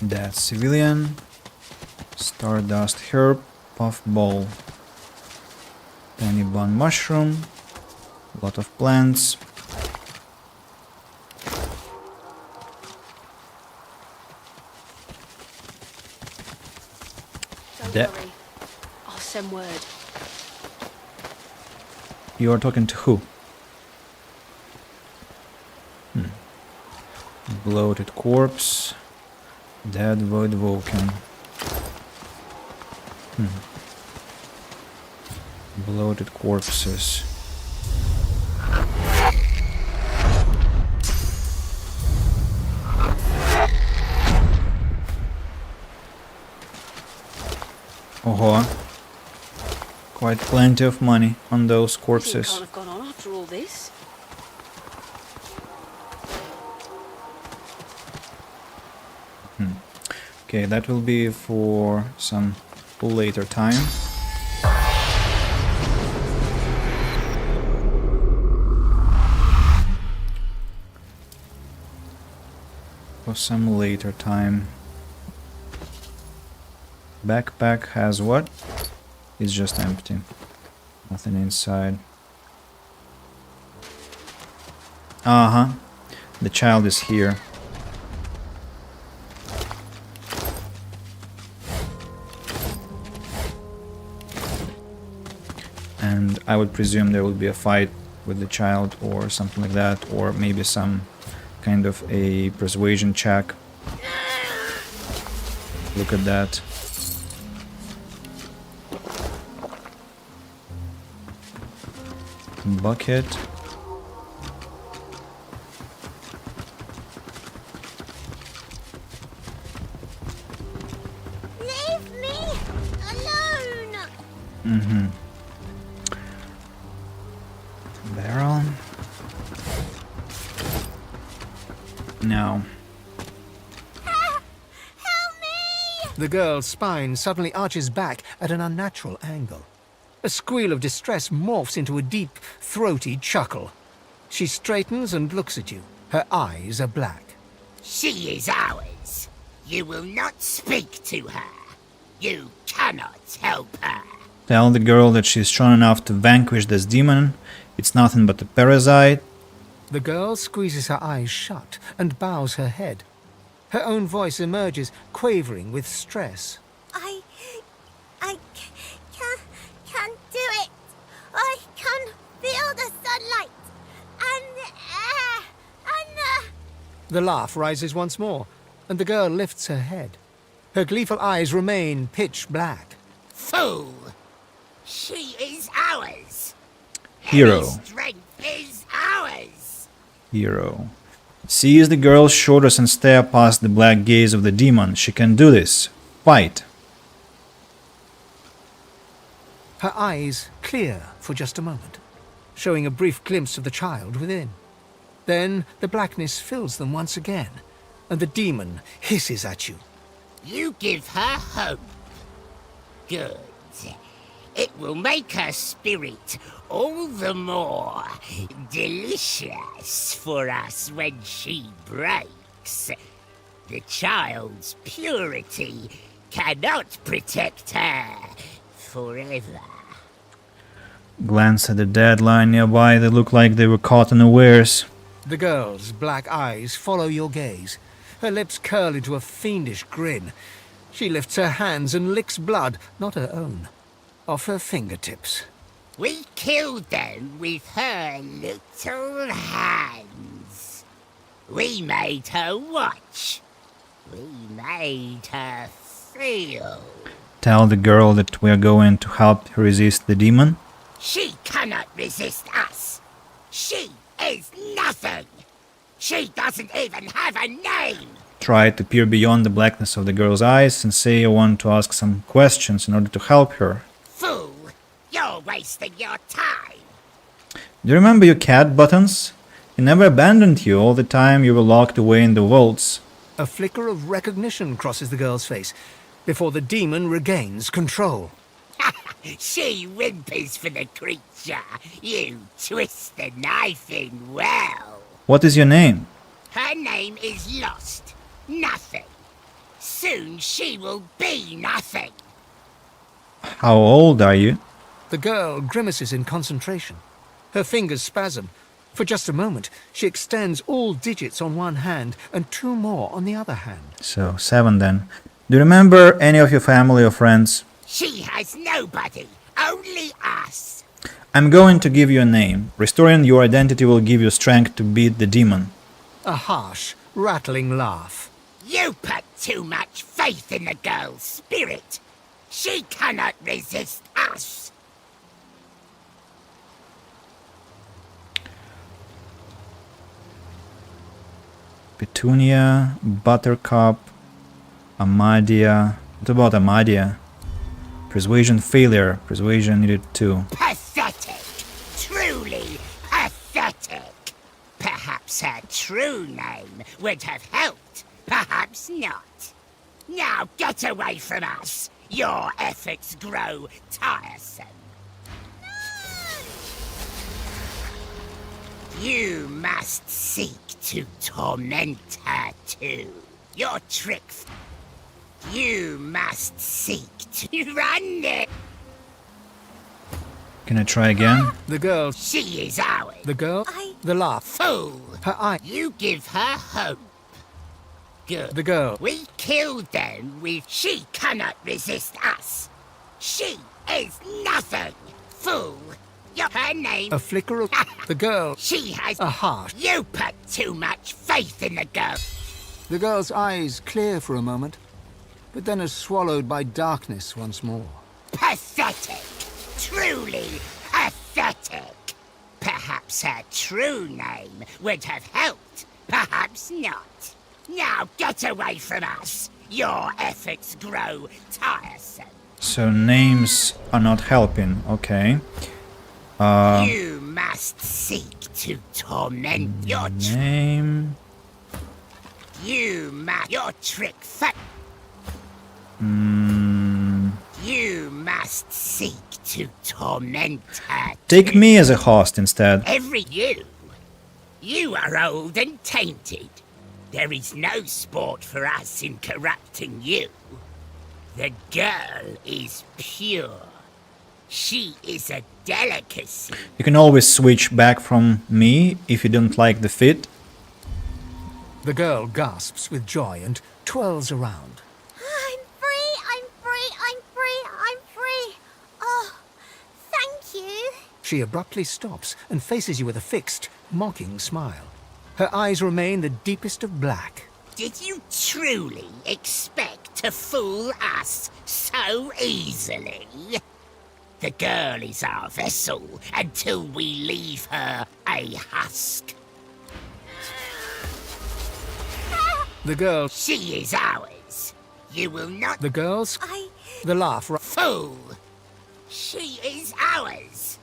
That civilian. Stardust herb, puffball. Tiny bun mushroom. A lot of plants. Don't worry. I'll send word. You are talking to who? Bloated corpse. Dead void Vulcan. Bloated corpses. Oh, quite plenty of money on those corpses. Can't have gone on after all this. Okay, that will be for some later time. For some later time. Backpack has what? It's just empty. Nothing inside. The child is here. And I would presume there will be a fight with the child or something like that, or maybe some kind of a persuasion check. Look at that. Bucket. Leave me alone! Barrel. No. The girl's spine suddenly arches back at an unnatural angle. A squeal of distress morphs into a deep, throaty chuckle. She straightens and looks at you. Her eyes are black. She is ours. You will not speak to her. You cannot help her. Tell the girl that she's strong enough to vanquish this demon. It's nothing but a parasite. The girl squeezes her eyes shut and bows her head. Her own voice emerges, quavering with stress. I can't do it. I can The laugh rises once more, and the girl lifts her head. Her gleeful eyes remain pitch black. Fool! She is ours! Hero. Any strength is ours! Hero. Seize the girl's shoulders and stare past the black gaze of the demon. She can do this. Fight. Her eyes clear for just a moment, showing a brief glimpse of the child within. Then the blackness fills them once again, and the demon hisses at you. You give her hope. Good. It will make her spirit all the more delicious for us when she breaks. The child's purity cannot protect her forever. Glance at the deadline nearby. They look like they were caught unawares. The girl's black eyes follow your gaze. Her lips curl into a fiendish grin. She lifts her hands and licks blood, not her own, off her fingertips. We killed them with her little hands. We made her watch. We made her feel. Tell the girl that we're going to help her resist the demon. She cannot resist us. She is nothing. She doesn't even have a name. Try to peer beyond the blackness of the girl's eyes and say you want to ask some questions in order to help her. Fool, you're wasting your time. Do you remember your cat, Buttons? He never abandoned you all the time you were locked away in the vaults. A flicker of recognition crosses the girl's face before the demon regains control. She whimpers for the creature. You twist the knife in well. What is your name? Her name is Lost. Nothing. Soon she will be nothing. How old are you? The girl grimaces in concentration. Her fingers spasm. For just a moment, she extends all digits on one hand and 2 more on the other hand. So, 7 then. Do you remember any of your family or friends? She has nobody. Only us. I'm going to give you a name. Restoring your identity will give you strength to beat the demon. A harsh, rattling laugh. You put too much faith in the girl's spirit. She cannot resist us. Petunia, Buttercup, Amadia. What about Amadia? Persuasion failure. Persuasion needed 2. Pathetic. Truly pathetic. Perhaps her true name would have helped. Perhaps not. Now get away from us. Your efforts grow tiresome. You must seek to torment her too. Your tricks. You must seek to run it. Can I try again? The girl. She is ours. The girl. The laugh. Fool. Her eye. You give her hope. Good. The girl. We killed them with... She cannot resist us. She is nothing. Fool. Her name... A flicker of... The girl. She has... A harsh... You put too much faith in the girl. The girl's eyes clear for a moment, but then are swallowed by darkness once more. Pathetic. Truly pathetic. Perhaps her true name would have helped. Perhaps not. Now get away from us. Your efforts grow tiresome. So names are not helping. Okay. You must seek to torment your name. You must your trick. You must seek to torment her. Take me as a host instead. Every you. You are old and tainted. There is no sport for us in corrupting you. The girl is pure. She is a delicacy. You can always switch back from me if you don't like the fit. The girl gasps with joy and twirls around. I'm free, I'm free, I'm free, I'm free. Oh, thank you. She abruptly stops and faces you with a fixed, mocking smile. Her eyes remain the deepest of black. Did you truly expect to fool us so easily? The girl is our vessel until we leave her a husk. The girl... She is ours. You will not... The girls... The laugh... Fool! She is ours.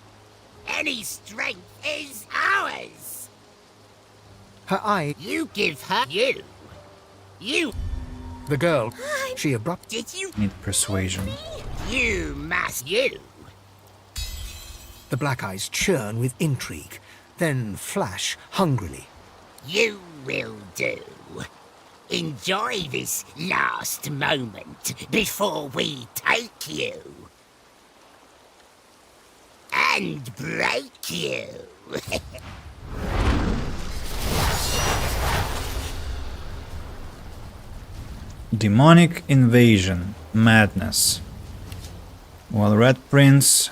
Any strength is ours. Her eye... You give her... You... The girl... She abrupt... Did you... Need persuasion. You must... You... The black eyes churn with intrigue, then flash hungrily. You will do. Enjoy this last moment before we take you. And break you. Demonic invasion. Madness. Well, Red Prince,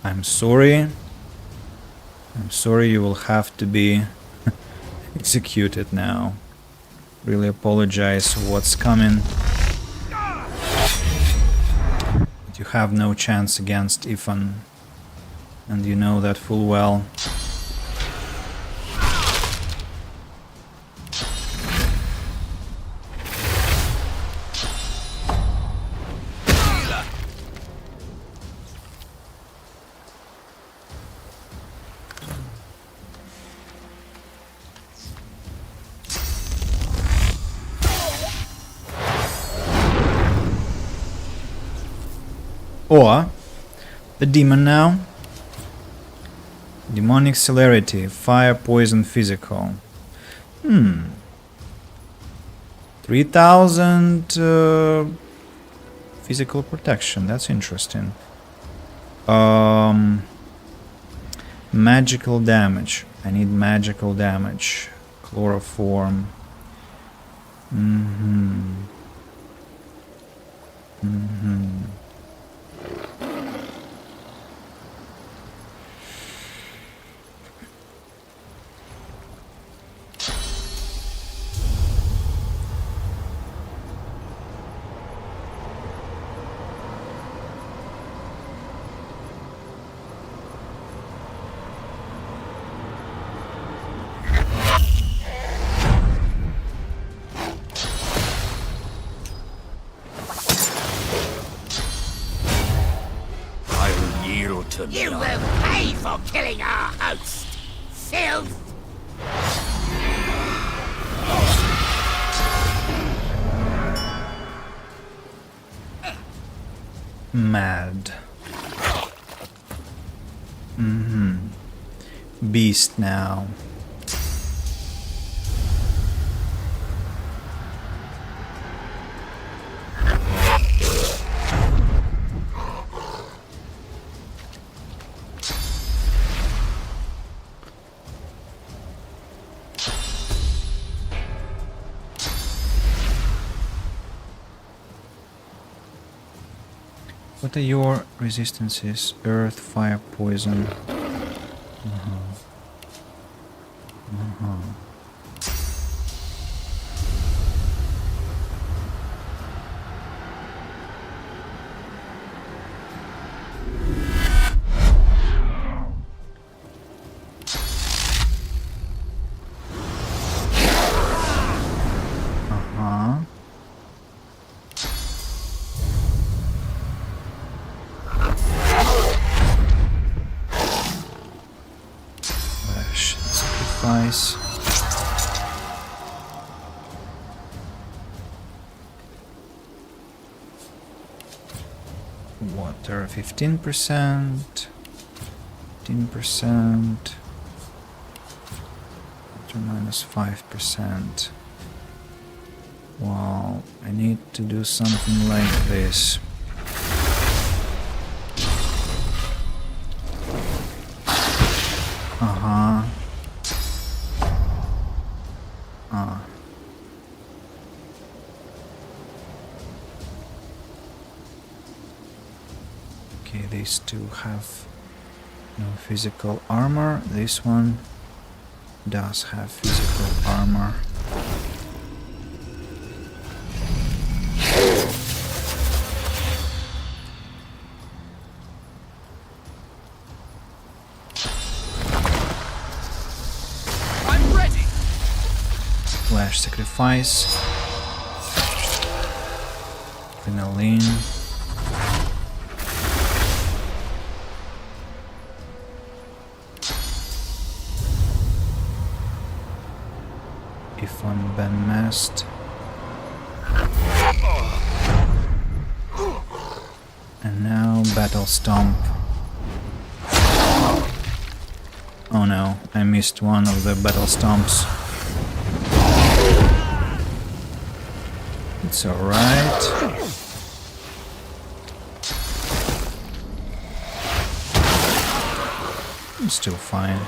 I'm sorry. I'm sorry you will have to be executed now. Really apologize for what's coming. But you have no chance against Ifan. And you know that full well. Or the demon now. Demonic celerity, fire, poison, physical. 3000 physical protection. That's interesting. Magical damage. I need magical damage. Chloroform. You will pay for killing our host, filth! Mad. Beast now. What are your resistances? Earth, fire, poison. Sacrifice. Water 15%. 15%. Water minus 5%. Well, I need to do something like this. Okay, these two have no physical armor. This one does have physical armor. I'm ready. Flash sacrifice. Adrenaline. If Ben Mast. And now Battle Stomp. Oh no, I missed one of the Battle Stomps. It's alright. I'm still fine.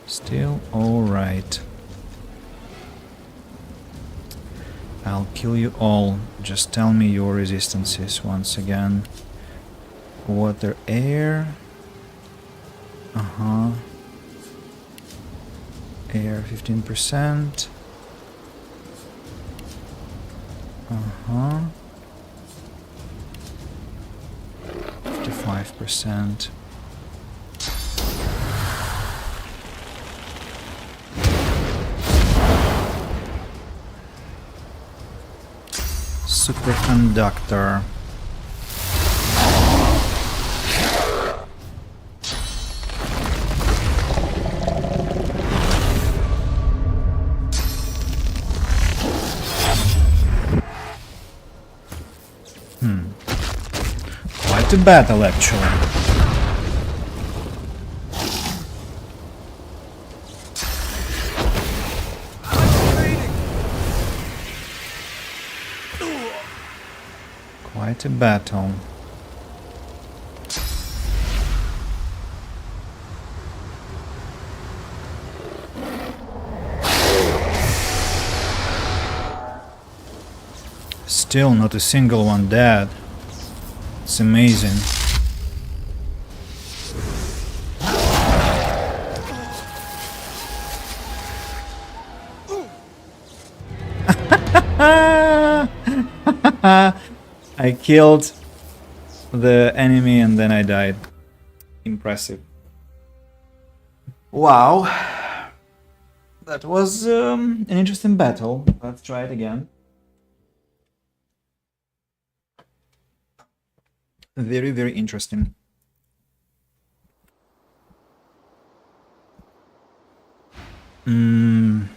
Still alright. I'll kill you all. Just tell me your resistances once again. Water, air. Air 15%. 55%. Superconductor. Quite a battle, actually. Quite a battle. Still not a single one dead. It's amazing. I killed the enemy and then I died. Impressive. Wow. That was an interesting battle. Let's try it again. Very, very interesting. And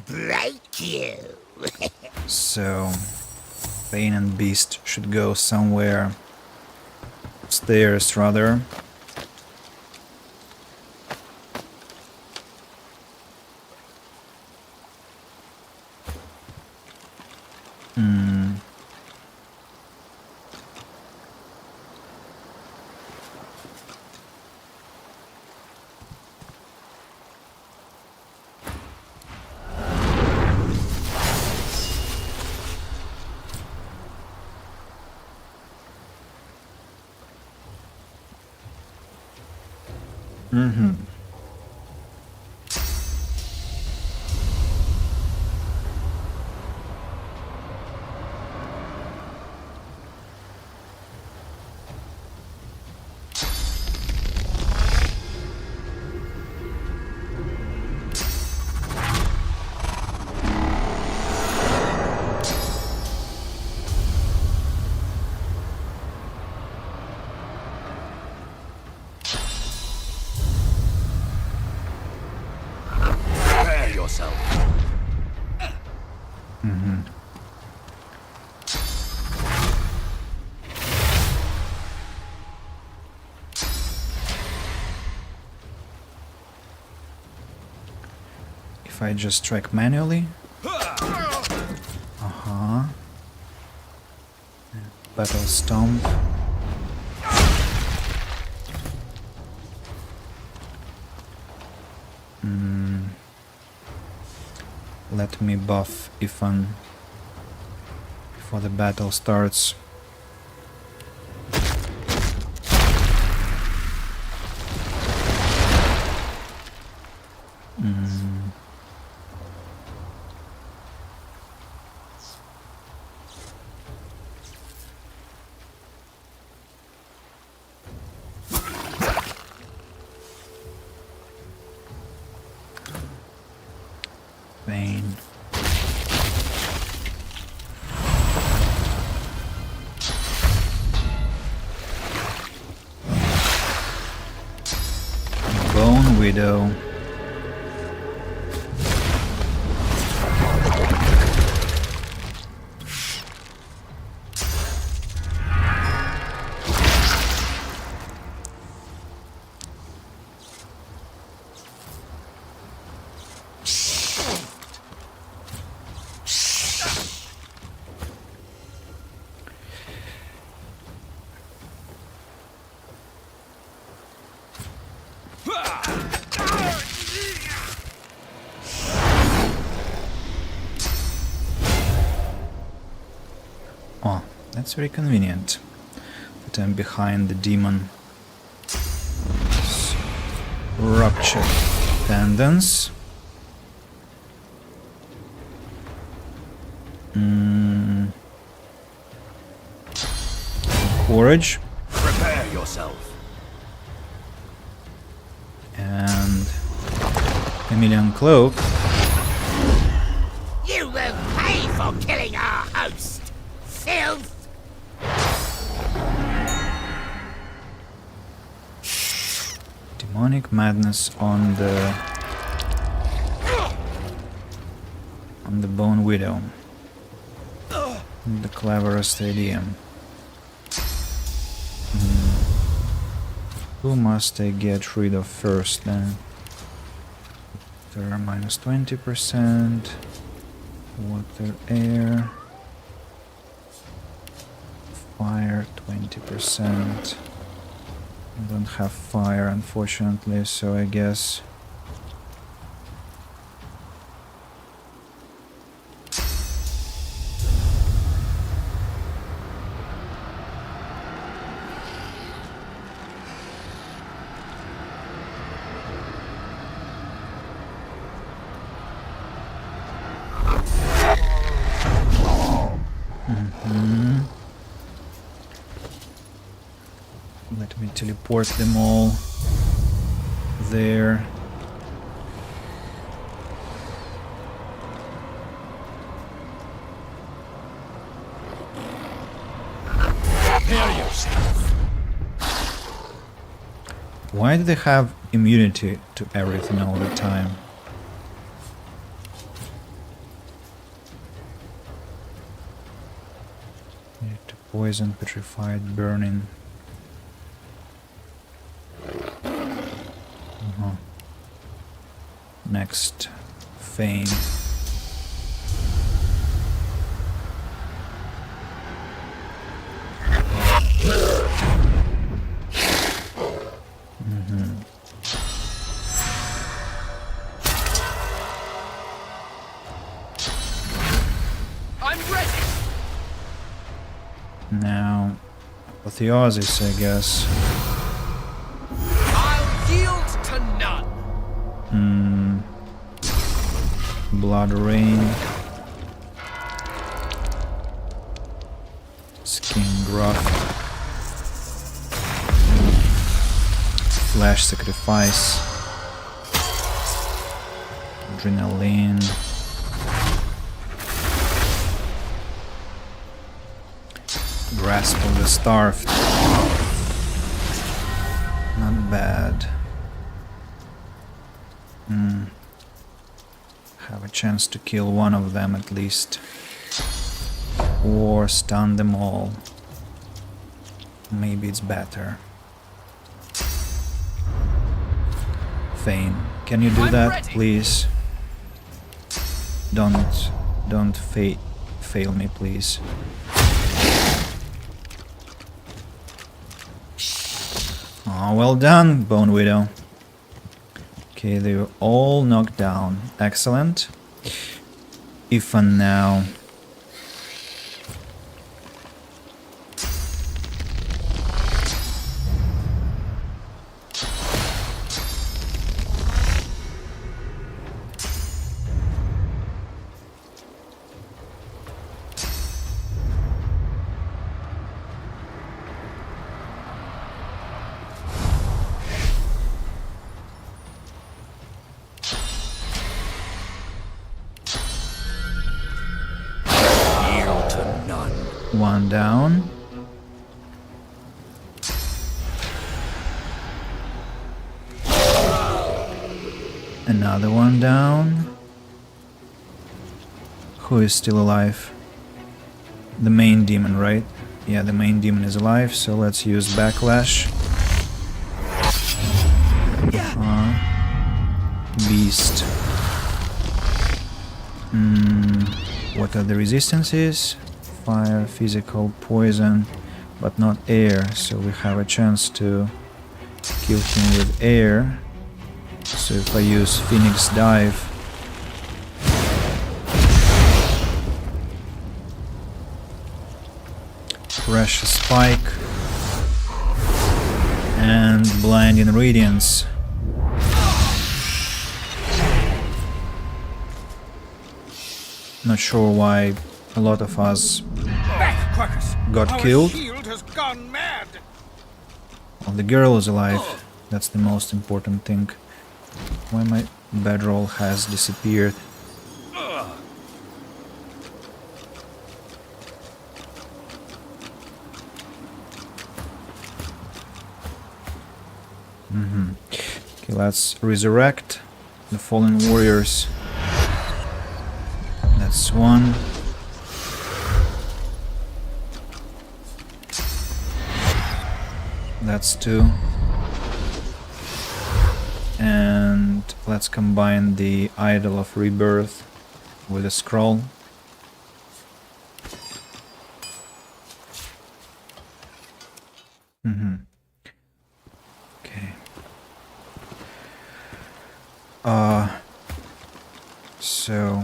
break you. So, Bane and Beast should go somewhere upstairs, rather. Prepare yourself. If I just strike manually. Battle Stomp. Let me buff Ifan before the battle starts. Mm. Vein. Bone Widow. Oh, that's very convenient that I'm behind the demon. Ruptured tendons. Courage. Prepare yourself. And Chameleon Cloak. You will pay for killing our host, filth! Demonic Madness on the Bone Widow. The cleverest idea. Who must I get rid of first then? There are minus 20%. Water, air. Fire 20%. I don't have fire unfortunately, so I guess let me teleport them all there. Prepare yourself. Why do they have immunity to everything all the time? Need to poison, petrified, burning. Next, Feign. I'm ready. Now, Apotheosis, I guess. I'll yield to none. Blood Rain. Skin Gruff. Flash Sacrifice. Adrenaline. Grasp of the Starved. Not bad. Have a chance to kill one of them at least. Or stun them all. Maybe it's better. Feign, can you do that, please? Don't fail me, please. Oh, well done, Bone Widow. Okay, they were all knocked down. Excellent. Ifan now. One down. Another one down. Who is still alive? The main demon, right? Yeah, the main demon is alive, so let's use Backlash. Beast. What are the resistances? Fire, physical, poison, but not air, so we have a chance to kill him with air. So if I use Phoenix Dive, Precious Spike, and Blinding Radiance. Not sure why a lot of us got killed. Well, the girl is alive. That's the most important thing. Why my bedroll has disappeared. Okay, let's resurrect the fallen warriors. That's one. That's two. And let's combine the Idol of Rebirth with a scroll. Okay. So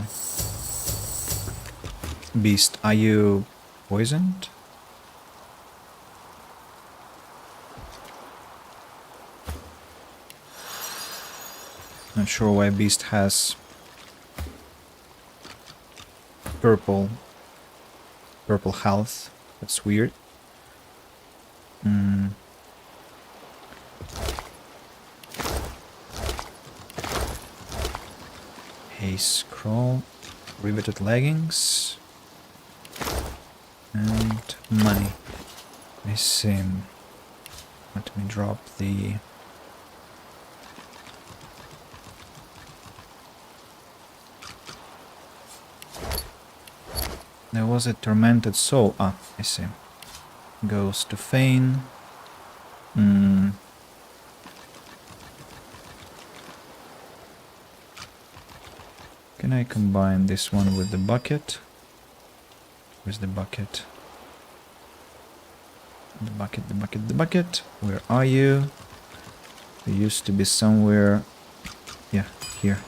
Beast, are you poisoned? Not sure why Beast has purple health. That's weird. Hey, scroll, riveted leggings, and money. I see. Let me drop the. There was a tormented soul. Ah, I see. Goes to Fane. Can I combine this one with the bucket? Where's the bucket? The bucket, the bucket, the bucket. Where are you? You used to be somewhere. Yeah, here.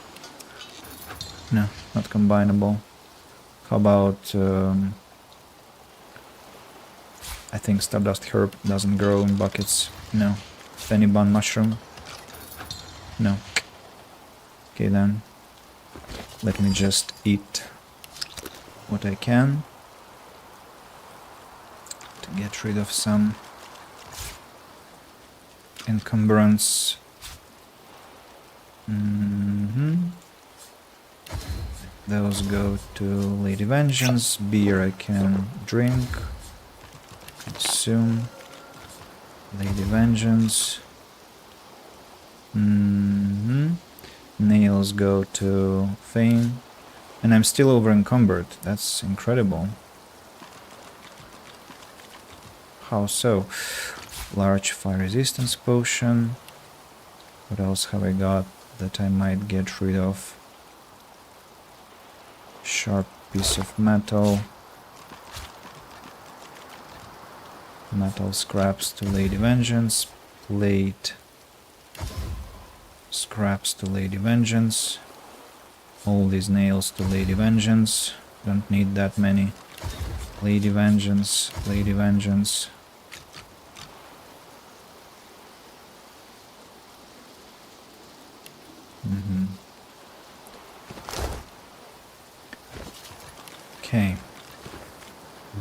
No, not combinable. How about... I think Stardust Herb doesn't grow in buckets. No. Fenibun Mushroom? No. Okay then. Let me just eat what I can to get rid of some encumbrance. Those go to Lady Vengeance. Beer I can drink. Consume. Lady Vengeance. Nails go to Fame. And I'm still over encumbered. That's incredible. How so? Large fire resistance potion. What else have I got that I might get rid of? Sharp piece of metal. Metal scraps to Lady Vengeance. Plate. Scraps to Lady Vengeance. All these nails to Lady Vengeance. Don't need that many. Lady Vengeance. Lady Vengeance. Okay.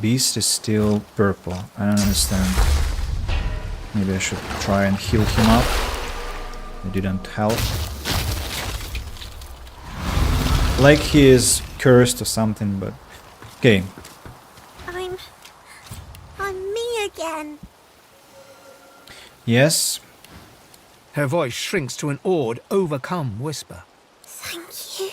Beast is still purple. I don't understand. Maybe I should try and heal him up. It didn't help. Like he is cursed or something, but... Okay. Yes? Her voice shrinks to an awed, overcome whisper. Thank you.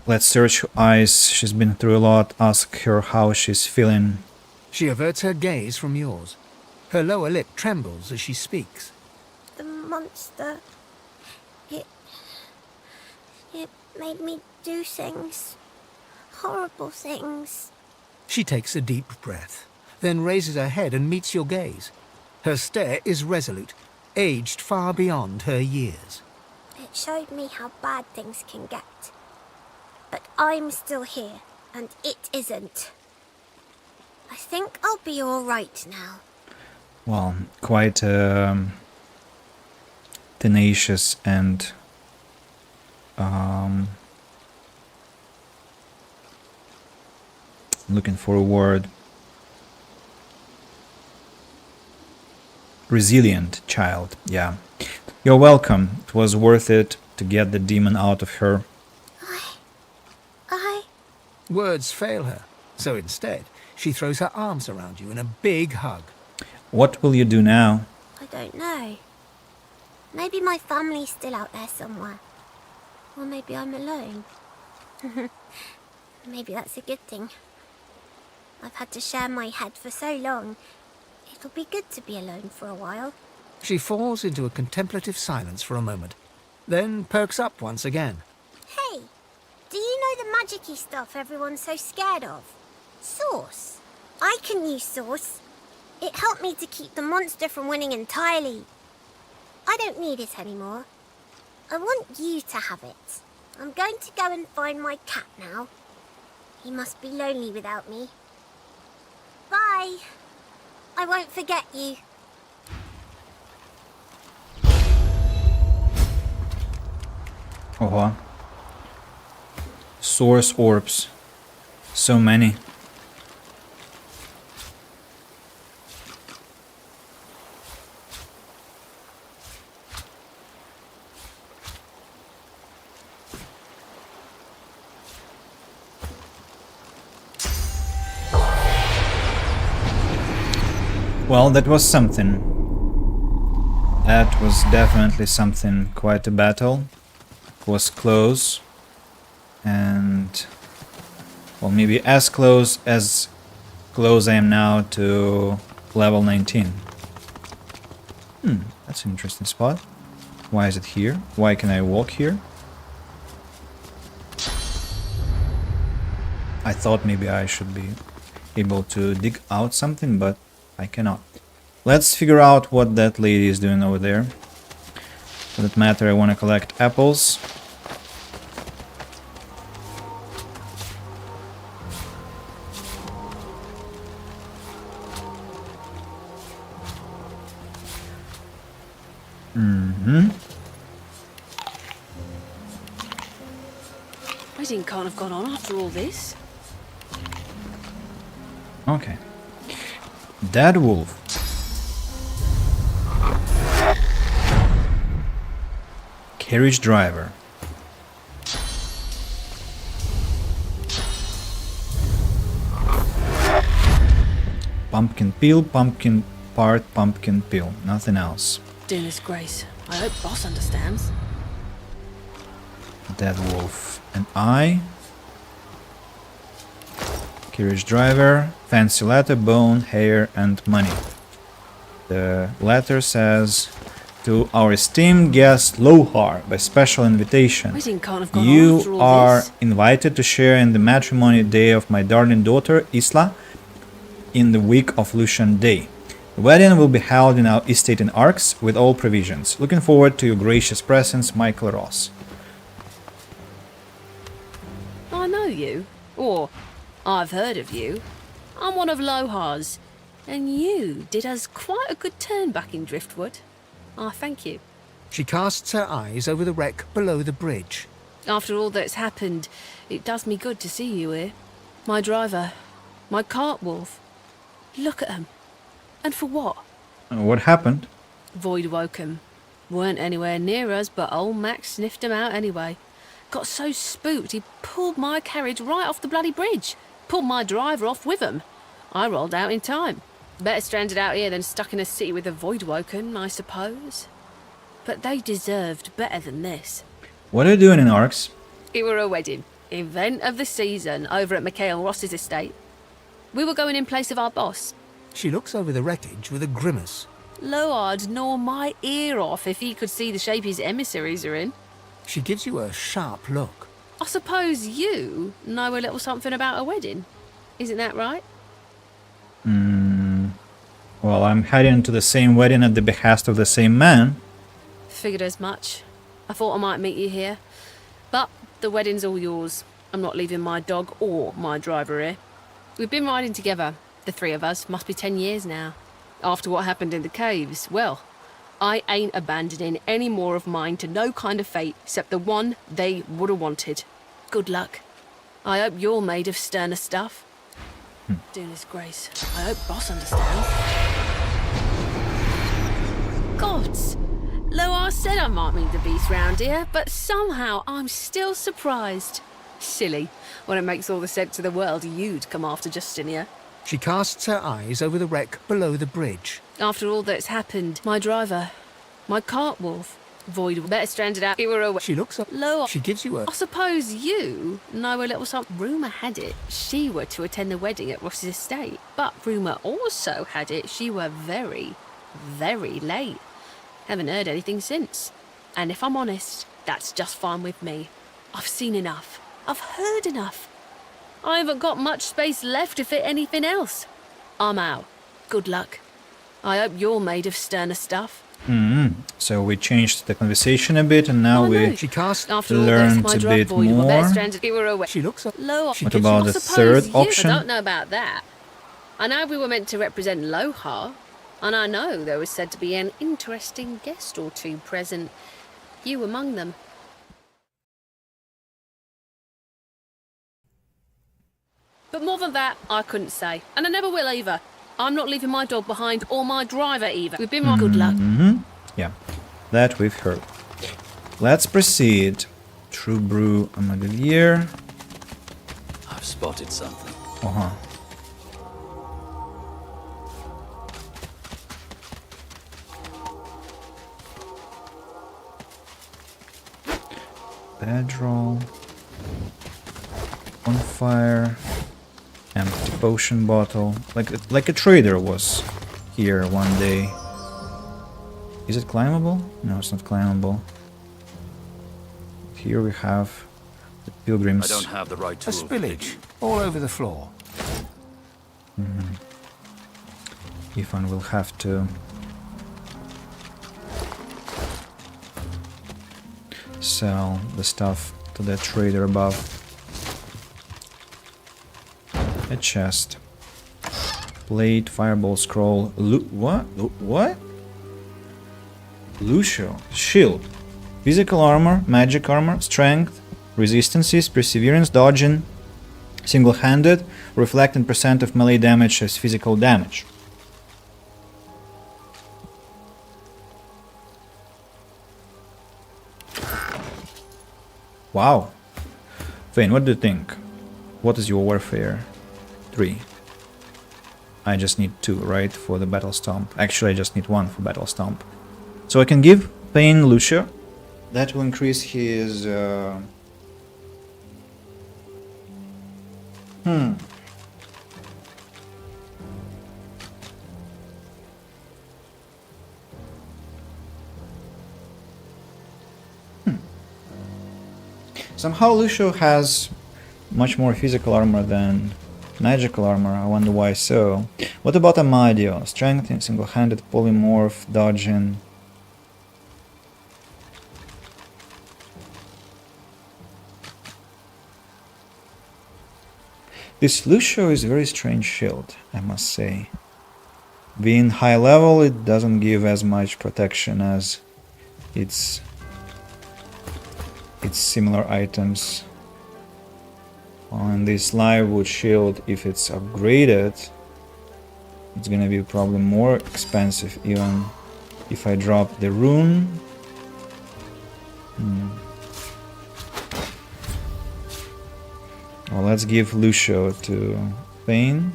Let's search her eyes. She's been through a lot. Ask her how she's feeling. She averts her gaze from yours. Her lower lip trembles as she speaks. The monster... It made me do things. Horrible things. She takes a deep breath, then raises her head and meets your gaze. Her stare is resolute, aged far beyond her years. It showed me how bad things can get. But I'm still here, and it isn't. I think I'll be all right now. Well, quite tenacious and looking for a word. Resilient child, yeah. You're welcome. It was worth it to get the demon out of her. Words fail her, so instead, she throws her arms around you in a big hug. What will you do now? I don't know. Maybe my family's still out there somewhere. Or maybe I'm alone. Maybe that's a good thing. I've had to share my head for so long. It'll be good to be alone for a while. She falls into a contemplative silence for a moment, then perks up once again. Hey, do you know the magic-y stuff everyone's so scared of? Source. I can use Source. It helped me to keep the monster from winning entirely. I don't need it anymore. I want you to have it. I'm going to go and find my cat now. He must be lonely without me. Bye. I won't forget you. Oh, source orbs. So many. Well, that was something. That was definitely something. Quite a battle. It was close. And... well, maybe as close I am now to level 19. That's an interesting spot. Why is it here? Why can I walk here? I thought maybe I should be able to dig out something, but I cannot. Let's figure out what that lady is doing over there. For that matter, I want to collect apples. Wedding can't have gone on after all this. Okay. Dead wolf. Carriage driver. Pumpkin peel, pumpkin part, pumpkin peel. Nothing else. Goodness grace. I hope boss understands. Dead wolf. And I. Carriage driver. Fancy letter, bone, hair, and money. The letter says, to our esteemed guest Lohar, by special invitation, Wedding can't have gone on after you all are this. invited to share in the matrimony day of my darling daughter Isla in the week of Lucian Day. The wedding will be held in our estate in Arx with all provisions. Looking forward to your gracious presence, Michael Ross. I know you. Or, I've heard of you. I'm one of Lohar's. And you did us quite a good turn back in Driftwood. I thank you. She casts her eyes over the wreck below the bridge. After all that's happened, it does me good to see you here. My driver, my cart wolf. Look at 'em. And for what? What happened? Void woke 'em. Weren't anywhere near us, but old Max sniffed 'em out anyway. Got so spooked he pulled my carriage right off the bloody bridge. Pulled my driver off with 'em. I rolled out in time. Better stranded out here than stuck in a city with a void woken, I suppose. But they deserved better than this. What are you doing in Arx? It were a wedding. Event of the season over at Mikhail Ross's estate. We were going in place of our boss. She looks over the wreckage with a grimace. Lo'ard gnaw my ear off if he could see the shape his emissaries are in. She gives you a sharp look. I suppose you know a little something about a wedding. Isn't that right? Well, I'm heading to the same wedding at the behest of the same man. Figured as much. I thought I might meet you here. But the wedding's all yours. I'm not leaving my dog or my driver here. We've been riding together, the three of us, must be 10 years now. After what happened in the caves, well, I ain't abandoning any more of mine to no kind of fate except the one they would have wanted. Good luck. I hope you're made of sterner stuff. Doing his grace. I hope Boss understands. Gods! Lo'ard said I might meet the beast round here, but somehow I'm still surprised. Silly, when it makes all the sense in the world you'd come after Justinia. She casts her eyes over the wreck below the bridge. After all that's happened, my driver, my cart wolf, void better stranded out. You were away. She looks up. Lo'ard. She gives you a... I suppose you know a little something. Rumour had it she were to attend the wedding at Ross's estate, but rumour also had it she were very, very late. Haven't heard anything since. And if I'm honest, that's just fine with me. I've seen enough. I've heard enough. I haven't got much space left to fit anything else. I'm out. Good luck. I hope you're made of sterner stuff. So we changed the conversation a bit, and now we She casts... learned a bit more. She looks up. What about the third option? I don't know about that. I know we were meant to represent Lohar, and I know there was said to be an interesting guest or two present. You among them. But more than that, I couldn't say. And I never will either. I'm not leaving my dog behind, or my driver either. We've been good luck. Yeah, that we've heard. Let's proceed. True Brew Amagalier. I've spotted something. Bedroll. On fire. Empty potion bottle. Like a trader was here one day. Is it climbable? No, it's not climbable. Here we have the pilgrims. I don't have the right A tool. spillage all over the floor. Ifan will have to sell the stuff to that trader above. A chest. Plate, fireball, scroll. What? What? Lucio. Shield. Physical armor, magic armor, strength, resistances, perseverance, dodging, single-handed, reflecting percent of melee damage as physical damage. Wow. Vane, what do you think? What is your warfare? 3. I just need 2, right, for the Battle Stomp. Actually, I just need 1 for Battle Stomp. So I can give Pain Lucio. That will increase his... Somehow Lucio has much more physical armor than magical armor. I wonder why so. What about Amadio? Strength in single-handed, polymorph, dodging. This Lucio is a very strange shield, I must say. Being high level, it doesn't give as much protection as its similar items. And this live-wood shield, if it's upgraded, it's gonna be probably more expensive even if I drop the rune. Well, let's give Lucio to Pain.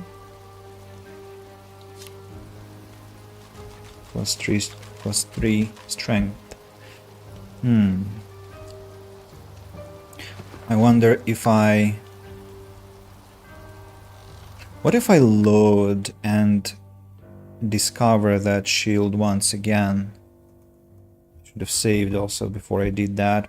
+3 strength. I wonder if I... What if I load and discover that shield once again? Should have saved also before I did that.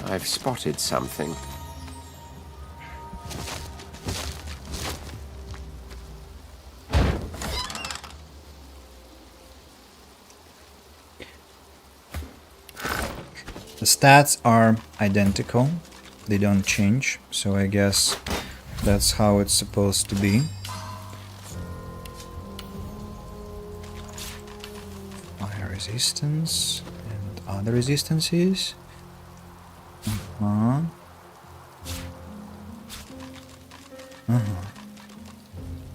I've spotted something. The stats are identical, they don't change, so I guess that's how it's supposed to be. Fire resistance and other resistances.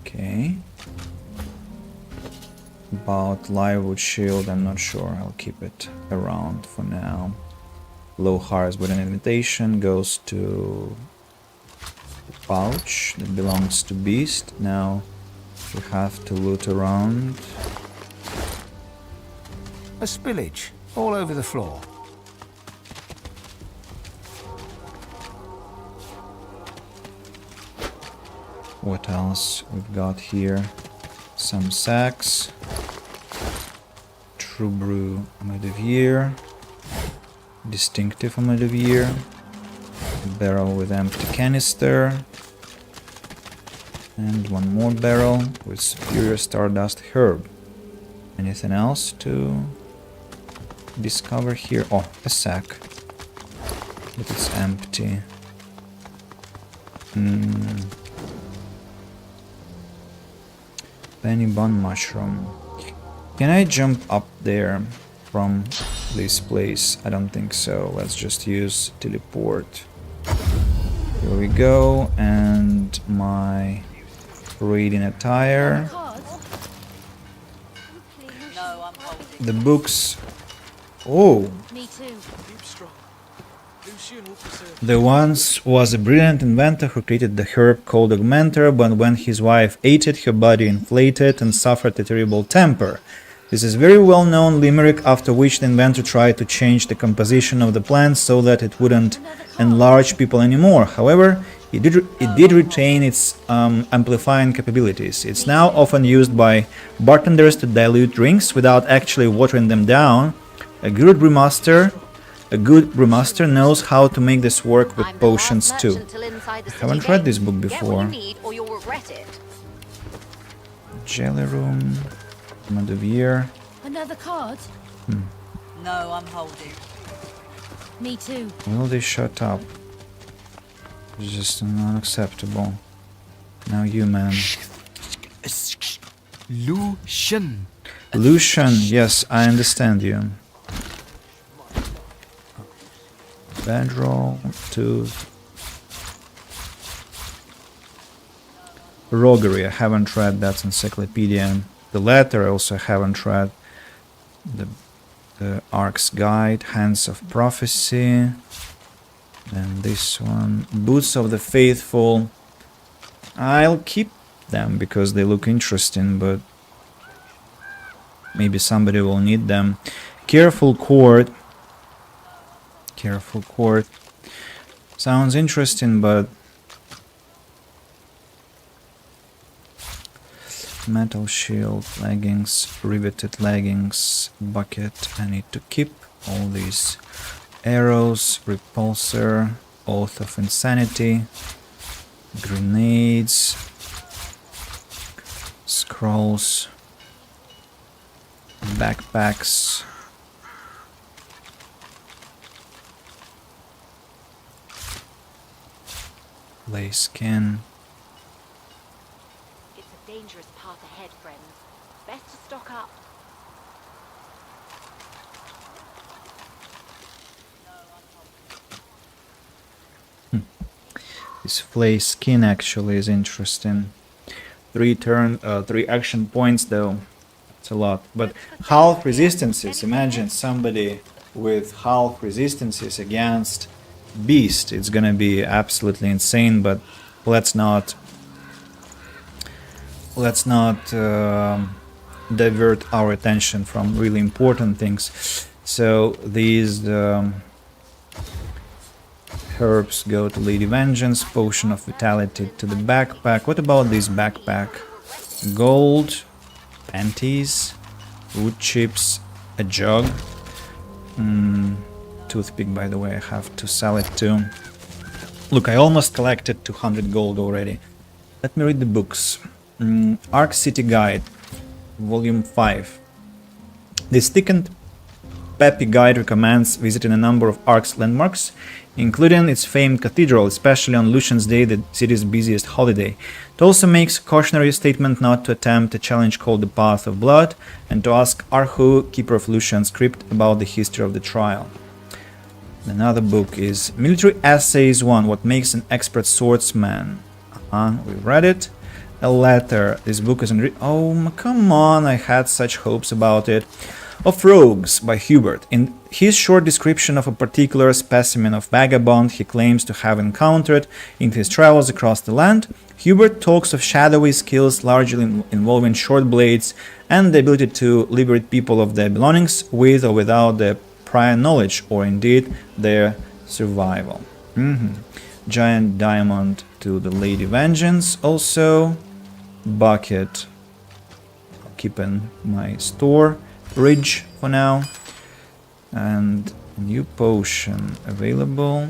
Okay. About livewood shield, I'm not sure, I'll keep it around for now. Low hearts with an invitation goes to the pouch that belongs to Beast. Now we have to loot around. A spillage all over the floor. What else we've got here? Some sacks. True Brew Made of Year. Distinctive Made of Year. Barrel with empty canister. And one more barrel with Superior Stardust Herb. Anything else to discover here? Oh, a sack. But it's empty. Penny Bun Mushroom. Can I jump up there from this place? I don't think so. Let's just use teleport. Here we go. And my reading attire. The books. Oh! Me too. There once was a brilliant inventor who created the herb called Augmenter, but when his wife ate it, her body inflated and suffered a terrible temper. This is a very well-known limerick, after which the inventor tried to change the composition of the plant so that it wouldn't enlarge people anymore. However, it did retain its amplifying capabilities. It's now often used by bartenders to dilute drinks without actually watering them down. A good brewmaster knows how to make this work with potions too. I haven't read this book before. Jelly Room, Made of Year. Another card? No, I'm holding. Me too. Will they shut up? It's just unacceptable. Now you, man. Lucian. Lucian, yes, I understand you. Bedroll, Tooth. Roguery, I haven't read that encyclopedia. The Letter, I also haven't read. The Ark's Guide, Hands of Prophecy. And this one, Boots of the Faithful. I'll keep them because they look interesting, but maybe somebody will need them. Careful Court. Careful Court. Sounds interesting, but metal shield, leggings, riveted leggings, bucket. I need to keep all these arrows, repulsor, oath of insanity, grenades, scrolls, backpacks. Lay skin. It's a dangerous path ahead, friends. Best to stock up. This flay skin actually is interesting. 3 action points though. It's a lot. But half resistances, imagine somebody with half resistances against beast. It's gonna be absolutely insane, but let's not divert our attention from really important things. So these herbs go to Lady Vengeance, Potion of Vitality to the backpack. What about this backpack? Gold, panties, wood chips, a jug. Toothpick, by the way, I have to sell it too. Look, I almost collected 200 gold already. Let me read the books. Ark City Guide, Volume 5. This thickened, peppy guide recommends visiting a number of Ark's landmarks, including its famed cathedral, especially on Lucian's Day, the city's busiest holiday. It also makes a cautionary statement not to attempt a challenge called the Path of Blood, and to ask Arhu, keeper of Lucian's crypt, about the history of the trial. Another book is Military Essays 1, What Makes an Expert Swordsman. We've read it. A letter. This book is in... Oh, come on, I had such hopes about it. Of Rogues by Hubert. In his short description of a particular specimen of vagabond he claims to have encountered in his travels across the land, Hubert talks of shadowy skills largely involving short blades and the ability to liberate people of their belongings with or without their prior knowledge, or indeed their survival. Giant diamond to the Lady Vengeance also. Bucket, I'll keep in my store. Ridge for now. And new potion available.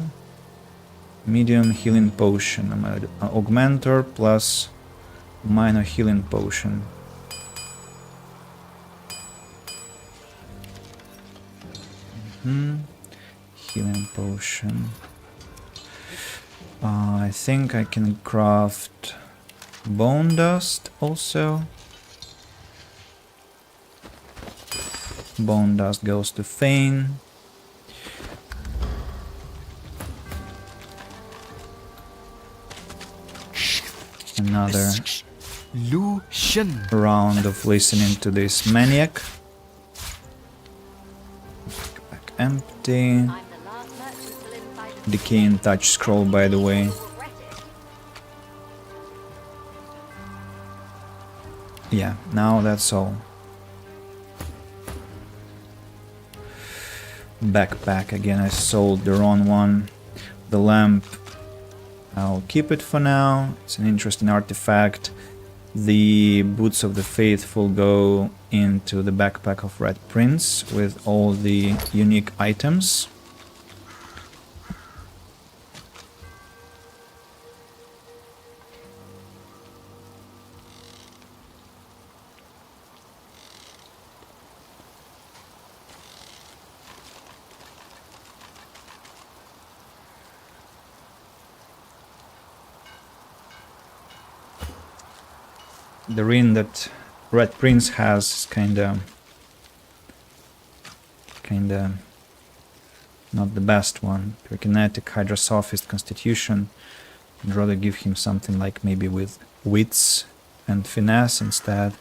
Medium healing potion. I'm an augmentor plus minor healing potion. Healing potion. I think I can craft bone dust also. Bone dust goes to Fane. Another round of listening to this maniac. Back empty. Decaying touch scroll, by the way. Yeah, now that's all. Backpack, again, I sold the wrong one. The lamp, I'll keep it for now. It's an interesting artifact. The boots of the faithful go into the backpack of Red Prince with all the unique items. The ring that Red Prince has is kinda not the best one. Pyrokinetic, Hydrosophist, Constitution. I'd rather give him something like maybe with wits and finesse instead.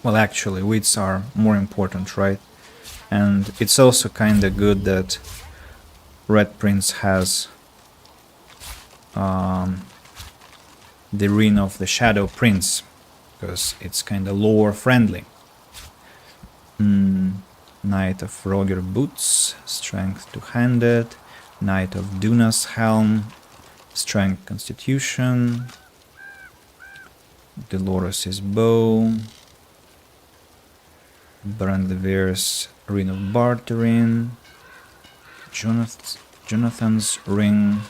Well, actually, wits are more important, right? And it's also kinda good that Red Prince has the Ring of the Shadow Prince, because it's kind of lore friendly. Knight of Roger Boots, Strength two-handed. Knight of Duna's Helm, Strength Constitution. Dolores' Bow. Brandevir's Ring of Bartering. Jonathan's Ring.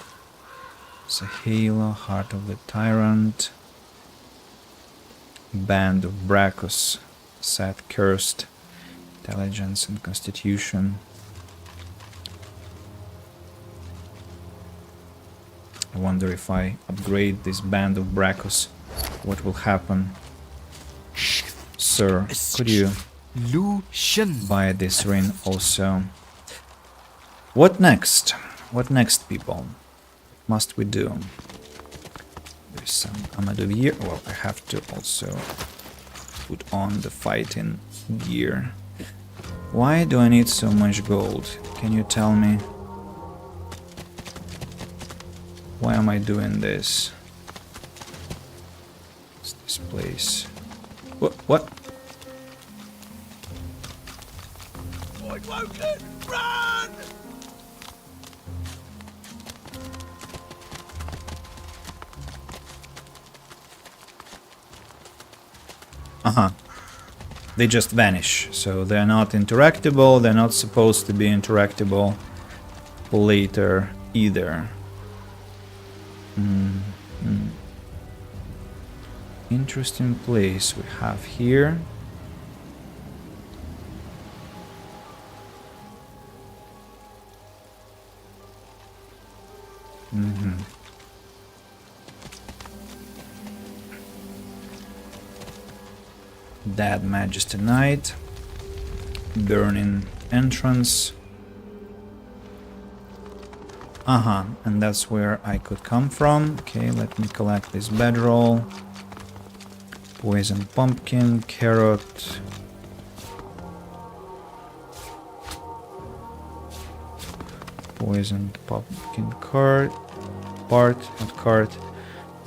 Sahela, Heart of the Tyrant. Band of Brachus, Set Cursed, Intelligence and Constitution. I wonder if I upgrade this Band of Brachus, what will happen? Sir, could you buy this ring also? What next? What next, people? Must we do? There's some Amadovier. Well, I have to also put on the fighting gear. Why do I need so much gold? Can you tell me? Why am I doing this? What's this place? What? Run! Uh-huh. They just vanish, so they're not interactable, they're not supposed to be interactable later either. Interesting place we have here. Dead Majesty Knight, Burning Entrance. And that's where I could come from. Okay, let me collect this bedroll. Poison Pumpkin, Carrot. Poisoned Pumpkin card. Not card.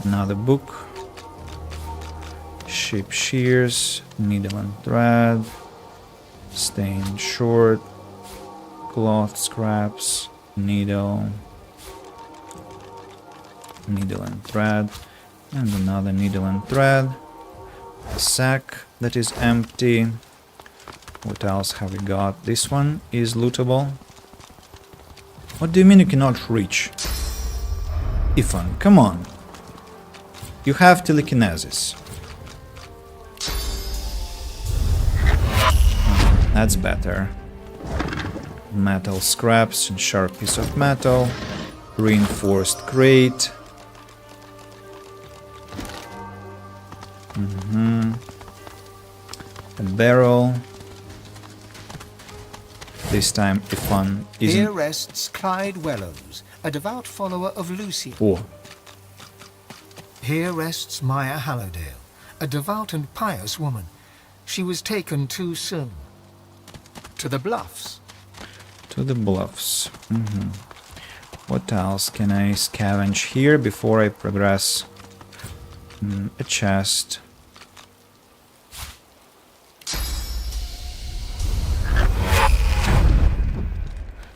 Another book. Sheep shears, needle and thread, stained short, cloth scraps, needle and thread, and another needle and thread, a sack that is empty. What else have we got? This one is lootable. What do you mean you cannot reach? Ifan, come on. You have telekinesis. That's better. Metal scraps and sharp piece of metal. Reinforced crate. A barrel. This time Ifan isn't... Here rests Clyde Wellows, a devout follower of Lucian. Oh. Here rests Maya Hallidale, a devout and pious woman. She was taken too soon. To the Bluffs. To the Bluffs. What else can I scavenge here before I progress? A chest.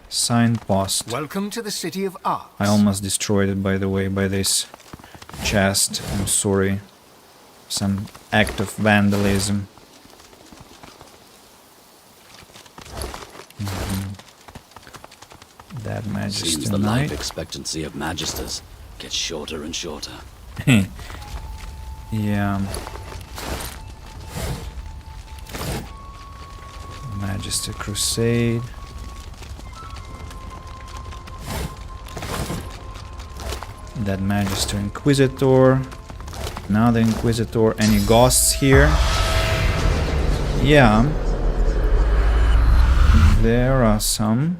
Signpost. Welcome to the city of Arx. I almost destroyed it, by the way, by this chest. I'm sorry. Some act of vandalism. That Majesty Seems the Knight. life expectancy of Magisters gets shorter and shorter. Yeah. Majesty Crusade. That Magister Inquisitor. Now the Inquisitor. Any ghosts here? Yeah. There are some.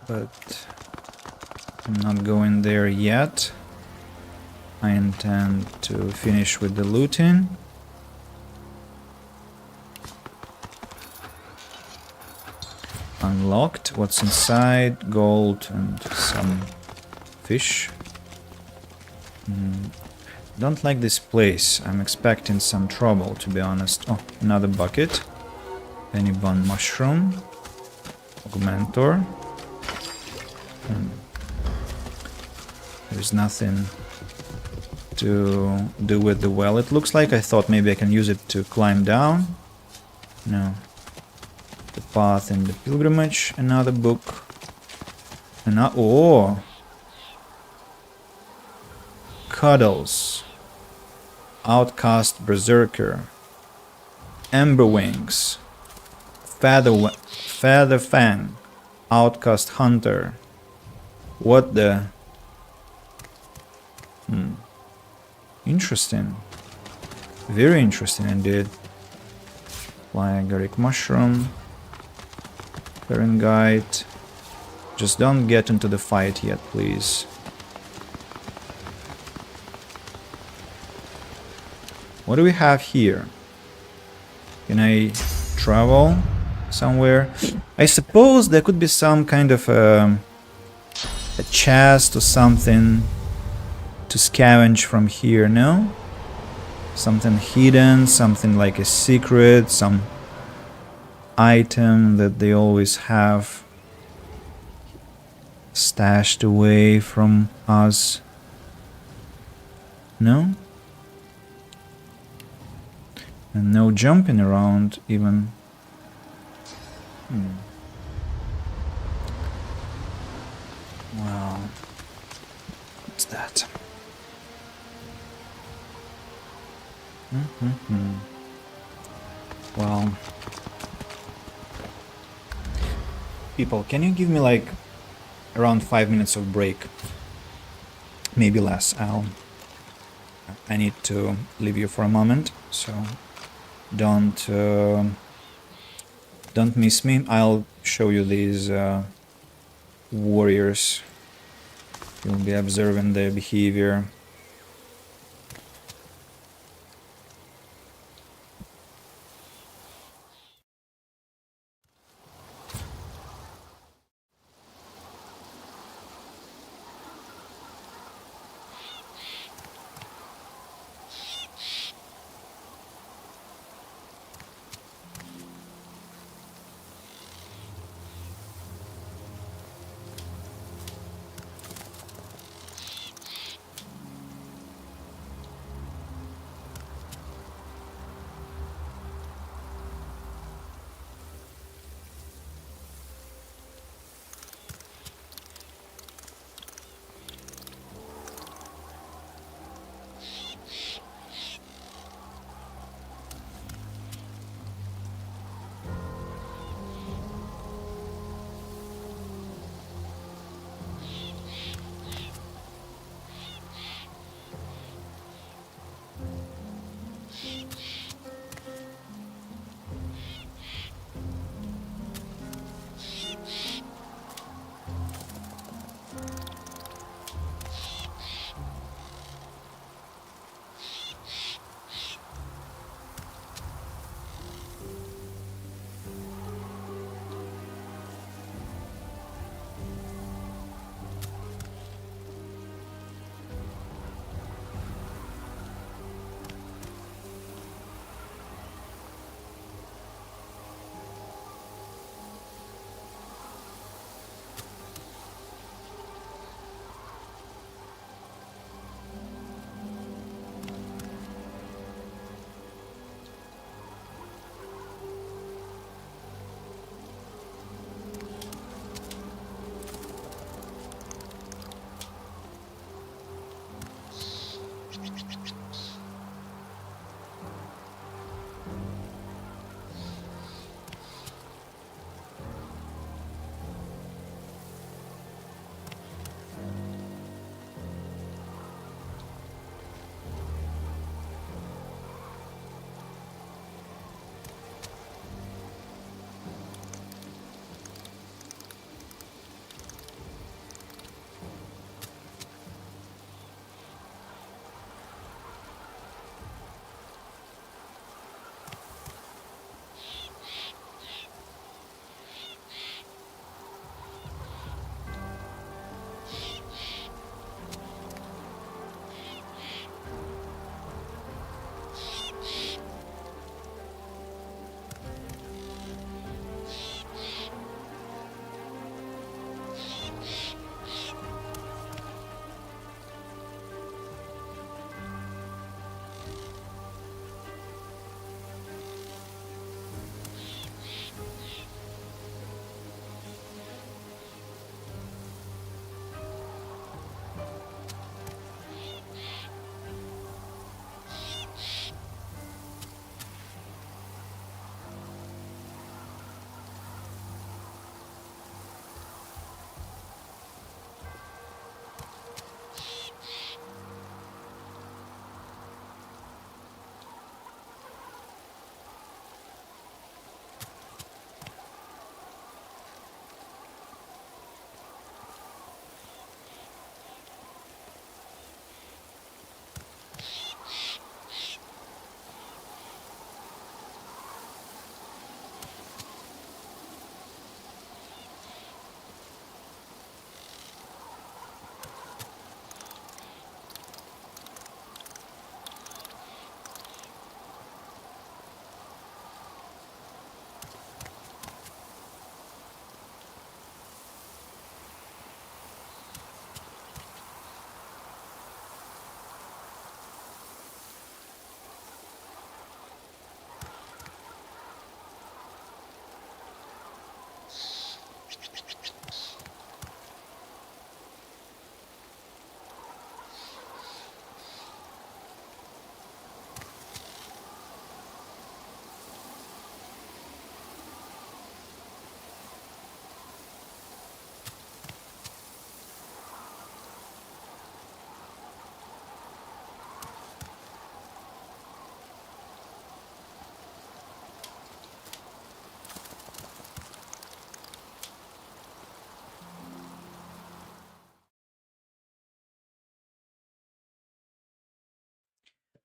But I'm not going there yet. I intend to finish with the looting. Unlocked. What's inside? Gold and some fish. Don't like this place. I'm expecting some trouble, to be honest. Oh, another bucket. Penny bun mushroom. Augmentor. There's nothing to do with the well, it looks like. I thought maybe I can use it to climb down. No. The Path and the Pilgrimage. Another book. Oh! Cuddles. Outcast Berserker. Ember Wings. Feather Fang. Outcast Hunter. What the... Interesting. Very interesting indeed. Flying Agaric Mushroom. Ferengite. Just don't get into the fight yet, please. What do we have here? Can I travel somewhere? I suppose there could be some kind of a chest or something to scavenge from here, no? Something hidden, something like a secret, some item that they always have stashed away from us. No? And no jumping around even. Wow. What's that? Well, people, can you give me like around 5 minutes of break? Maybe less. I need to leave you for a moment, so don't miss me. I'll show you these warriors. You'll be observing their behavior.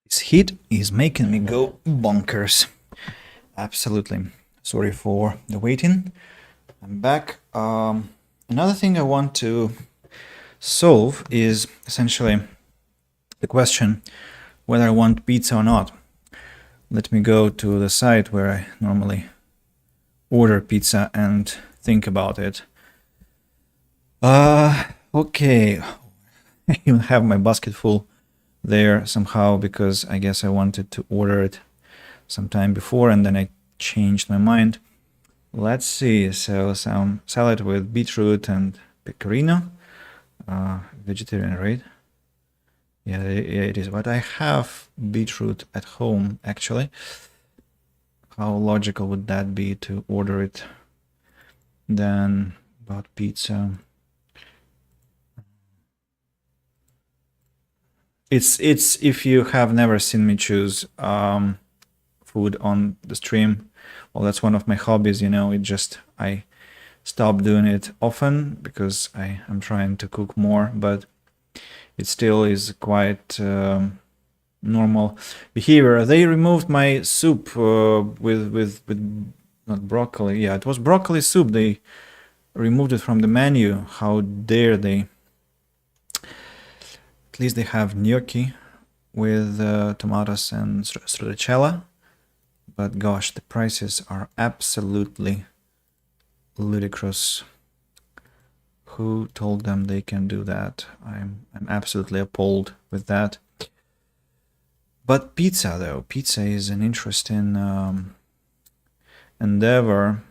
This heat is making me go bonkers. Absolutely. Sorry for the waiting. I'm back. Another thing I want to solve is essentially the question whether I want pizza or not. Let me go to the site where I normally order pizza and think about it. Okay. I even have my basket full there somehow because I guess I wanted to order it sometime before and then I changed my mind. Let's see. So some salad with beetroot and pecorino. Vegetarian, right? Yeah, it is. But I have beetroot at home, actually. How logical would that be to order it then about pizza? It's if you have never seen me choose food on the stream, well, that's one of my hobbies, you know. I stopped doing it often because I'm trying to cook more, but it still is quite normal behavior. They removed my soup with not broccoli. Yeah, it was broccoli soup. They removed it from the menu. How dare they? At least they have gnocchi with tomatoes and stracciatella. But gosh, the prices are absolutely ludicrous. Who told them they can do that? I'm absolutely appalled with that. But pizza, though, pizza is an interesting endeavor.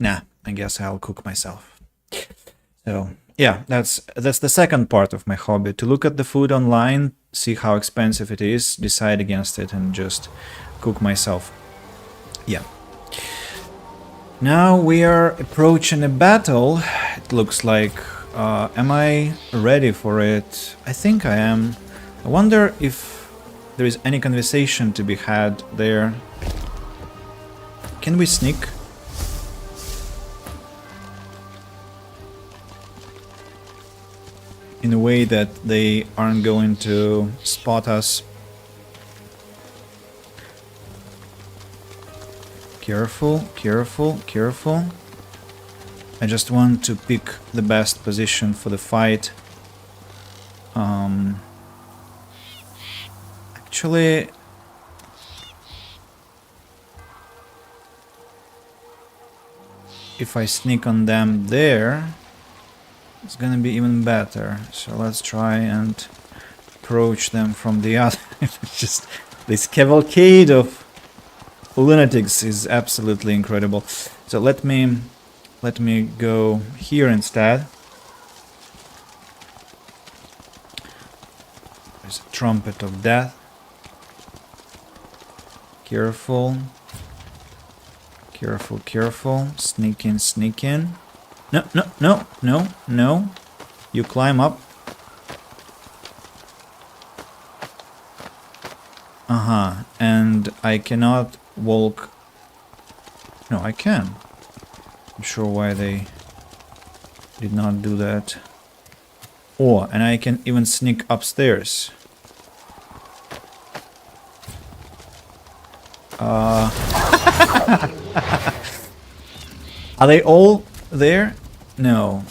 Nah, I guess I'll cook myself. So yeah, that's the second part of my hobby, to look at the food online, see how expensive it is, decide against it, and just cook myself. Yeah. Now we are approaching a battle. It looks like. Am I ready for it? I think I am. I wonder if there is any conversation to be had there. Can we sneak? In a way that they aren't going to spot us. Careful, careful, careful. I just want to pick the best position for the fight. Actually, if I sneak on them there, it's gonna be even better. So let's try and approach them from the other. Just this cavalcade of lunatics is absolutely incredible. So let me go here instead. There's a trumpet of death. Careful. Careful, careful. Sneak in, sneak in. No, no, no, no, no. You climb up. And I cannot walk. No, I can. I'm sure why they did not do that. Oh, and I can even sneak upstairs. Are they all there? No.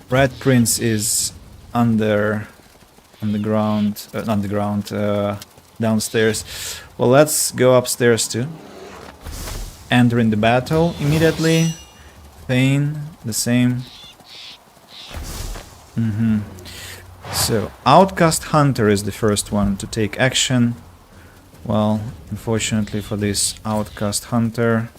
Red Prince is downstairs. Well, let's go upstairs too. Enter in the battle immediately. Thane, the same. So, Outcast Hunter is the first one to take action. Well, unfortunately for this Outcast Hunter,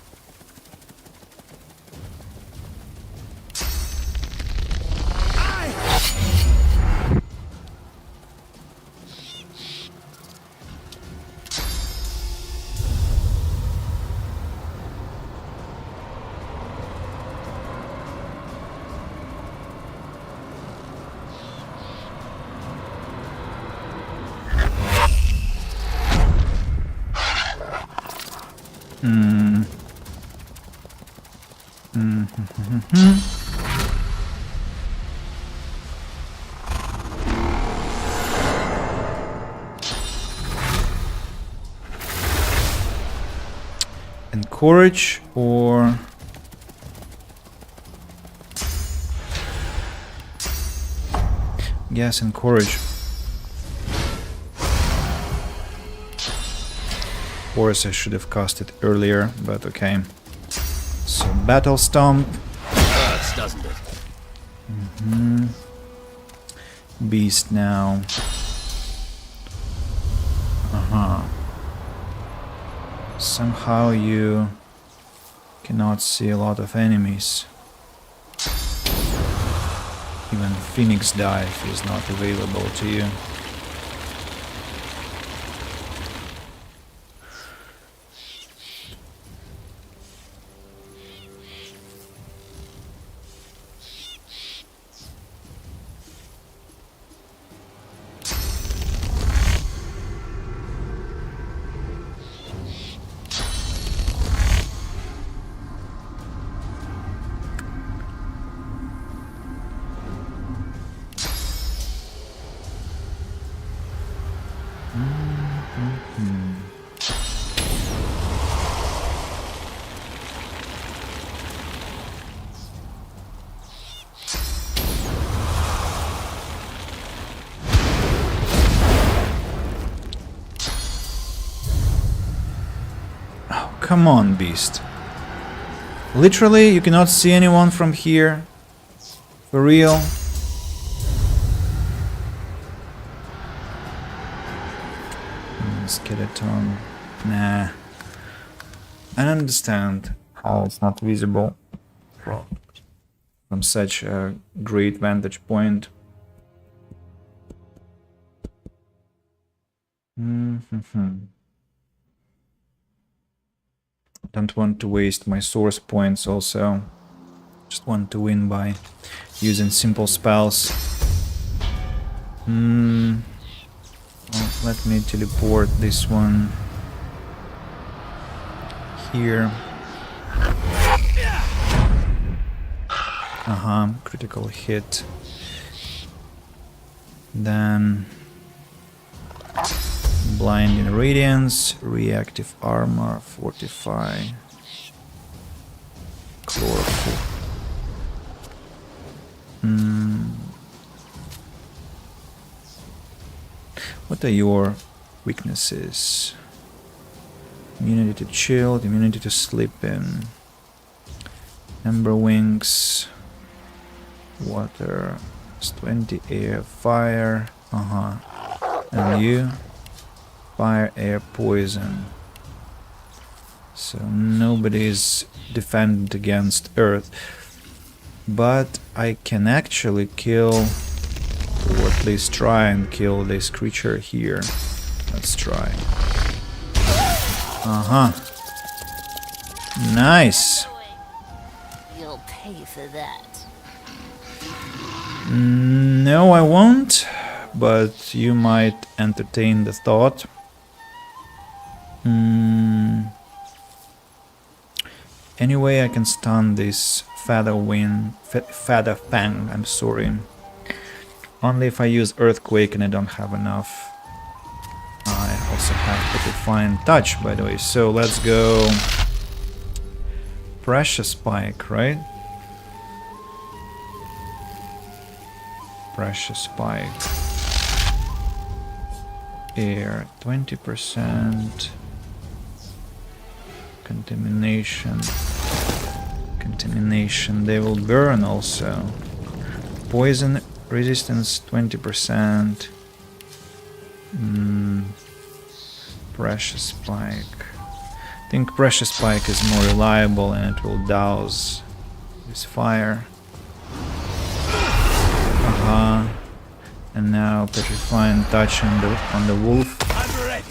Mm. Encourage or yes, encourage. Of course, I should have cast it earlier, but okay. So battle stomp. Hurts, doesn't it? Beast now. Somehow you cannot see a lot of enemies. Even Phoenix Dive is not available to you. Come on, beast. Literally, you cannot see anyone from here? For real? Skeleton. Nah. I don't understand how it's not visible from such a great vantage point. Don't want to waste my source points also. Just want to win by using simple spells. Well, let me teleport this one here. Critical hit. Then Blinding Radiance, Reactive Armor, Fortify, Chlorophyll. What are your weaknesses? Immunity to chill, immunity to sleeping, Ember Wings, water, +20, air, fire, and you? Fire, air, poison. So nobody's defended against earth. But I can actually kill, or at least try and kill this creature here. Let's try. Nice! You'll pay for that. No, I won't. But you might entertain the thought. Anyway, I can stun this Feather Fang, I'm sorry. Only if I use Earthquake and I don't have enough. I also have Petrifying Touch, by the way, so let's go. Pressure Spike, right? Pressure Spike. Air, 20%. Contamination. Contamination, they will burn also. Poison resistance, 20%. Pressure Spike. I think Pressure Spike is more reliable and it will douse this fire. And now Petrifying Touch on the wolf. I'm ready.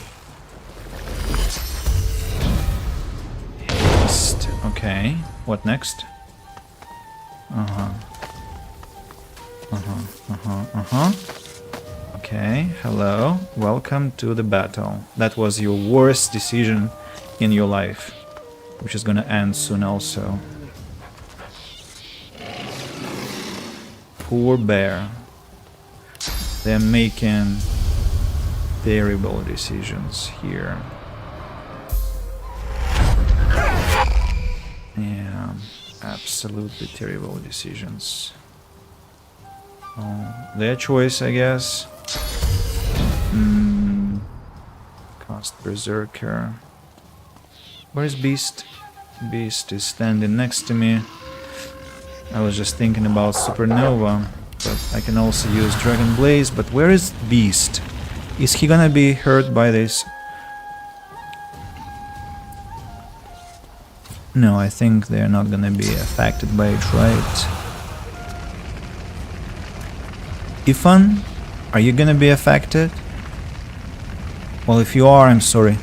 Okay, what next? Okay, hello, welcome to the battle. That was your worst decision in your life. which is gonna end soon also. Poor bear. They're making terrible decisions here. Yeah, absolutely terrible decisions. Oh, their choice, I guess. Cast Berserker. Where's Beast? Beast is standing next to me. I was just thinking about Supernova, but I can also use Dragon Blaze. But where is Beast? Is he gonna be hurt by this? No, I think they're not gonna be affected by it, right? Ifan, are you gonna be affected? Well, if you are, I'm sorry.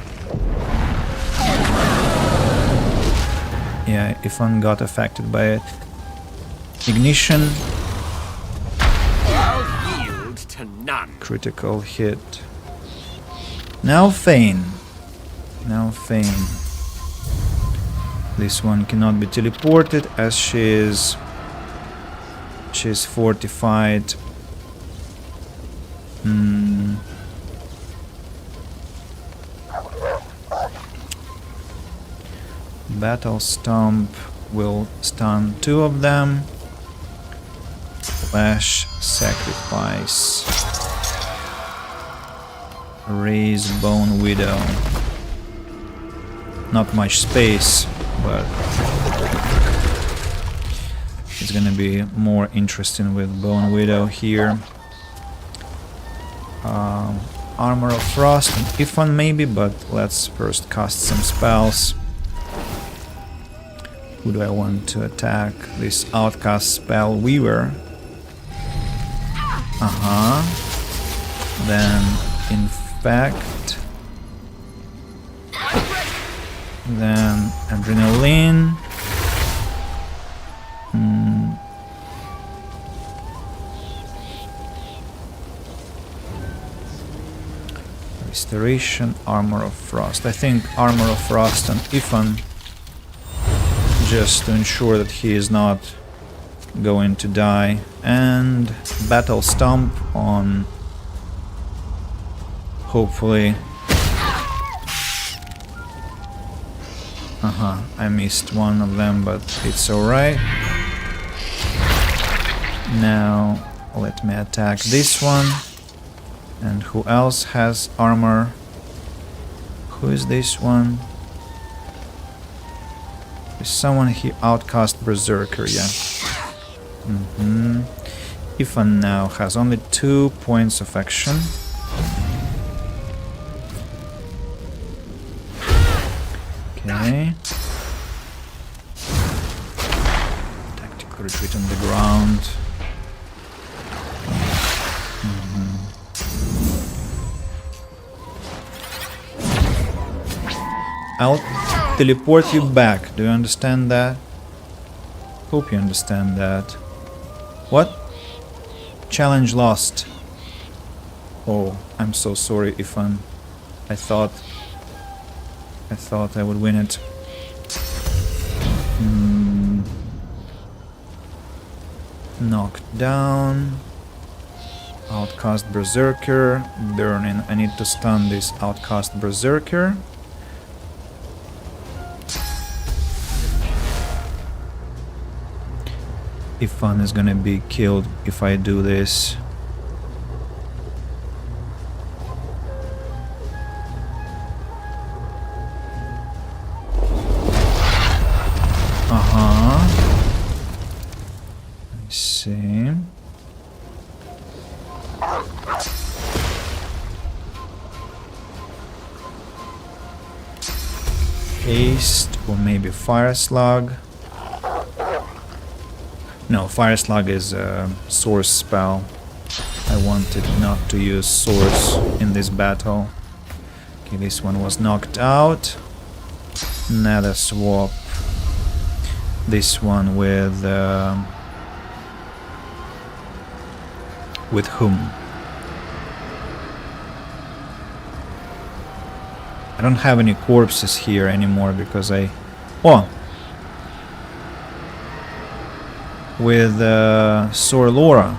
Yeah, Ifan got affected by it. Ignition. I'll yield to none. Critical hit. Now Fane. Now Fane. This one cannot be teleported as she's fortified. Battle Stomp will stun 2 of them. Flash Sacrifice. Raise Bone Widow. Not much space, but it's gonna be more interesting with Bone Widow here. Armor of Frost and Ifan maybe, but let's first cast some spells. Who do I want to attack? This Outcast spell Weaver. Then Infect. Then Adrenaline. Restoration, Armor of Frost. I think Armor of Frost and Ifan, just to ensure that he is not going to die. And Battle Stomp on, hopefully. I missed one of them, but it's alright. Now let me attack this one. And who else has armor? Who is this one? Is someone here? Outcast Berserker, yeah. Ifan now has only 2 points of action. Okay. Tactical retreat on the ground. I'll teleport you back. Do you understand that? Hope you understand that. What? Challenge lost. Oh, I'm so sorry, Ifan. I thought I would win it. Knocked down. Outcast Berserker. Burning. I need to stun this Outcast Berserker. Ifan is gonna be killed if I do this. I see. Haste or maybe Fire Slug. No, Fire Slug is a source spell. I wanted not to use source in this battle. Okay, this one was knocked out. Another swap. This one with whom? I don't have any corpses here anymore because I Oh! With Sor Laura.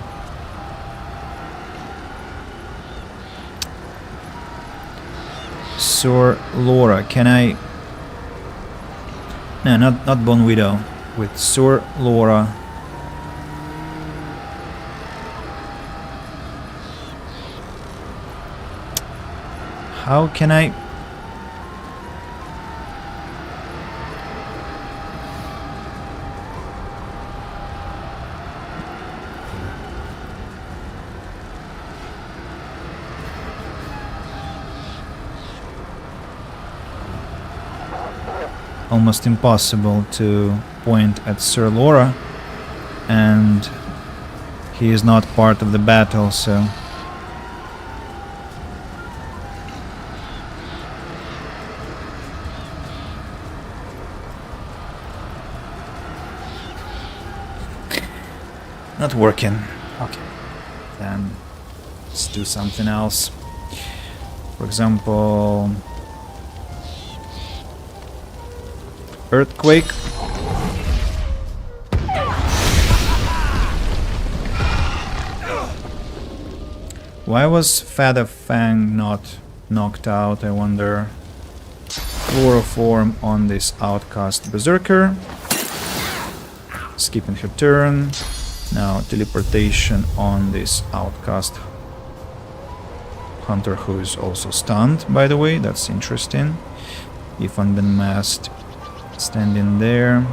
Sor Laura, can I... No, not Bone Widow. With Sor Laura. How can I... Almost impossible to point at Sir Laura, and he is not part of the battle, so... Not working. Okay. Then let's do something else. For example... Earthquake. Why was Feather Fang not knocked out, I wonder? Chloroform on this outcast berserker. Skipping her turn. Now teleportation on this outcast hunter, who is also stunned, by the way. That's interesting. If unmasked. Standing there.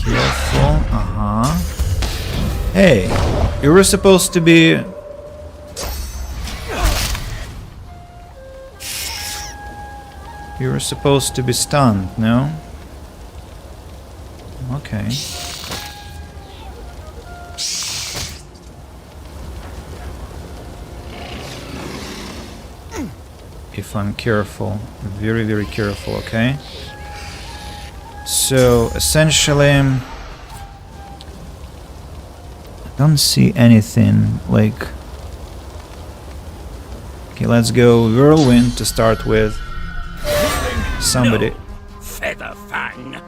Careful. Hey, you were supposed to be... You were supposed to be stunned, no? Okay. If I'm careful, very, very careful, okay? So, essentially, I don't see anything, like... Okay, let's go Whirlwind to start with. Somebody... No. Feather Fang.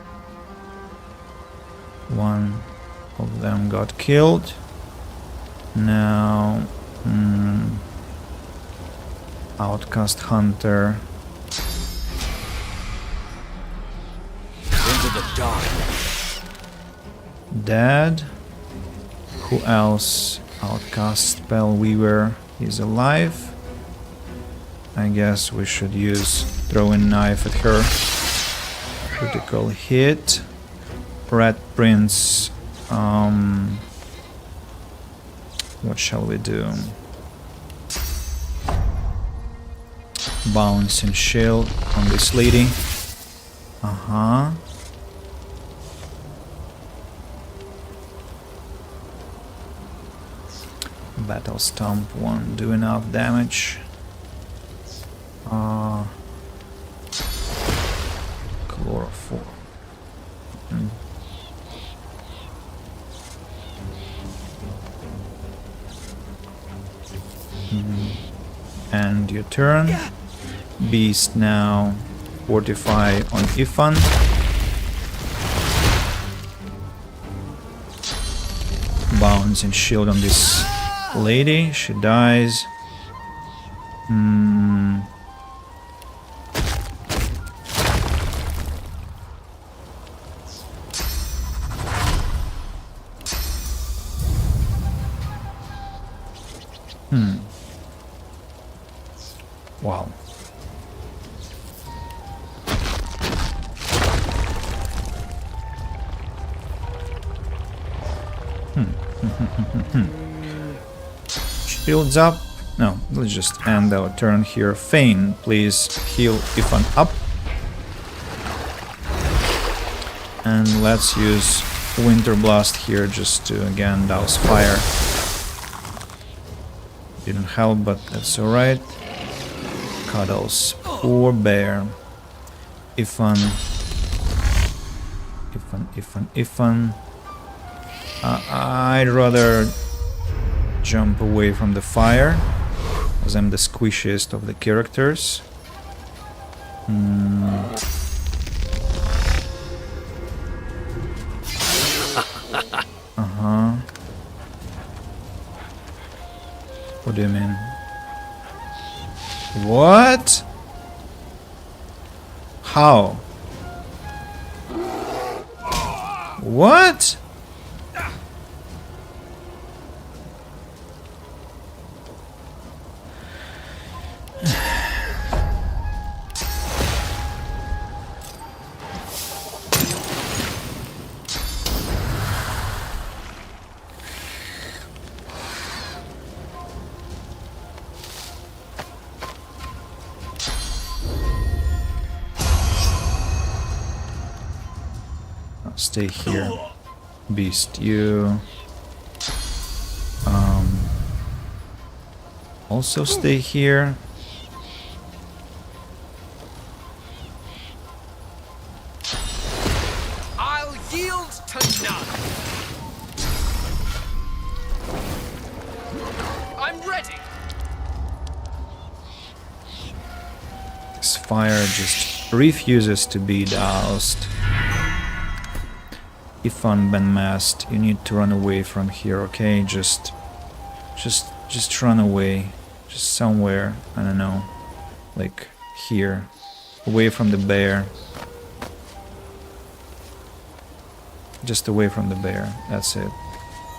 One of them got killed. Now... Outcast Hunter. Into the dark. Dead. Who else? Outcast Spellweaver is alive. I guess we should use throwing knife at her. Critical hit. Red Prince. What shall we do? Bounce and shield on this lady. Battle Stomp won't do enough damage. Chloroform. And your turn. Beast now. Fortify on Ifan. Bounce and shield on this lady. She dies. Wow. Shields up. No, let's just end our turn here. Fane, please heal Ifan up. And let's use Winter Blast here just to again douse fire. Didn't help, but that's alright. Cuddles. Poor bear. Ifan. I'd rather jump away from the fire, as I'm the squishiest of the characters. What do you mean? What? How? What? Stay here, beast. You also stay here. I'll yield to none. I'm ready. This fire just refuses to be doused. If unmasked, you need to run away from here, okay? Just run away. Just somewhere, I don't know, like here, away from the bear. Just away from the bear, that's it.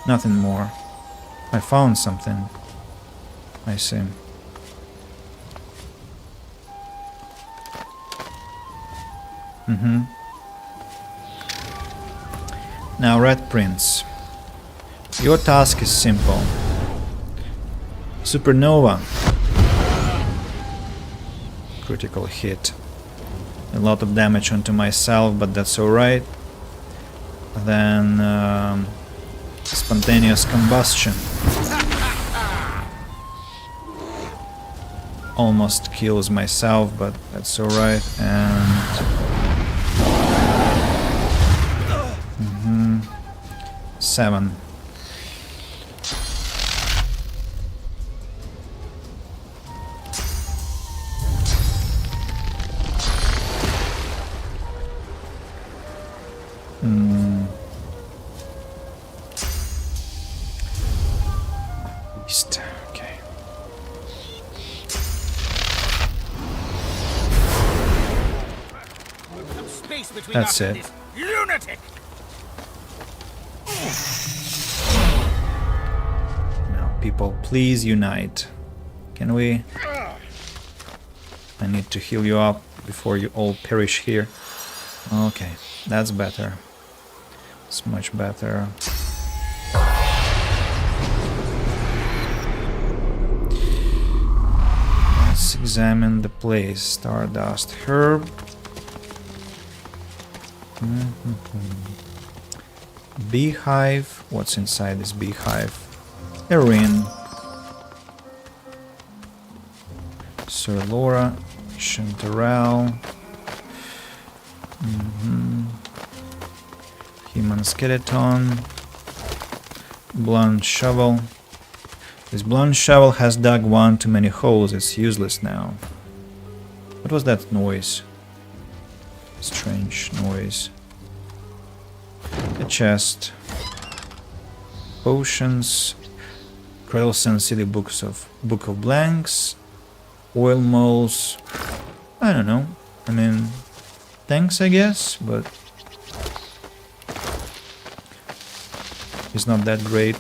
Nothing more. I found something. I see. Now, Red Prince, your task is simple. Supernova. Critical hit. A lot of damage onto myself, but that's alright. Then spontaneous combustion. Almost kills myself, but that's alright. And 7. East. Okay. That's it. Lunatic! Now, people, please unite. Can we? I need to heal you up before you all perish here. Okay, that's better. It's much better. Let's examine the place. Stardust herb. Beehive. What's inside this beehive? Erin. Sir Laura. Chanterelle. Human skeleton. Blunt shovel. This blunt shovel has dug one too many holes. It's useless now. What was that noise? Strange noise. A chest. Potions. Krells and silly books of Book of Blanks. Oil moles. I don't know. I mean, thanks, I guess, but it's not that great.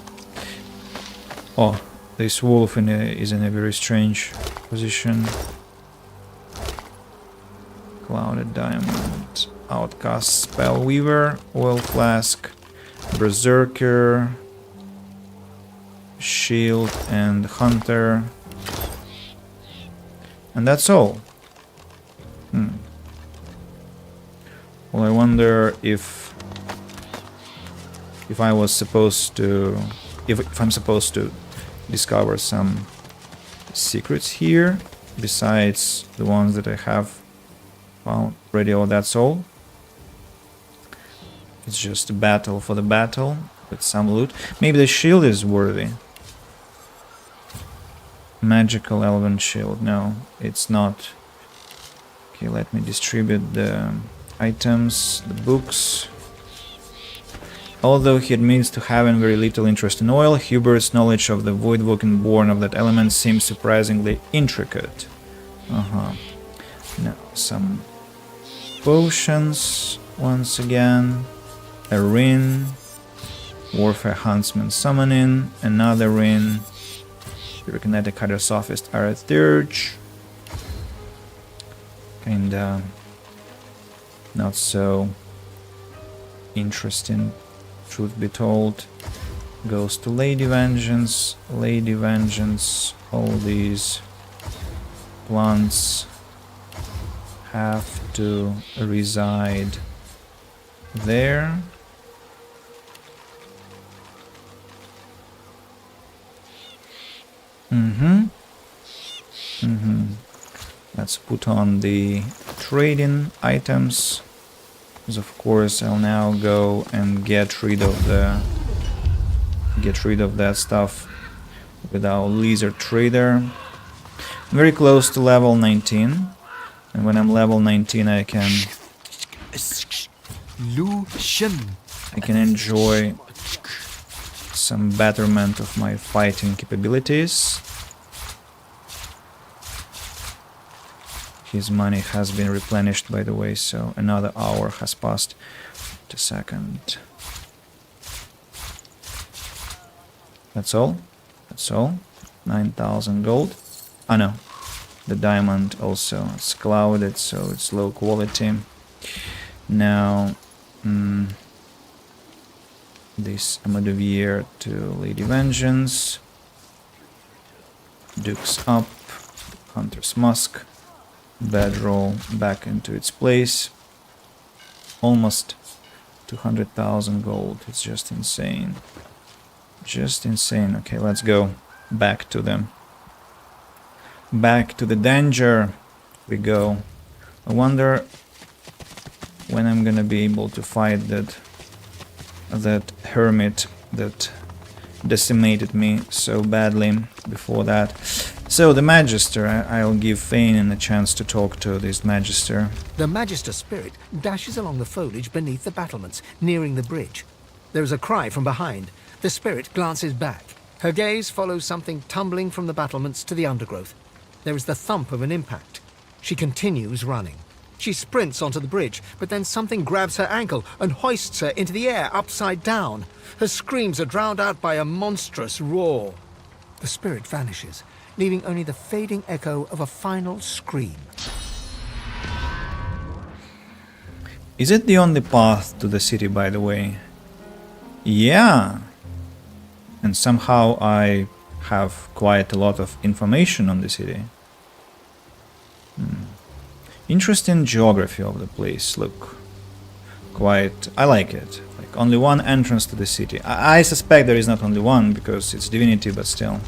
Oh, this wolf is in a very strange position. Clouded diamond. Outcast spellweaver. Oil flask. Berserker. Shield and hunter. And that's all. Well, I wonder if I was supposed to, if I'm supposed to discover some secrets here besides the ones that I have found already. Or that's all. It's just a battle for the battle with some loot. Maybe the shield is worthy. Magical elven shield. No, it's not. Okay, let me distribute the items, the books. Although he admits to having very little interest in oil, Hubert's knowledge of the Voidwoken born of that element seems surprisingly intricate. Now, some potions once again. A ring. Warfare Huntsman summoning. Another ring. Pyrokinetic Hydrosophist Arathurge. Kinda not so interesting, truth be told. Goes to Lady Vengeance. Lady Vengeance. All these plants have to reside there. Let's put on the trading items. Because of course I'll now go and get rid of that stuff with our lizard trader. I'm very close to level 19. And when I'm level 19 I can enjoy some betterment of my fighting capabilities. His money has been replenished, by the way, so another hour has passed. Wait a second. That's all? That's all? 9,000 gold? Oh no, the diamond also. It's clouded, so it's low quality. Now, this Amadevier to Lady Vengeance. Duke's up. Hunter's Musk. Bedroll back into its place. Almost 200,000 gold. It's just insane. Just insane. Okay, let's go back to them. Back to the danger we go. I wonder when I'm gonna be able to fight that hermit that decimated me so badly before that. So the Magister, I'll give Fainin a chance to talk to this Magister. The Magister spirit dashes along the foliage beneath the battlements, nearing the bridge. There is a cry from behind. The spirit glances back. Her gaze follows something tumbling from the battlements to the undergrowth. There is the thump of an impact. She continues running. She sprints onto the bridge, but then something grabs her ankle and hoists her into the air upside down. Her screams are drowned out by a monstrous roar. The spirit vanishes, leaving only the fading echo of a final scream. Is it the only path to the city, by the way? Yeah. And somehow I have quite a lot of information on the city. Interesting geography of the place. Look, quite, I like it. Like only one entrance to the city. I suspect there is not only one because it's Divinity, but still.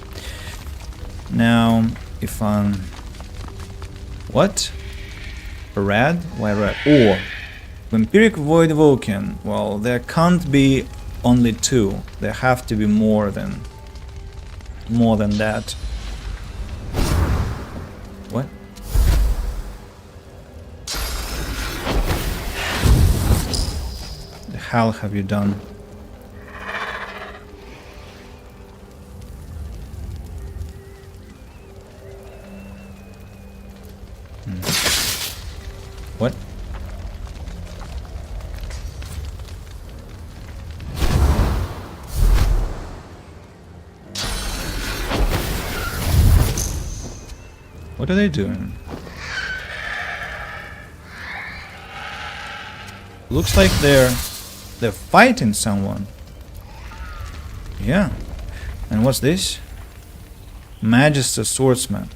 Now, if what? Red? Why red? Oh, Vampiric Voidwoken. Well, there can't be only two. There have to be more than that. What? The hell have you done? What? What are they doing? Looks like they're fighting someone. Yeah. And what's this? Magister Swordsman.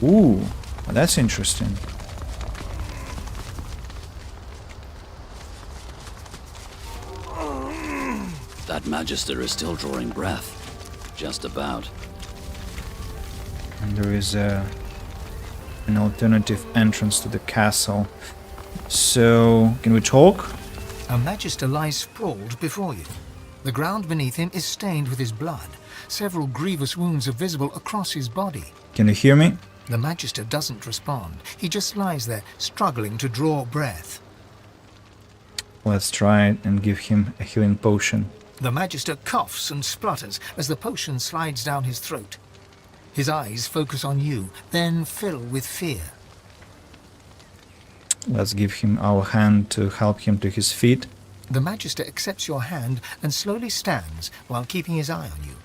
Ooh, that's interesting. That Magister is still drawing breath. Just about. And there is an alternative entrance to the castle. So, can we talk? A Magister lies sprawled before you. The ground beneath him is stained with his blood. Several grievous wounds are visible across his body. Can you hear me? The Magister doesn't respond. He just lies there, struggling to draw breath. Let's try and give him a healing potion. The Magister coughs and splutters as the potion slides down his throat. His eyes focus on you, then fill with fear. Let's give him our hand to help him to his feet. The Magister accepts your hand and slowly stands while keeping his eye on you.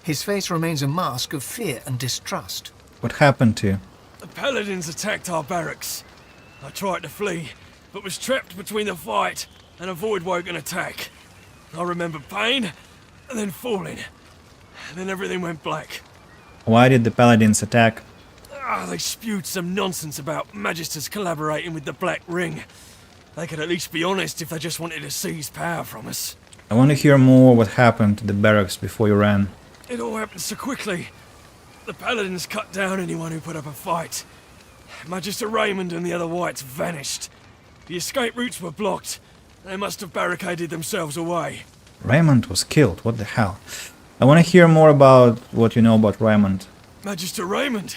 His face remains a mask of fear and distrust. What happened to you? The Paladins attacked our barracks. I tried to flee, but was trapped between the fight and a void-woken attack. I remember pain, and then falling. And then everything went black. Why did the Paladins attack? They spewed some nonsense about Magisters collaborating with the Black Ring. They could at least be honest if they just wanted to seize power from us. I want to hear more what happened to the barracks before you ran. It all happened so quickly. The Paladins cut down anyone who put up a fight. Magister Raymond and the other Whites vanished. The escape routes were blocked. They must have barricaded themselves away. Raymond was killed, what the hell? I want to hear more about what you know about Raymond. Magister Raymond?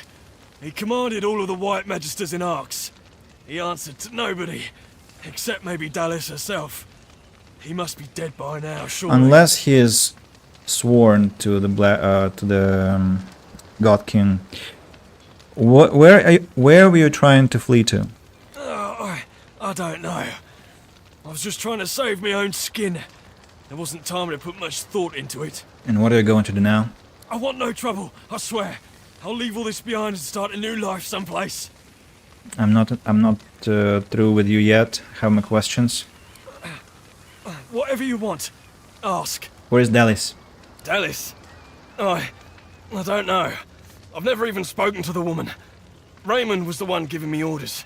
He commanded all of the White Magisters in Arx. He answered to nobody, except maybe Dallis herself. He must be dead by now, surely. Unless he is sworn to the God King. Where were you trying to flee to? I don't know. I was just trying to save my own skin. There wasn't time to put much thought into it. And what are you going to do now? I want no trouble, I swear. I'll leave all this behind and start a new life someplace. I'm not through with you yet. Have my questions. Whatever you want, ask. Where is Dallis? Dallis? I don't know. I've never even spoken to the woman. Raymond was the one giving me orders.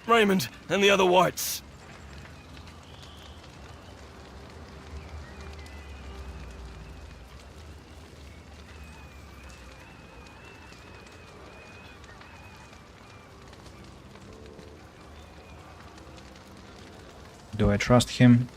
Raymond and the other Whites. Do I trust him?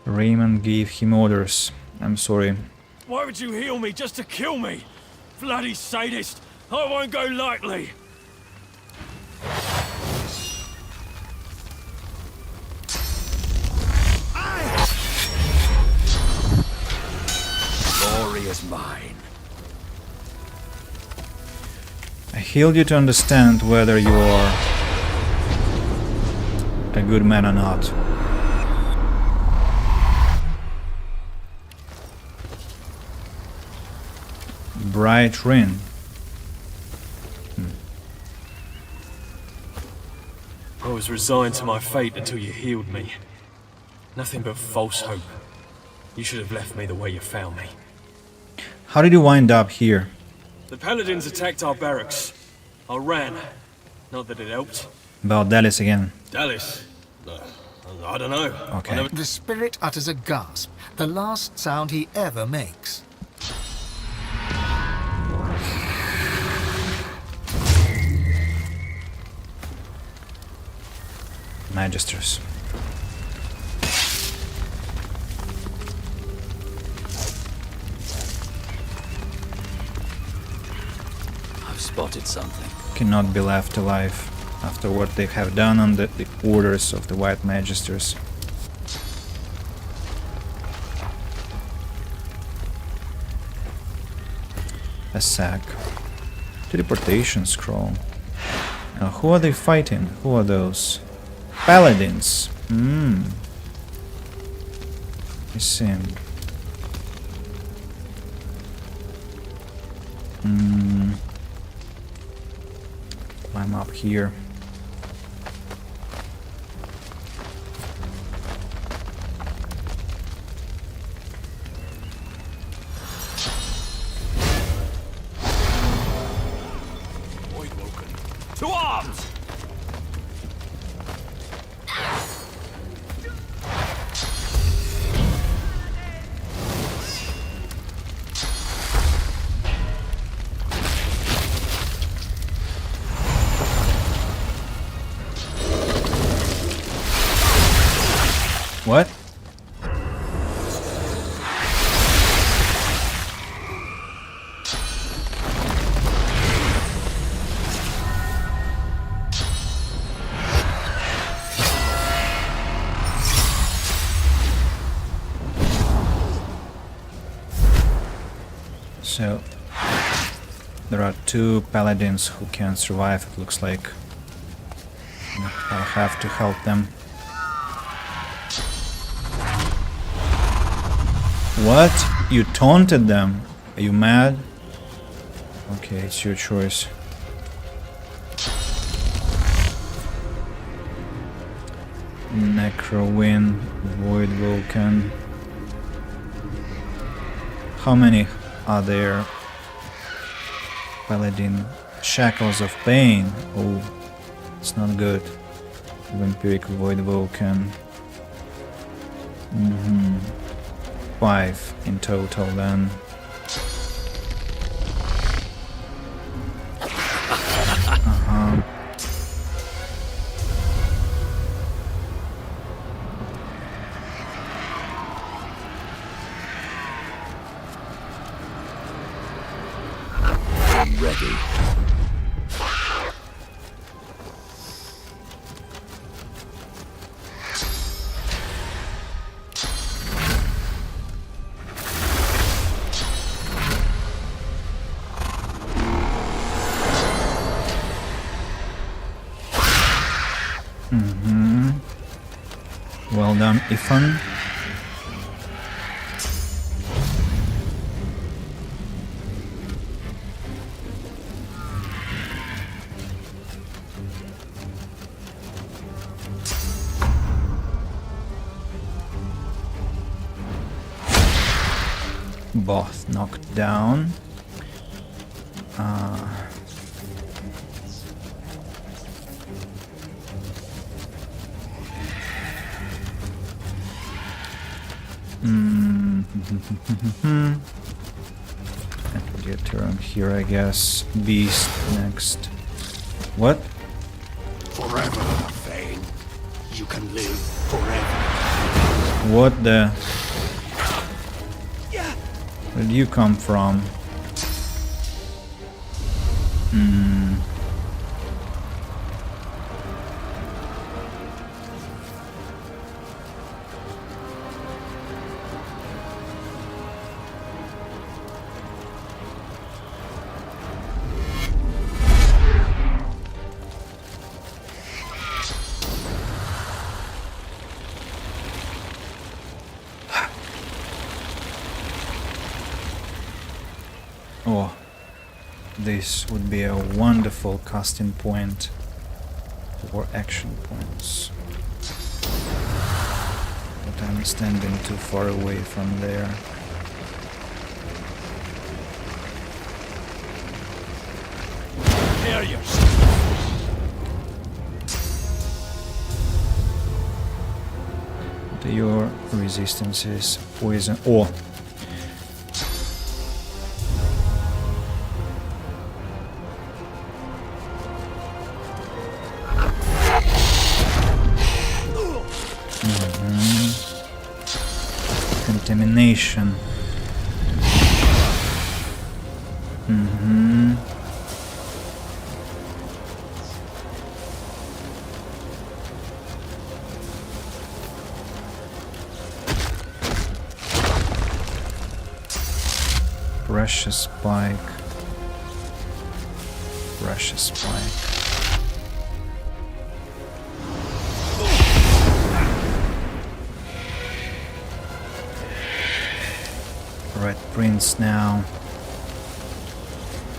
Raymond gave him orders. I'm sorry. Why would you heal me just to kill me? Bloody sadist! I won't go lightly! Glory is mine. I healed you to understand whether you are a good man or not. Bright Ring. I was resigned to my fate until you healed me. Nothing but false hope. You should have left me the way you found me. How did you wind up here? The Paladins attacked our barracks. I ran. Not that it helped. About Dallis again. Dallis? I don't know. Okay. The spirit utters a gasp, the last sound he ever makes. Magisters. I've spotted something. Cannot be left alive after what they have done under the orders of the White Magisters. A sack. Teleportation scroll. Now who are they fighting? Who are those? Paladins. I see. Climb up here. What? So there are two paladins who can survive, it looks like. I'll have to help them. What? You taunted them? Are you mad? Okay, it's your choice. Necrowind, Void Vulcan. How many are there? Paladin, Shackles of Pain. Oh, it's not good. Vampiric Void Vulcan. 5 in total then. I'm ready. Well done, Ethan. Both knocked down. And your turn here, I guess. Beast next. What? Forever, Vayne. You can live forever. What the? Where did you come from? Oh, this would be a wonderful casting point for action points. But I'm standing too far away from there. Prepare yourself. Your resistance is poison. Oh! Contamination. Precious spike. Precious spike. Red Prince now.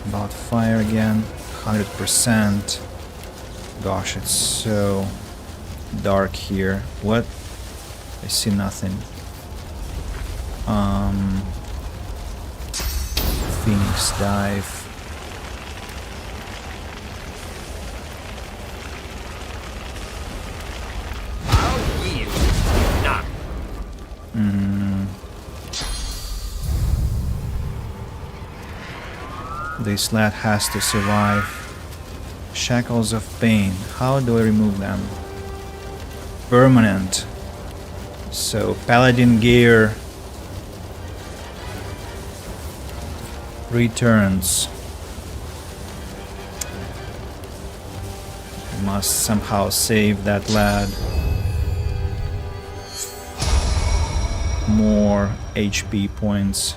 About fire again. 100%. Gosh, it's so dark here. What? I see nothing. Phoenix dive. This lad has to survive. Shackles of Pain. How do I remove them? Permanent. So Paladin gear returns. We must somehow save that lad. More HP points.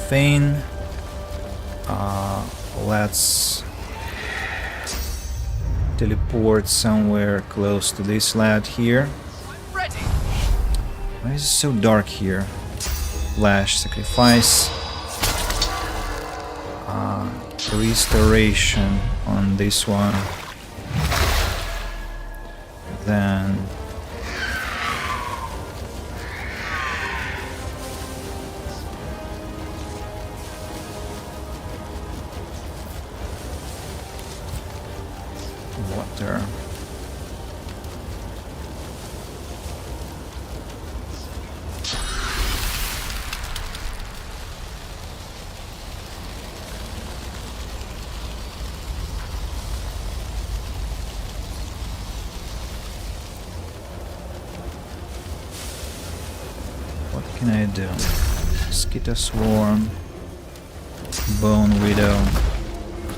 Feign. Let's teleport somewhere close to this lad here. Why is it so dark here? Flash, sacrifice. Restoration on this one. Then water. What can I do? Mosquito Swarm, Bone Widow,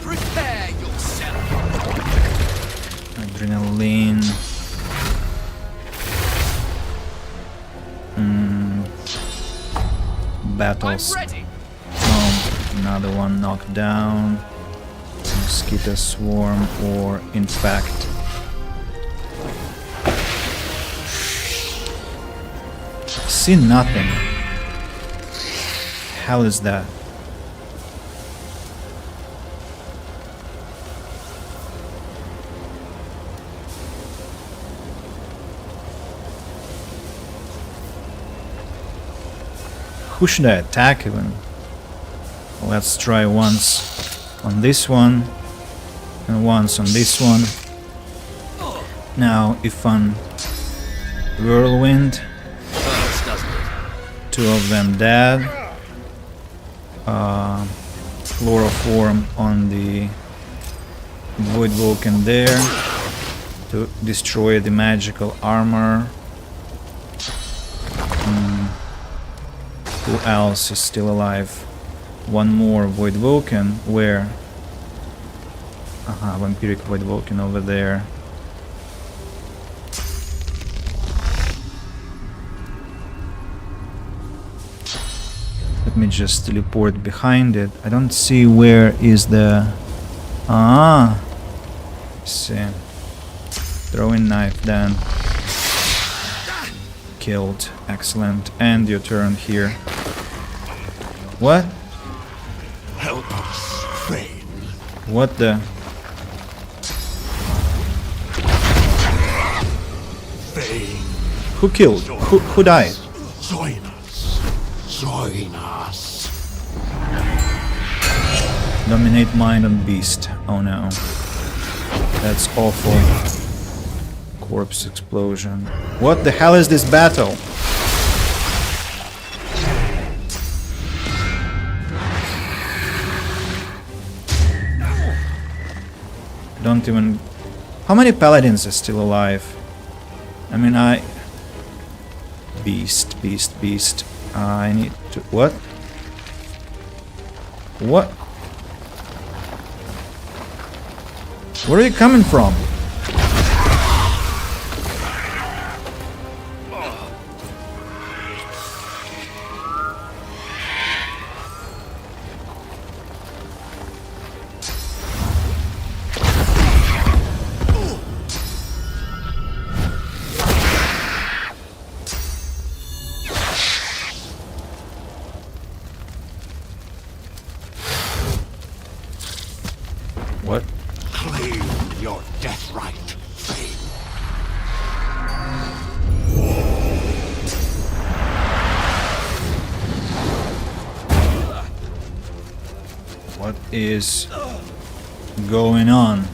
Prepare yourself. Adrenaline, Battles. Another one knocked down. Mosquito Swarm or Infect. See nothing. Hell is that? Who should I attack even? Let's try once on this one and once on this one. Now if on Whirlwind, two of them dead. Chloroform on the Void Vulcan there to destroy the magical armor. Who else is still alive? One more Void Vulcan. Where? Vampiric Void Vulcan over there. Let me just teleport behind it. I don't see where is the... Let's see. Throwing knife then. Killed. Excellent. And your turn here. What? Help us, Thane. What the? Thane. Who killed? Who died? Join us. Join us. Dominate mind on beast. Oh no. That's awful. Corpse explosion. What the hell is this battle? Don't even... How many paladins are still alive? I mean, Beast. I need to... What? What? Where are you coming from? What? Claim your death right, Thane. What is going on?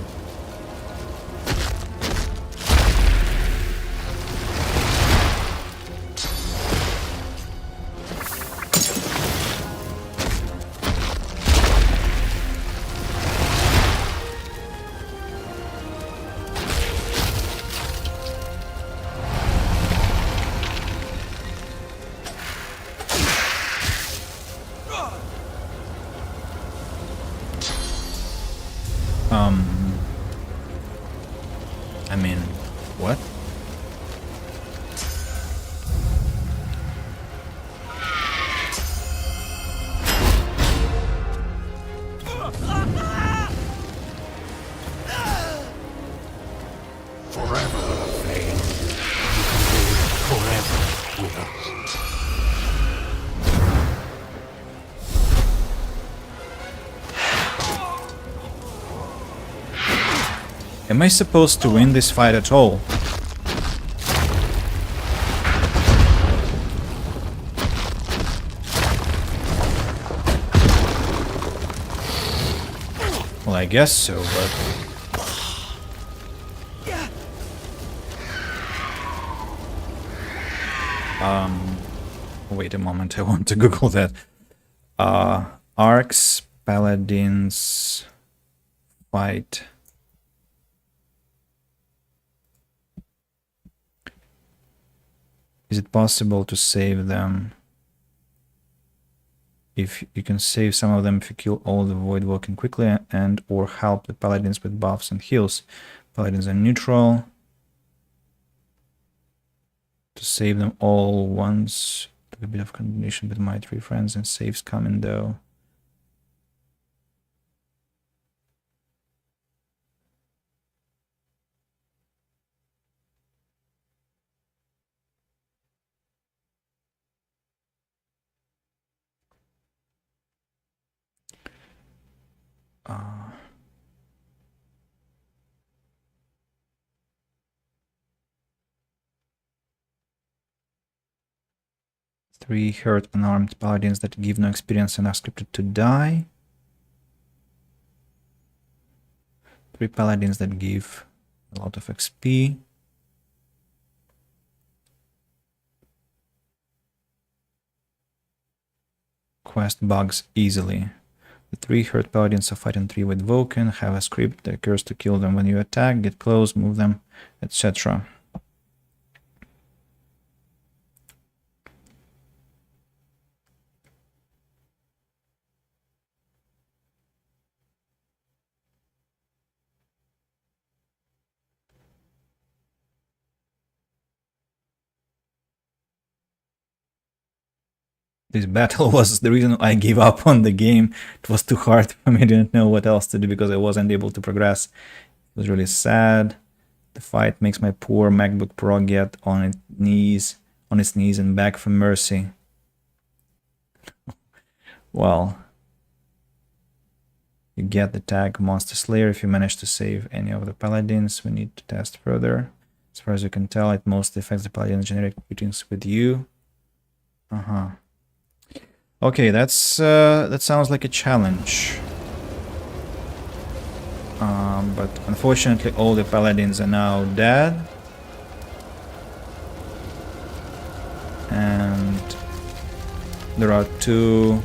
I mean, what? Forever, Vayne. You can live forever with us. Am I supposed to win this fight at all? Well, I guess so, but... Wait a moment, I want to Google that. Arcs, Paladins, fight. Is it possible to save them? If you can save some of them if you kill all the void walking quickly and or help the paladins with buffs and heals. Paladins are neutral. To save them all once. A bit of combination with my 3 friends and saves coming though. Three hurt unarmed paladins that give no experience and are scripted to die. 3 paladins that give a lot of XP. Quest bugs easily. The 3 hurt paladins are fighting 3 with Vulcan, have a script that occurs to kill them when you attack, get close, move them, etc. This battle was the reason I gave up on the game. It was too hard for me. I didn't know what else to do because I wasn't able to progress. It was really sad. The fight makes my poor MacBook Pro get on its knees and beg for mercy. Well, you get the tag Monster Slayer if you manage to save any of the paladins. We need to test further. As far as you can tell, it mostly affects the paladins generic greetings with you. Okay, that sounds like a challenge. But unfortunately all the paladins are now dead. And there are 2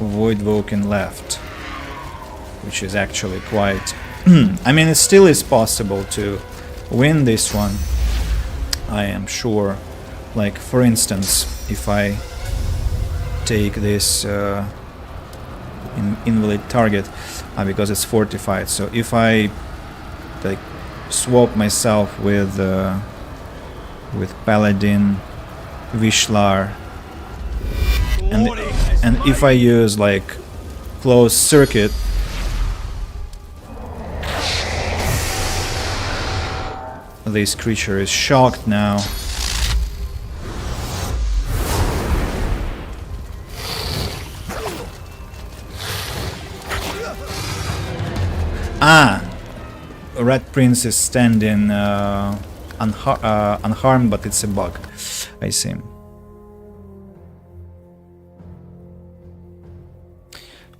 Void Vulcan left, which is actually quite... I mean, it still is possible to win this one, I am sure. Like, for instance, if I take this invalid target because it's fortified, so if I like swap myself with Paladin Vishlar and if I use like closed circuit, this creature is shocked now. Red Prince is standing unharmed, but it's a bug. I see.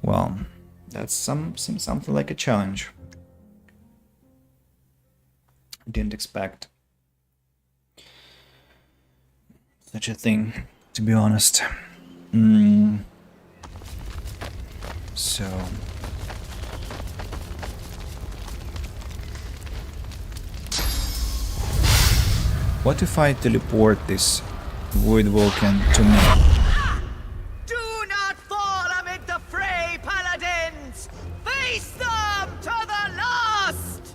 Well, that seems something like a challenge. Didn't expect such a thing, to be honest. So... what if I teleport this Void Vulcan to me? Do not fall amid the fray, paladins! Face them to the last!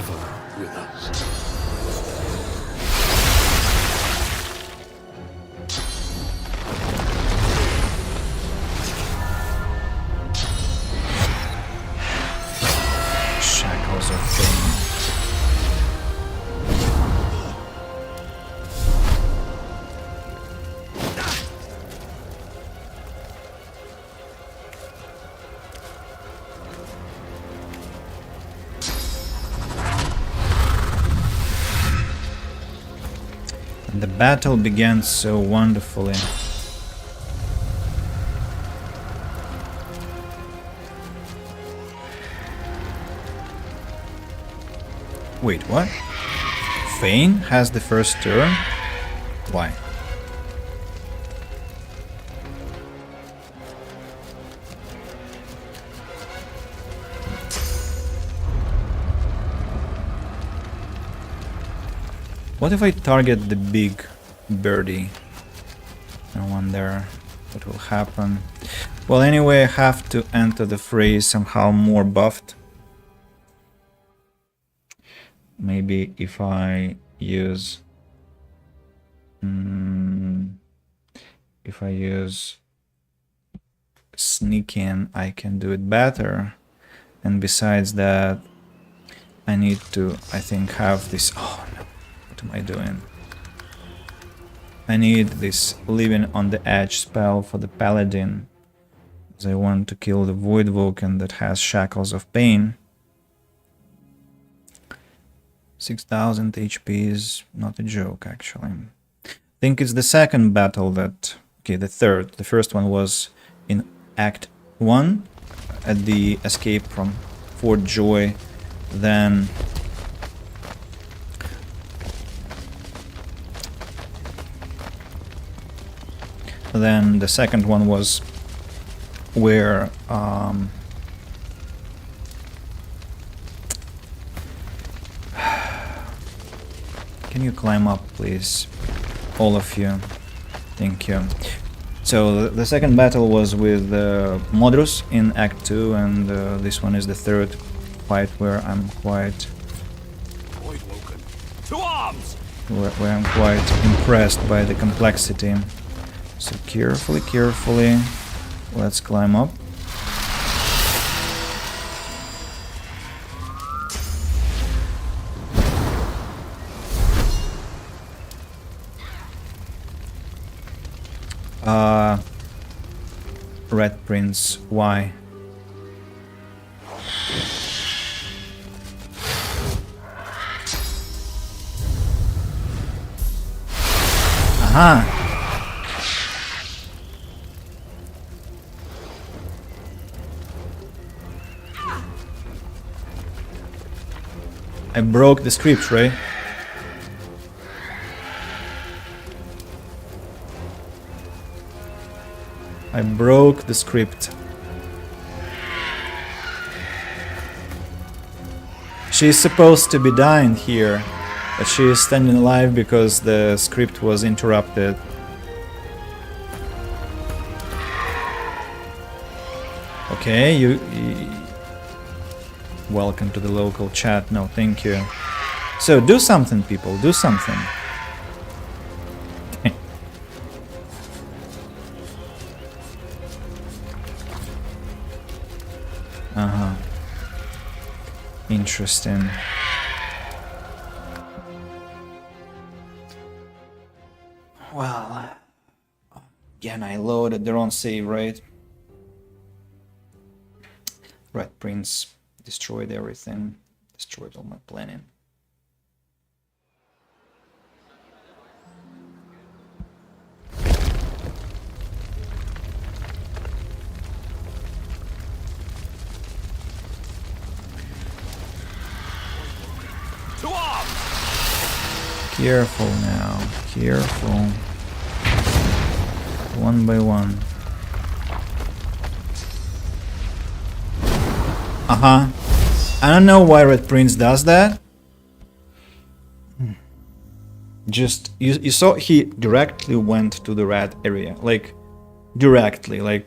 forever with us. Shackles of pain. And the battle began so wonderfully. Wait, what? Fane has the first turn? Why? What if I target the big birdie? I wonder what will happen. Well, anyway, I have to enter the phrase somehow more buffed. Maybe if I use sneak in, I can do it better. And besides that, I need to, I think, have this. Oh no, what am I doing? I need this living on the edge spell for the paladin, because I want to kill the Void Vulcan that has Shackles of Pain. 6000 HP is not a joke, actually. I think it's the second battle that... Okay, the third. The first one was in Act 1 at the escape from Fort Joy. Then... Then the second one was where... Can you climb up, please? All of you. Thank you. So the second battle was with Modrus in Act 2, and this one is the third fight where I'm quite... To arms! Where I'm quite impressed by the complexity. So carefully, let's climb up. Red Prince, why? Aha! I broke the script, right? I broke the script. She's supposed to be dying here, but she is standing alive because the script was interrupted. Okay, you welcome to the local chat. No, thank you. So do something, people. Do something. Interesting. Well, again, I loaded the wrong save, right? Red Prince destroyed everything, destroyed all my planning. Careful now, careful. One by one. I don't know why Red Prince does that. Just, you saw he directly went to the red area. Like, directly. Like,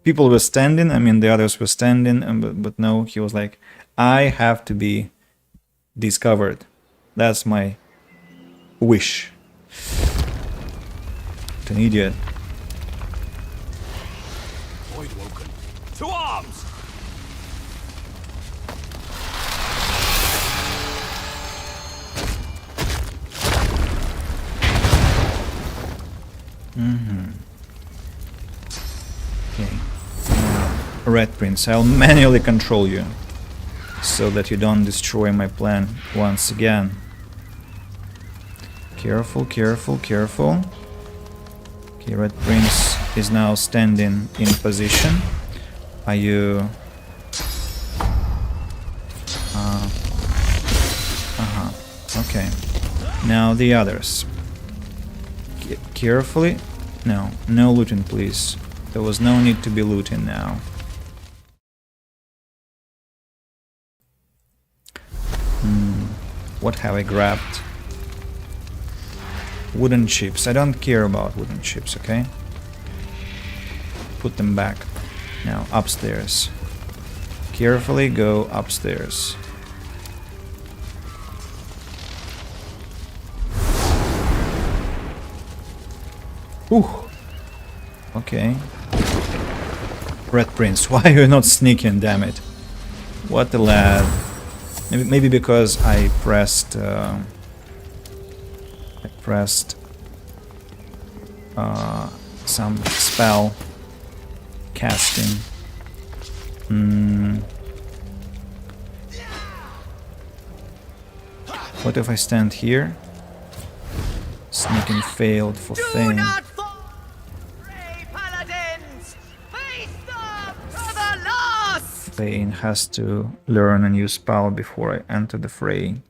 people were standing, I mean the others were standing, but no, he was like, I have to be discovered. That's my wish. What an idiot. Void woken. To arms! Okay. Red Prince, I'll manually control you so that you don't destroy my plan once again. Careful, careful, careful. Okay, Red Prince is now standing in position. Are you... Okay. Now the others. Carefully. No, no looting, please. There was no need to be looting now. What have I grabbed? Wooden chips. I don't care about wooden chips, okay? Put them back. Now, upstairs. Carefully go upstairs. Ooh. Okay. Red Prince, why are you not sneaking, damn it? What a lad. Maybe because I pressed some spell casting. What if I stand here? Sneaking failed for Thane. Thane has to learn a new spell before I enter the fray.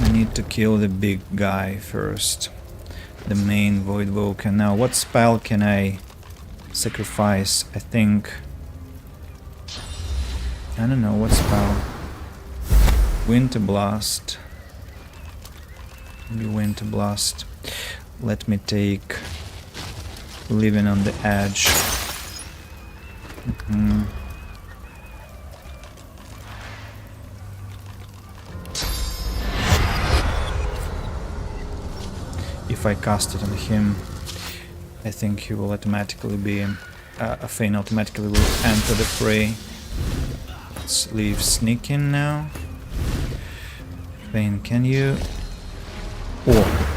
I need to kill the big guy first. The main Voidwoken. Now, what spell can I sacrifice? I think... I don't know what spell. Winter Blast. Maybe Winter Blast. Let me take Living on the Edge. If I cast it on him, I think he will automatically be... Thane automatically will enter the fray. Let's leave sneaking now. Thane, can you... Oh.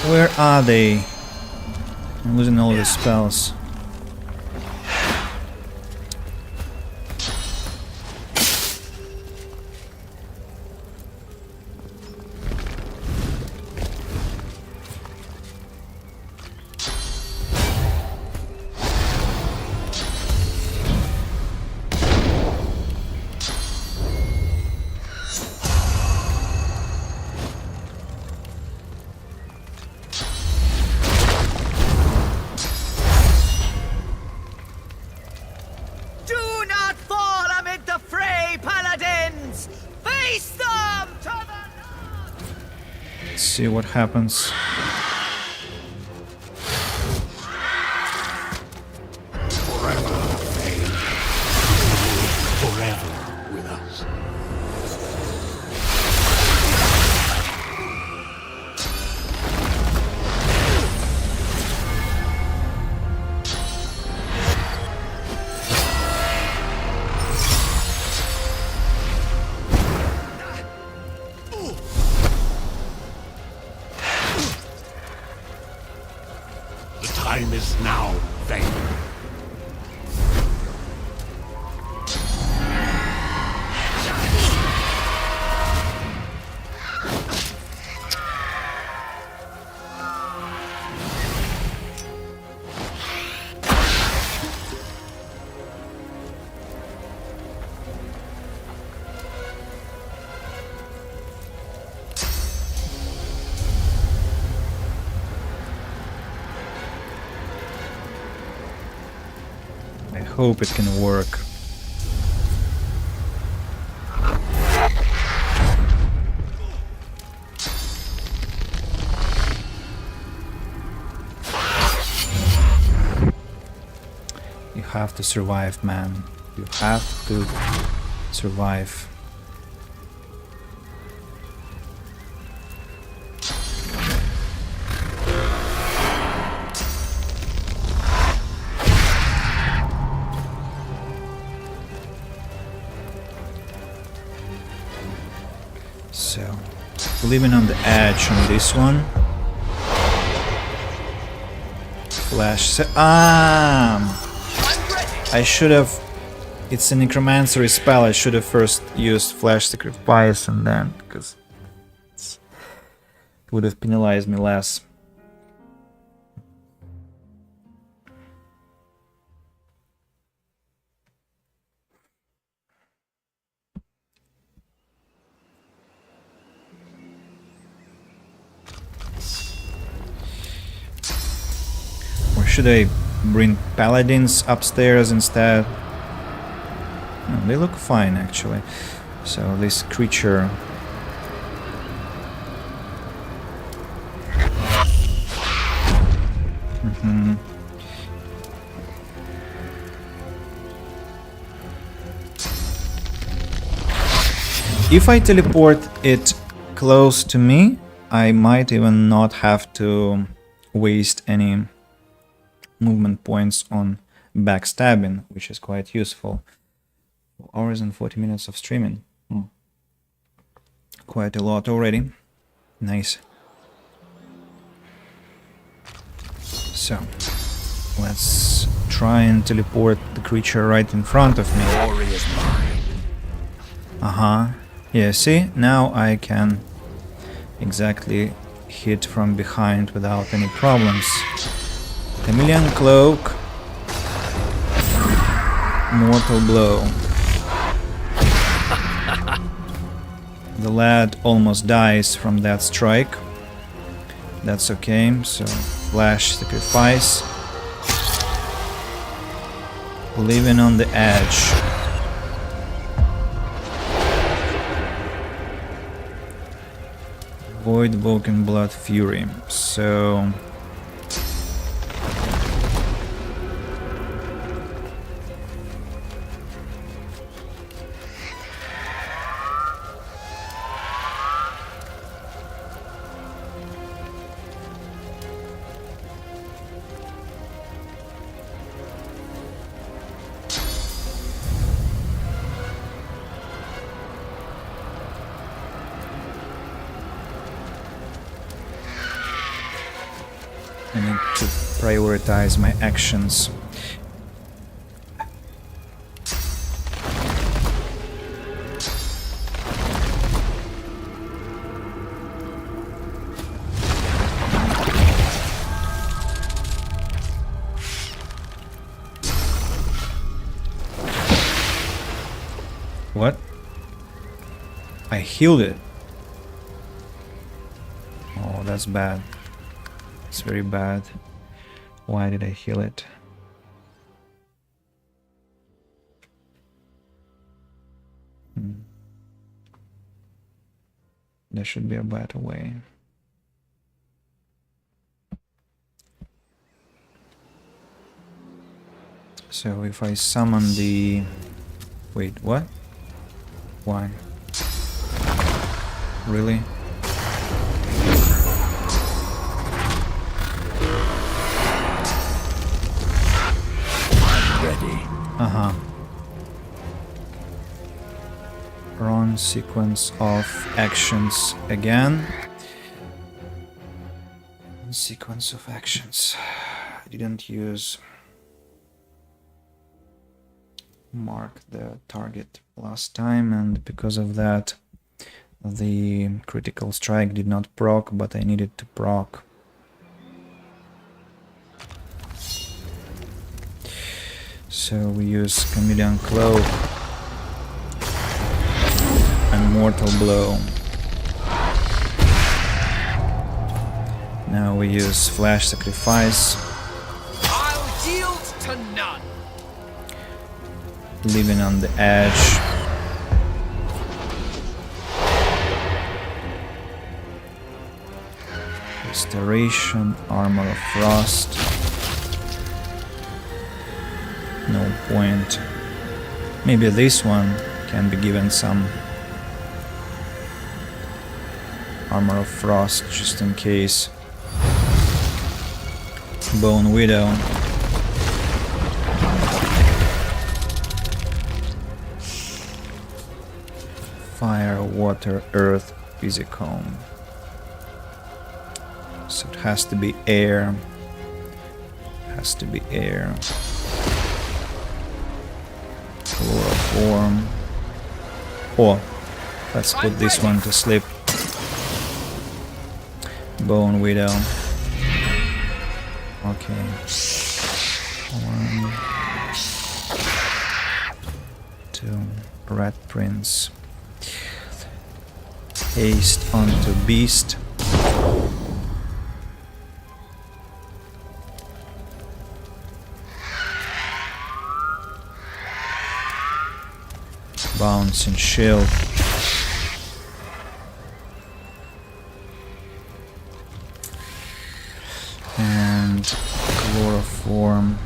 Where are they? I'm losing all the spells. See what happens. Forever, Thane. Forever with us. Time is now, Thane. hope it can work. You have to survive, man. You have to survive. So, living on the edge on this one. Flash. I should have. It's a necromancy spell. I should have first used flash sacrifice and then, because it would have penalized me less. Or should I bring paladins upstairs instead? No, they look fine actually. So this creature. If I teleport it close to me, I might even not have to waste any movement points on backstabbing, which is quite useful. 4 hours and 40 minutes of streaming. Quite a lot already. Nice. So, let's try and teleport the creature right in front of me. Yeah, see? Now I can exactly hit from behind without any problems. Chameleon Cloak. Mortal Blow. The lad almost dies from that strike. That's okay, so flash sacrifice. Living on the edge. Void Vulcan Blood Fury. So I need to prioritize my actions. What? I healed it. Oh, that's bad. It's very bad. Why did I heal it? There should be a better way. So if I summon the... Wait, what? Why? Really? Run sequence of actions again. Sequence of actions. I didn't use mark the target last time, and because of that the critical strike did not proc, but I needed to proc. So we use Chameleon Cloak and Mortal Blow. Now we use Flash Sacrifice. I'll yield to none. living on the edge. Restoration, Armor of Frost. No point. Maybe this one can be given some Armor of Frost just in case. Bone Widow. Fire, Water, Earth, Physicome. So it has to be air. Has to be air. Chloroform. Oh, let's put this one to sleep. Bone Widow. Okay. 1, 2. Red Prince. Haste onto Beast. Bounce and Shield. And Chloroform.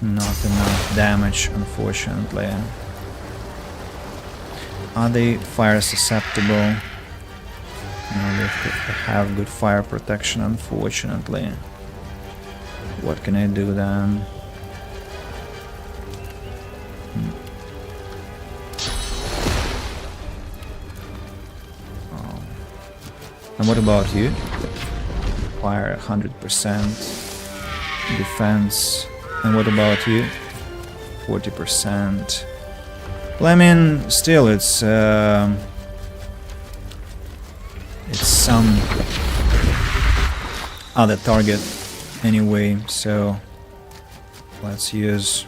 Not enough damage, unfortunately. Are they fire susceptible? No, they have good fire protection, unfortunately. What can I do then? Oh. And what about you? Fire 100%. Defense. And what about you? 40%. Well, I mean, still, it's some other target anyway, so let's use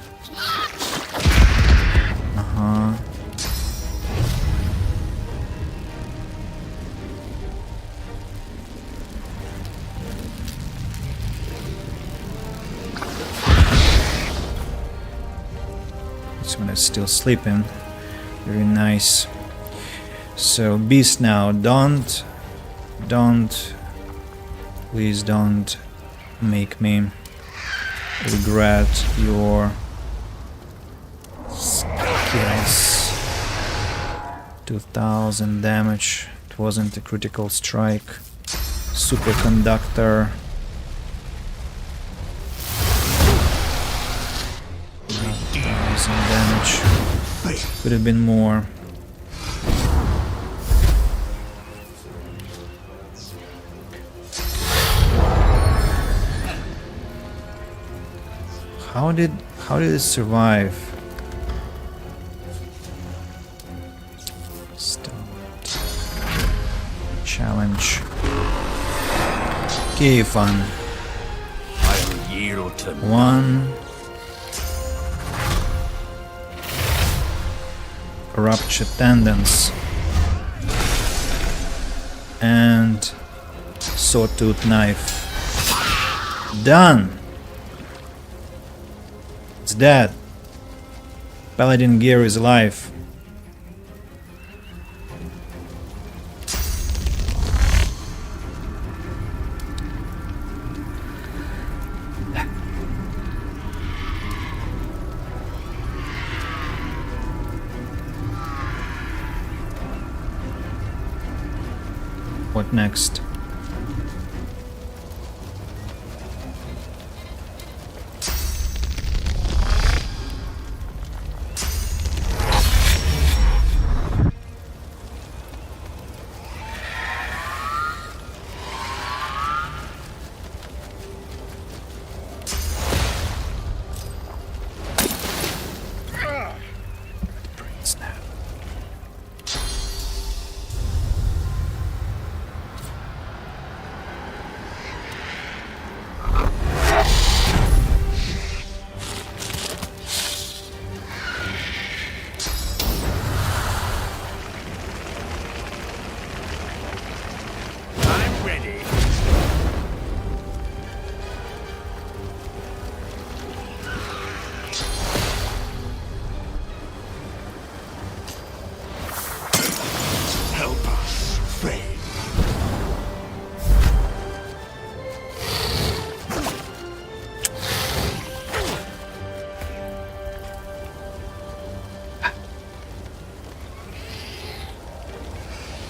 this one is still sleeping. Very nice. So Beast now, please don't make me regret your skills. 2000 damage. It wasn't a critical strike. Superconductor. 1000 damage. Could have been more. How did it survive? Start. Challenge. Okay, fun. I'll yield to 1. Rupture tendons. And sawtooth knife. Done! It's dead. Paladin gear is alive. What next?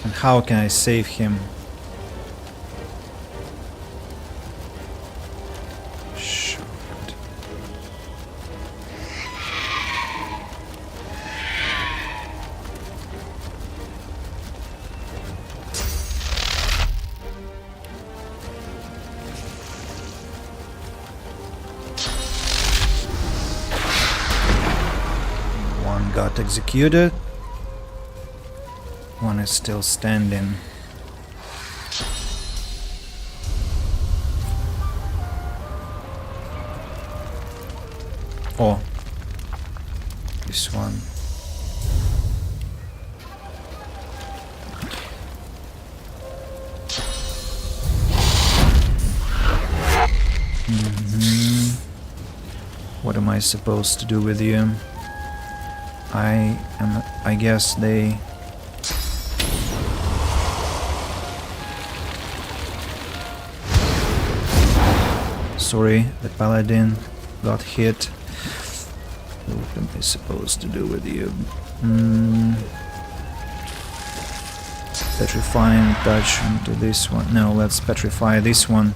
And how can I save him? Shoot. One got executed. One is still standing. Oh, this one. What am I supposed to do with you? I guess they... Sorry, the paladin got hit. What am I supposed to do with you? Petrifying touch into this one. No, let's petrify this one.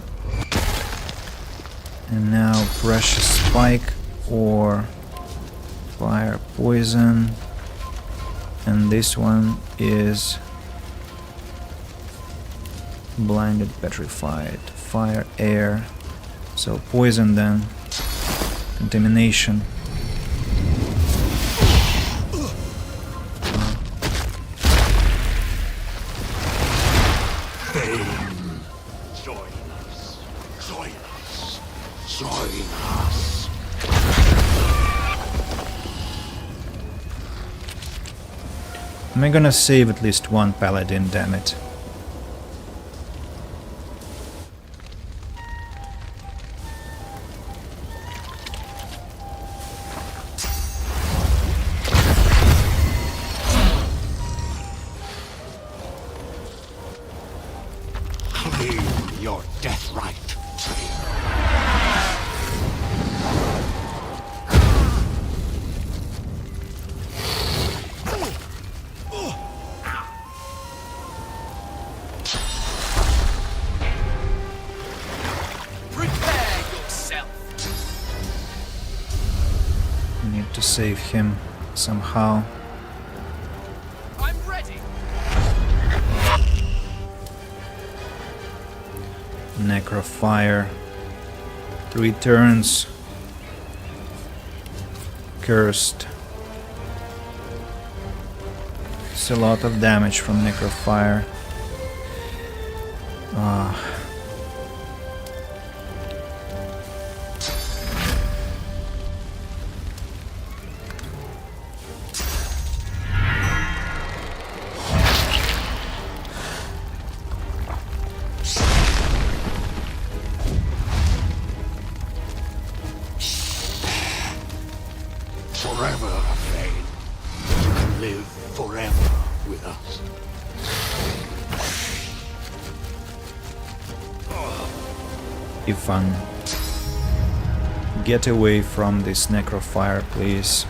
And now precious spike or fire poison. And this one is blinded, petrified, fire, air. So poison then, contamination. Join us. Join us. Join us. Am I gonna save at least one paladin, damn it? Claim your death right. Prepare yourself. I need to save him somehow. I'm ready. Necrofire. 3 turns. Cursed. It's a lot of damage from Necrofire. Forever, Thane. You can live forever with us. Ifan, get away from this Necrofire, please.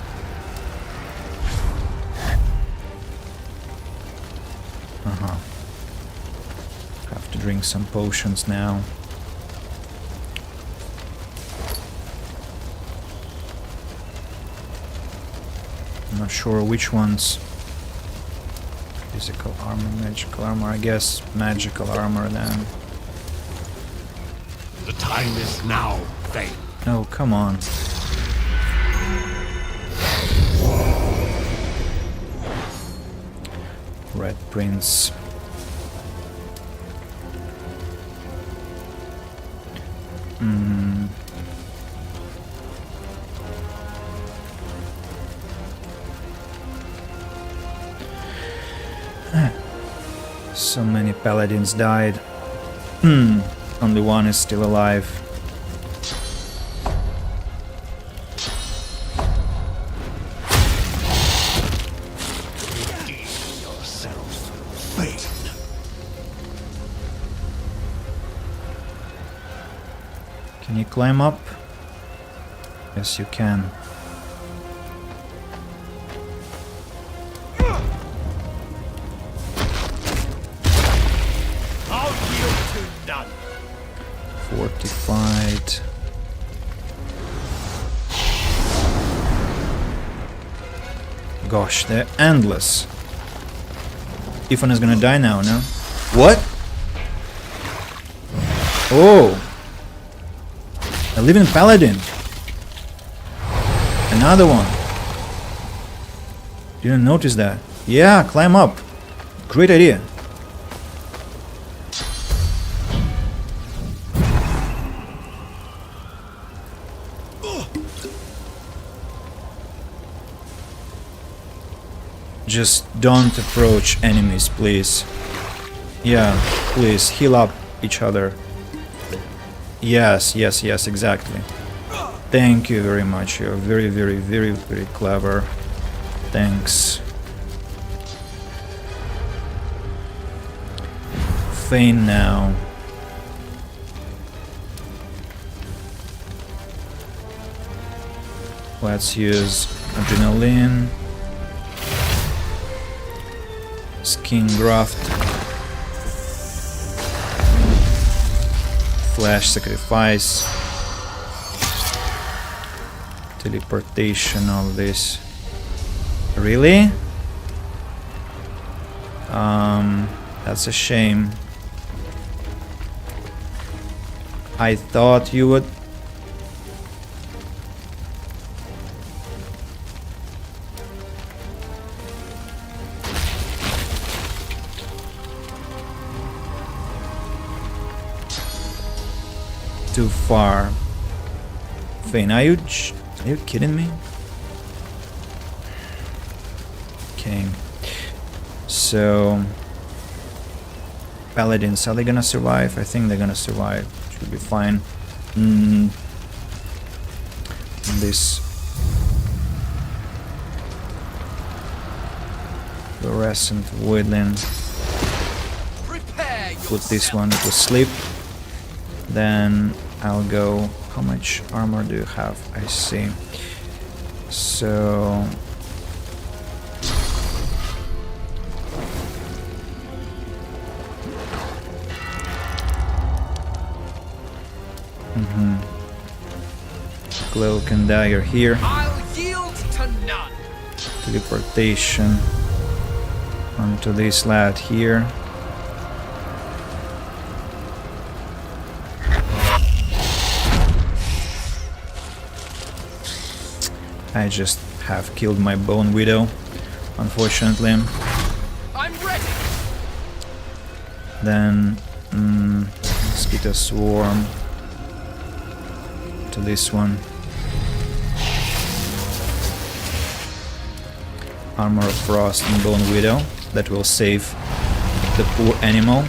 Have to drink some potions now. I'm not sure which ones. Physical armor, magical armor, I guess magical armor then. The time is now, Thane. Oh, come on. Red Prince. So many paladins died. Only one is still alive. Redeem yourself, Thane. Can you climb up? Yes, you can. none. Fortified. Gosh, they're endless. Ethan is gonna die now, no? What? Oh! A living paladin! Another one! Didn't notice that. Yeah, climb up! Great idea! Just don't approach enemies, please. Yeah, please, heal up each other. Yes, yes, yes, exactly. Thank you very much. You're very, very, very, very clever. Thanks. Feign now. Let's use adrenaline. Skin graft. Flash sacrifice. Teleportation of this. Really? That's a shame. I thought you would. Too far. Fane, are you kidding me? Okay. So paladins, are they gonna survive? I think they're gonna survive. Should be fine. This fluorescent woodland. Put this one to sleep. Then I'll go. How much armor do you have? I see. So cloak and dagger here. I'll yield to none. Teleportation onto this lad here. I just have killed my Bone Widow, unfortunately. I'm ready. Then Mosquito Swarm to this one. Armor of Frost and Bone Widow. That will save the poor animal.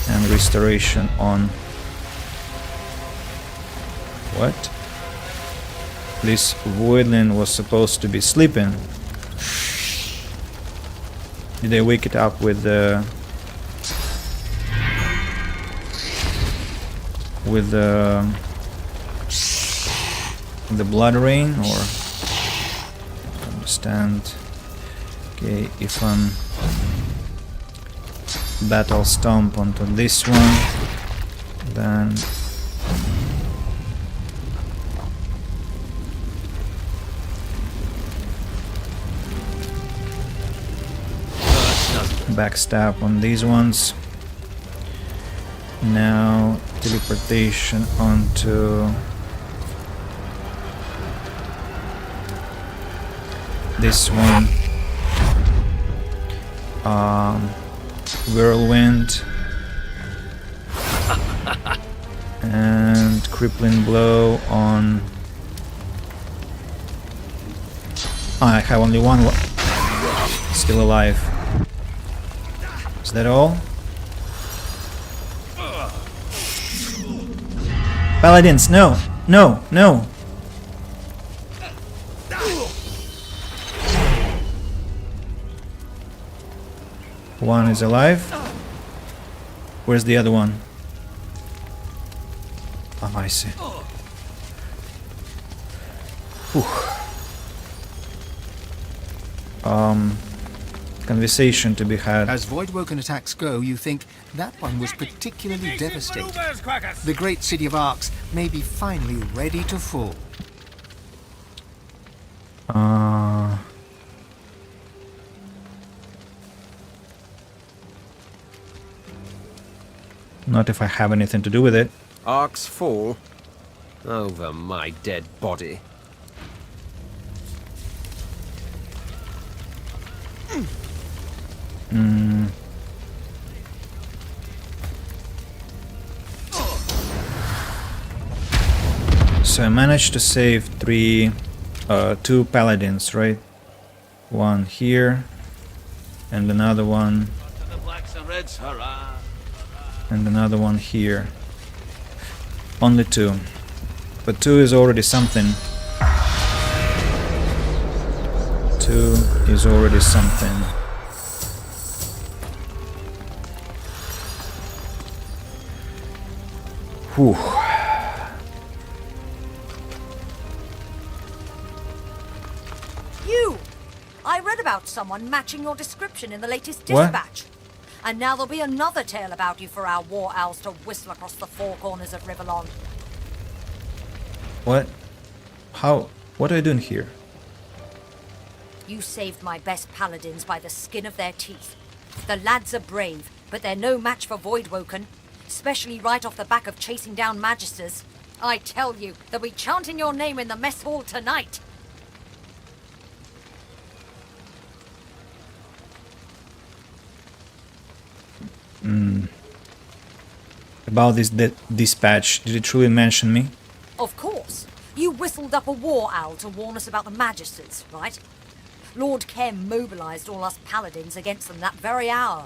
And restoration on... What? This woodland was supposed to be sleeping. Did they wake it up with the... the blood rain, or... I don't understand. Okay, if I'm... Battle Stomp onto this one, then... Backstab on these ones. Now teleportation onto this one. Whirlwind and crippling blow on. I have only one still alive. Is that all? Paladins, no! No! No! One is alive. Where's the other one? Oh, I see. Whew. conversation to be had. As Voidwoken attacks go, you think that one was particularly devastating. The great city of Arx may be finally ready to fall. Not if I have anything to do with it. Arx fall? Over my dead body. So I managed to save two paladins, right? One here, and another one, and another one here. Only two, but two is already something. Two is already something. Whew. You! I read about someone matching your description in the latest What? dispatch. And now there'll be another tale about you for our war owls to whistle across the four corners of Riverlon. What? How? What are you doing here? You saved my best paladins by the skin of their teeth. The lads are brave, but they're no match for Voidwoken, especially right off the back of chasing down Magisters. I tell you, they'll be chanting your name in the mess hall tonight. About this dispatch, did it truly mention me? Of course. You whistled up a war owl to warn us about the Magisters, right? Lord Kem mobilized all us paladins against them that very hour.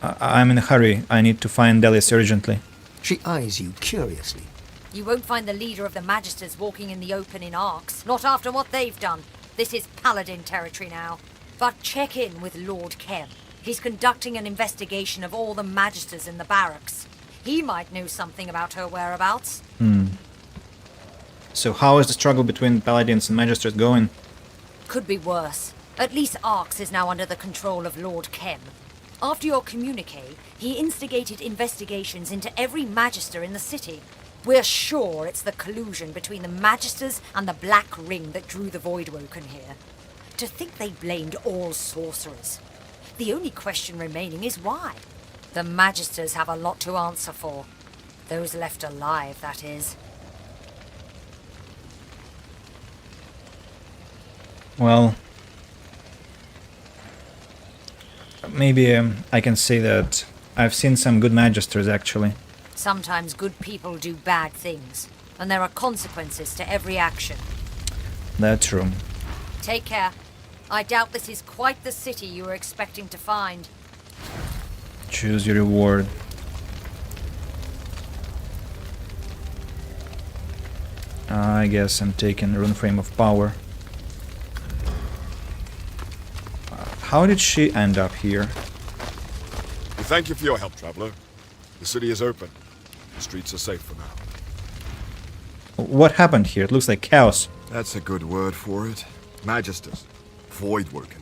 I'm in a hurry. I need to find Delis urgently. She eyes you curiously. You won't find the leader of the Magisters walking in the open in Arx, not after what they've done. This is paladin territory now. But check in with Lord Kem. He's conducting an investigation of all the Magisters in the barracks. He might know something about her whereabouts. So how is the struggle between paladins and magisters going? Could be worse. At least Arx is now under the control of Lord Kem. After your communique, he instigated investigations into every Magister in the city. We're sure it's the collusion between the Magisters and the Black Ring that drew the Voidwoken here. To think they blamed all sorcerers. The only question remaining is why. The Magisters have a lot to answer for. Those left alive, that is. Well, maybe I can say that I've seen some good magisters, actually. Sometimes good people do bad things, and there are consequences to every action. That's true. Take care. I doubt this is quite the city you were expecting to find. Choose your reward. I guess I'm taking Rune Frame of Power. How did she end up here? We thank you for your help, traveler. The city is open. The streets are safe for now. What happened here? It looks like chaos. That's a good word for it. Magisters. Voidwoken.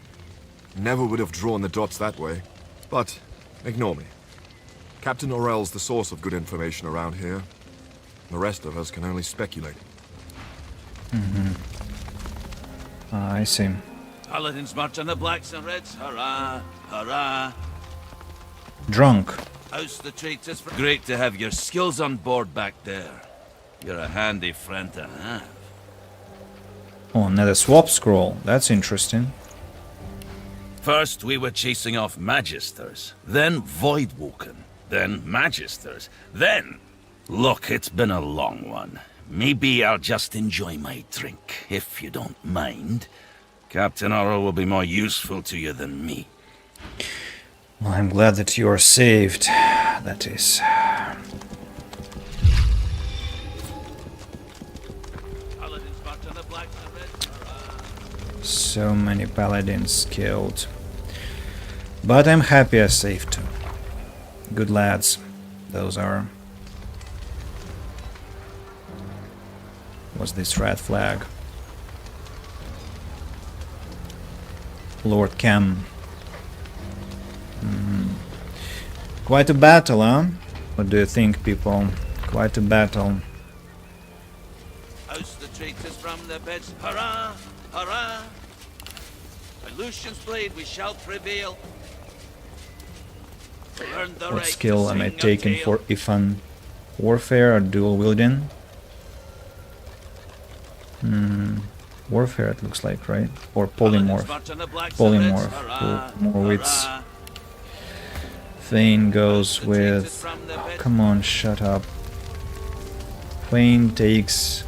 Never would have drawn the dots that way. But, ignore me. Captain Orell's the source of good information around here. The rest of us can only speculate. I see. Paladins march on the blacks and reds. Hurrah! Hurrah! Drunk. House the traitors. Great to have your skills on board back there. You're a handy friend to have. Oh, another swap scroll. That's interesting. First, we were chasing off Magisters. Then Voidwoken. Then Magisters. Then... Look, it's been a long one. Maybe I'll just enjoy my drink, if you don't mind. Captain Orell will be more useful to you than me. Well, I'm glad that you are saved. That is. So many paladins killed. But I'm happy I saved two. Good lads. Those are. What's this red flag? Lord Kem. Quite a battle, huh? What do you think, people? Quite a battle. Oust the traitors from their beds, hurrah, hurrah! By Lucian's blade we shall prevail. Learn the What right skill to am I sing a taking tale. for Ifan? Warfare or dual wielding? Warfare it looks like, right? Or polymorph. Polymorph. Cool. More wits. Thane goes with... Oh, come on, shut up. Thane takes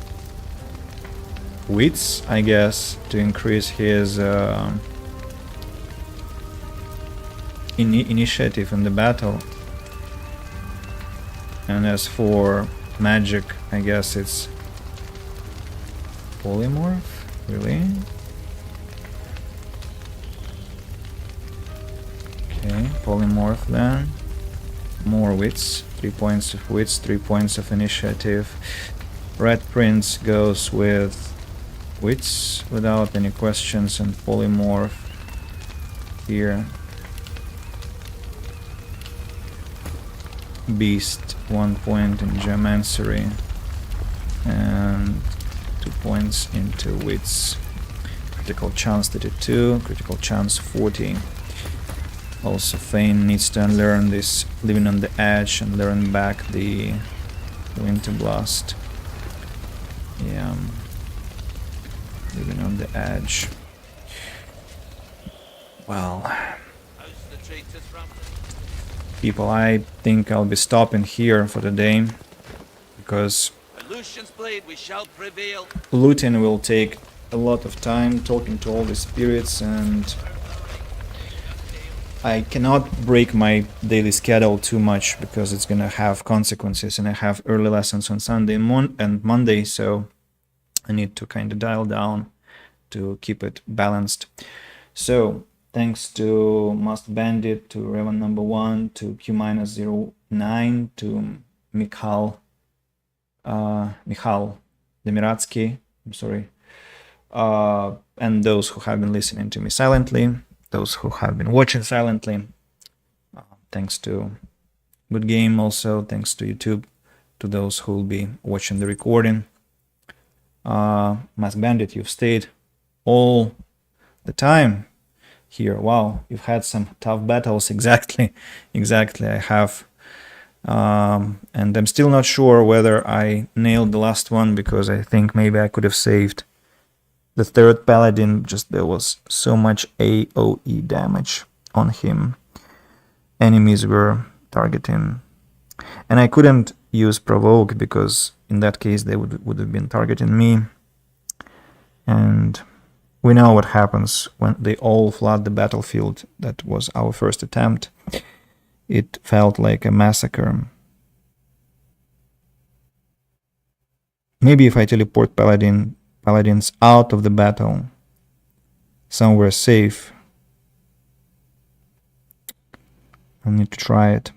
wits, I guess, to increase his initiative in the battle. And as for magic, I guess it's polymorph? Really? Okay, polymorph then. More wits. 3 points of wits, 3 points of initiative. Red Prince goes with wits without any questions, and polymorph here. Beast 1 point in geomancery and 2 points into wits. Critical chance 32, critical chance 40. Also Thane needs to unlearn this living on the edge and learn back the Winter Blast. Yeah, living on the edge. Well, people, I think I'll be stopping here for the day, because looting will take a lot of time, talking to all the spirits, and I cannot break my daily schedule too much because it's gonna have consequences, and I have early lessons on Sunday and Monday, so I need to kind of dial down to keep it balanced. So thanks to Must Bandit, to Revan number 1, to Q-09, to Michal Demiratsky, I'm sorry, and those who have been listening to me silently, those who have been watching silently. Thanks to Good Game also, thanks to YouTube, to those who will be watching the recording. Mask Bandit, you've stayed all the time here. Wow, you've had some tough battles. Exactly, I have. And I'm still not sure whether I nailed the last one, because I think maybe I could have saved the third paladin. Just there was so much AoE damage on him. Enemies were targeting, and I couldn't use provoke because in that case they would have been targeting me. And we know what happens when they all flood the battlefield. That was our first attempt. It felt like a massacre. Maybe if I teleport paladins out of the battle, somewhere safe. I need to try it,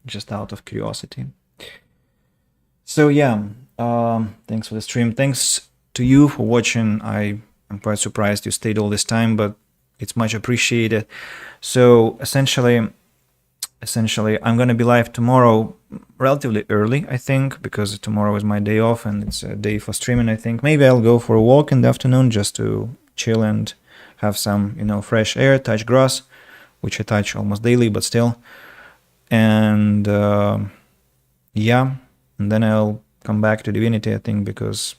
just out of curiosity. So yeah, thanks for the stream. Thanks to you for watching. I'm quite surprised you stayed all this time, but it's much appreciated. So essentially I'm gonna be live tomorrow relatively early, I think, because tomorrow is my day off and it's a day for streaming. I think maybe I'll go for a walk in the afternoon just to chill and have some, fresh air, touch grass, which I touch almost daily, but still. And yeah, and then I'll come back to Divinity, I think, because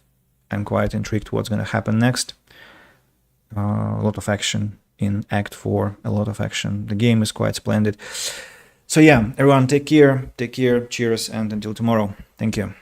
I'm quite intrigued what's gonna happen next. A lot of action in Act 4, a lot of action. The game is quite splendid. So yeah, everyone, take care, cheers, and until tomorrow. Thank you.